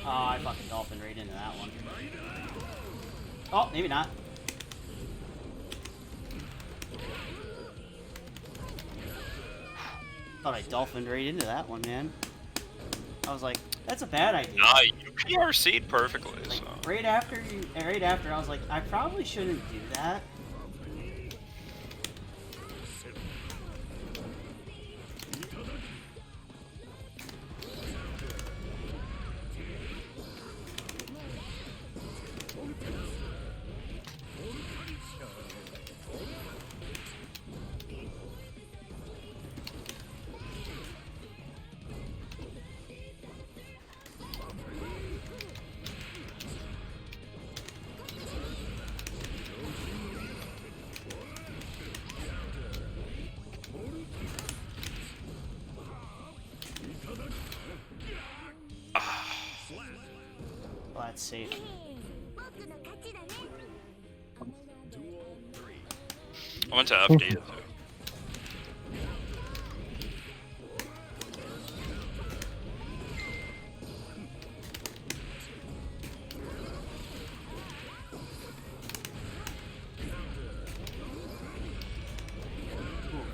Oh, I fucking dolphin right into that one. Oh, maybe not. Thought I dolphined right into that one, man. I was like, that's a bad idea. Nah, you PRC'd perfectly, Like, so. right after, I was like, I probably shouldn't do that. Well, that's safe. Duel 3. I went to FD too.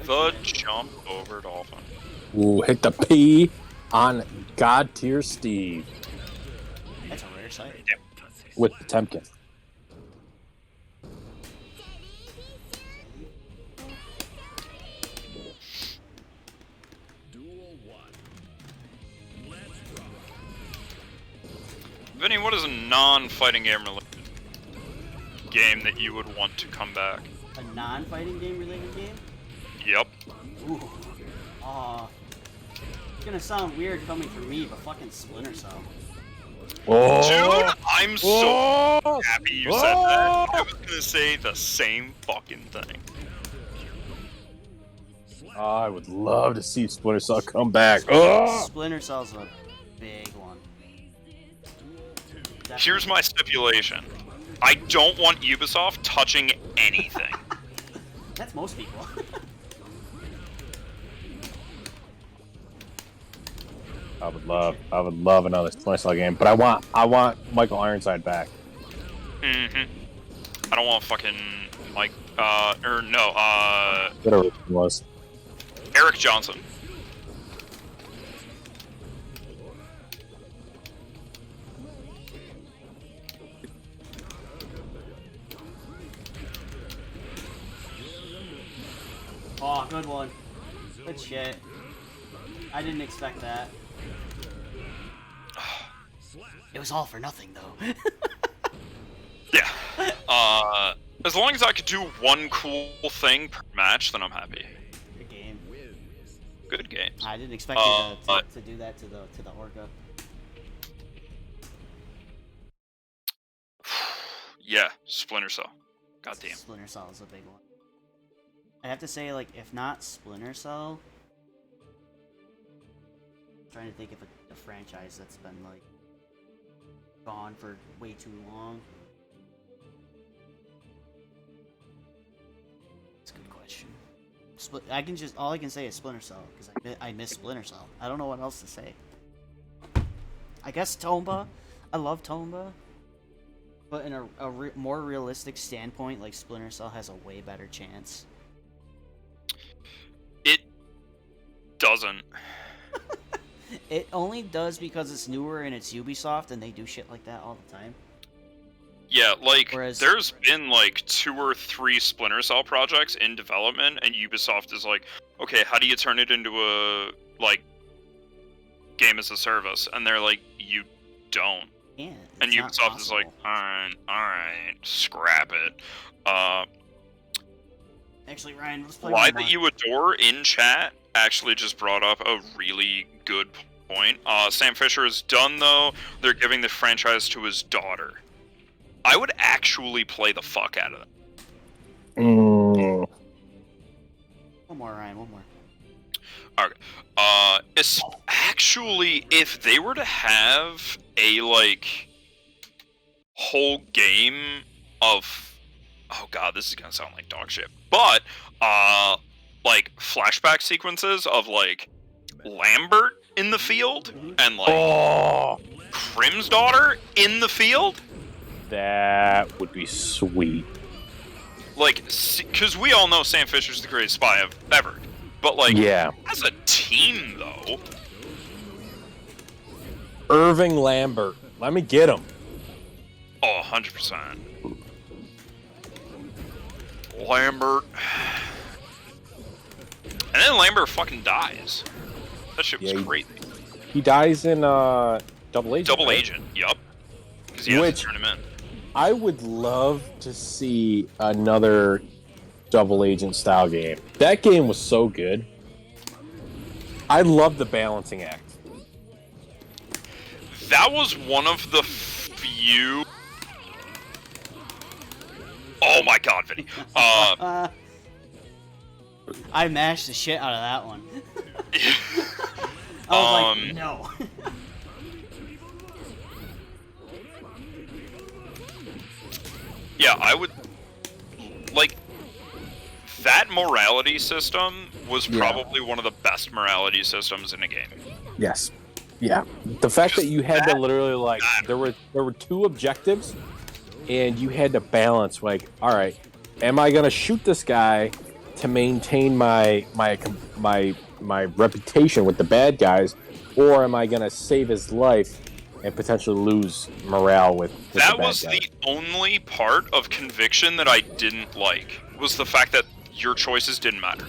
The jump over dolphin. Ooh, hit the P on God tier Steve That's a rare sight. with Potemkin. Duel 1. Let's rock. Vinny, what is a non-fighting game related game that you would want to come back? A non-fighting game related game? Yep. Ooh. It's gonna sound weird coming from me, but fucking Splinter Cell. Oh, Dude, I'm so oh, happy you said that. I was gonna say the same fucking thing. I would love to see Splinter Cell come back. Oh! Splinter Cell's a big one. Here's my stipulation. I don't want Ubisoft touching anything. That's most people. I would love another Splinter Cell game, but I want Michael Ironside back. I don't want fucking Mike, Whatever it was. Eric Johnson. Oh, good one. Good shit. I didn't expect that. It was all for nothing, though. Yeah. As long as I could do one cool thing per match, then I'm happy. Good game. Good games. I didn't expect you to do that to the Orca. Yeah, Splinter Cell. Goddamn. Splinter Cell is a big one. I have to say, like, if not Splinter Cell, I'm trying to think of a franchise that's been like gone for way too long. That's a good question. All I can say is Splinter Cell because I miss Splinter Cell. I don't know what else to say. I guess Tomba. I love Tomba. But in a more realistic standpoint, like Splinter Cell has a way better chance. It doesn't. It only does because it's newer and it's Ubisoft and they do shit like that all the time. Yeah, like, Whereas- there's been, like, 2 or 3 Splinter Cell projects in development, and Ubisoft is like, okay, how do you turn it into a, like, game as a service? And they're like, you don't. Yeah, And it's not Ubisoft is like, possible. alright, scrap it. Actually, Ryan, let's play Why one That more. You Adore in chat actually just brought up a really good point. Sam Fisher is done, though. They're giving the franchise to his daughter. I would actually play the fuck out of that. Mm. One more, Ryan, one more. It's actually, if they were to have a, like, whole game of, oh god, this is gonna sound like dog shit, but, like, flashback sequences of, like, Lambert in the field, and, like, Oh, Crim's daughter in the field, that would be sweet. like, because we all know Sam Fisher's the greatest spy ever, but, like, Yeah, as a team, though, Irving Lambert. Let me get him. oh, 100%. Lambert. And then Lambert fucking dies. That shit was Yeah, crazy. He dies in Double Agent. Double right? Agent, yup. Because he has Which- to turn him in. I would love to see another Double Agent style game. That game was so good. I love the balancing act. That was one of the few... Oh my god, Vinny. I mashed the shit out of that one. I was like, no. yeah, I would... Like, that morality system was Yeah. probably one of the best morality systems in a game. Yes. Yeah. The fact that you had to That literally like there were two objectives, and you had to balance like, all right, am I gonna shoot this guy to maintain my reputation with the bad guys, or am I gonna save his life and potentially lose morale with the That bad was guys? the only part of Conviction that I didn't like, was the fact that your choices didn't matter.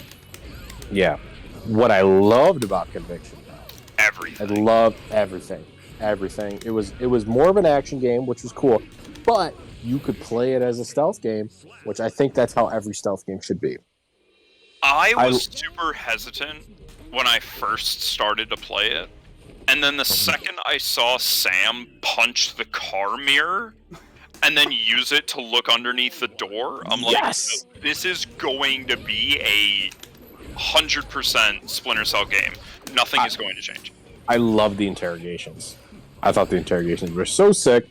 Yeah. What I loved about Conviction, I Everything. loved everything. Everything. It was more of an action game, which was cool, but you could play it as a stealth game, which I think that's how every stealth game should be. I was super hesitant when I first started to play it, and then the second I saw Sam punch the car mirror and then use it to look underneath the door, I'm like, Yes! this is going to be a 100% Splinter Cell game. Nothing is going to change. I love the interrogations. I thought the interrogations were so sick.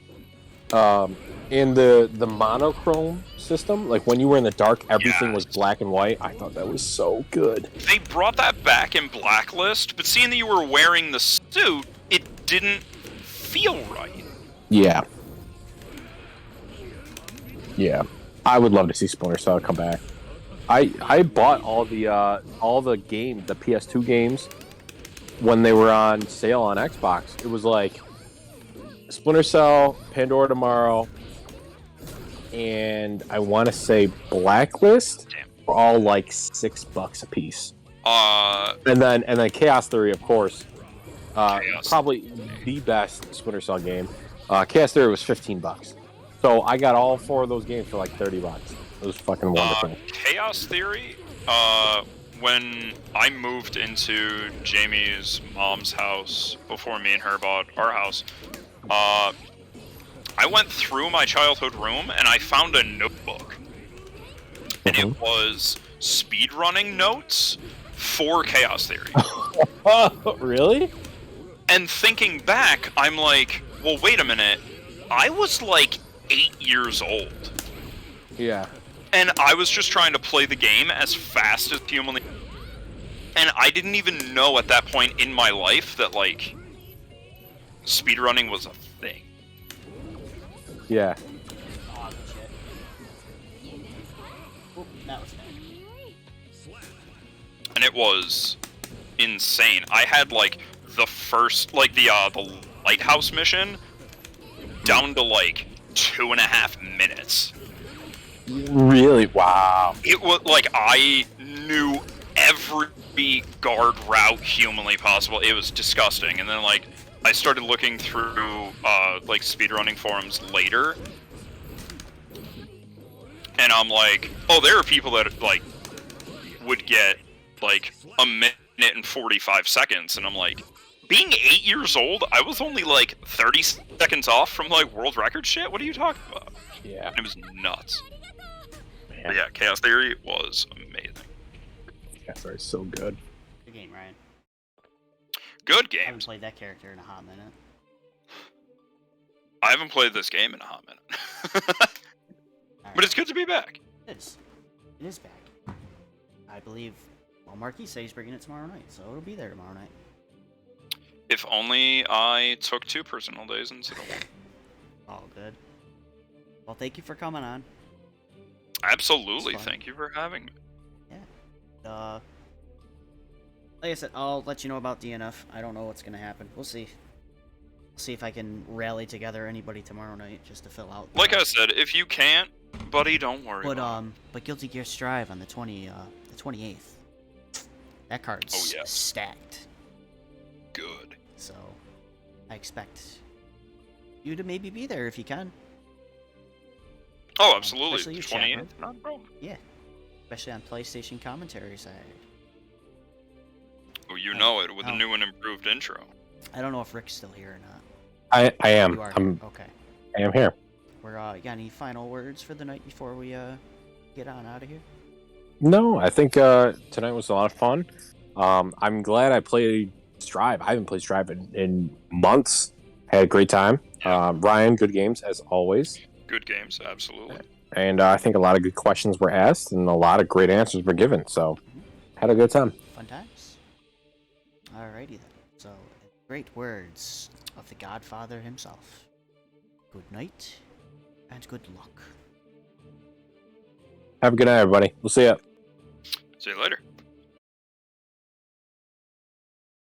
In the monochrome system, like when you were in the dark, everything was black and white. I thought that was so good. They brought that back in Blacklist, but seeing that you were wearing the suit, it didn't feel right. Yeah. Yeah. I would love to see Splinter Cell come back. I bought all the games, the PS2 games, when they were on sale on Xbox. It was like Splinter Cell, Pandora Tomorrow, and I want to say Blacklist were all like $6 a piece. And then Chaos Theory, of course, probably the best Splinter Cell game. Chaos Theory was $15. So I got all four of those games for like $30. It was fucking wonderful. Chaos Theory, when I moved into Jamie's mom's house before me and her bought our house, I went through my childhood room and I found a notebook. And it was speedrunning notes for Chaos Theory. Really? And thinking back, I'm like, well, wait a minute. I was like 8 years old. Yeah. And I was just trying to play the game as fast as humanly. And I didn't even know at that point in my life that, like, speedrunning was a thing. Yeah. Oh, shit. Oop, that was bad. And it was insane. I had, like, the first, like, the lighthouse mission down to, like, 2.5 minutes. Really? Wow. It was, like, I knew every guard route humanly possible. It was disgusting. And then, like, I started looking through, like, speedrunning forums later. And I'm like, oh, there are people that, like, would get, like, a minute and 45 seconds. And I'm like, being 8 years old, I was only, like, 30 seconds off from, like, world record shit? What are you talking about? Yeah. It was nuts. Man. But yeah, Chaos Theory was amazing. Chaos Theory is so good. Good game, Ryan. Good I haven't games. played that character in a hot minute. I haven't played this game in a hot minute. But it's good to be back. It is. It is back. I believe. Well, Marquis said he's bringing it tomorrow night, so it'll be there tomorrow night. If only I took 2 personal days instead of 1. All good. Well, thank you for coming on. Absolutely, It's fun. thank you for having me. Like I said, I'll let you know about DNF. I don't know what's gonna happen. We'll see. See if I can rally together anybody tomorrow night just to fill out. Like I said, if you can't, buddy, don't worry. But Guilty Gear Strive on the 28th. That card's Oh, yes. stacked. Good. So I expect you to maybe be there if you can. Oh, absolutely. Especially you, 28th, Chapman. not a problem. Especially on PlayStation commentary side. Oh, you know it with Oh. a new and improved intro. I don't know if Rick's still here or not. I am. You are. Okay. I am here. You got any final words for the night before we get on out of here? No, I think tonight was a lot of fun. I'm glad I played Strive. I haven't played Strive in months. Had a great time. Ryan, good games as always. Good games, absolutely. And I think a lot of good questions were asked and a lot of great answers were given. So, had a good time. Fun times. Alrighty then. So, great words of the Godfather himself. Good night and good luck. Have a good night, everybody. We'll see ya. See you later.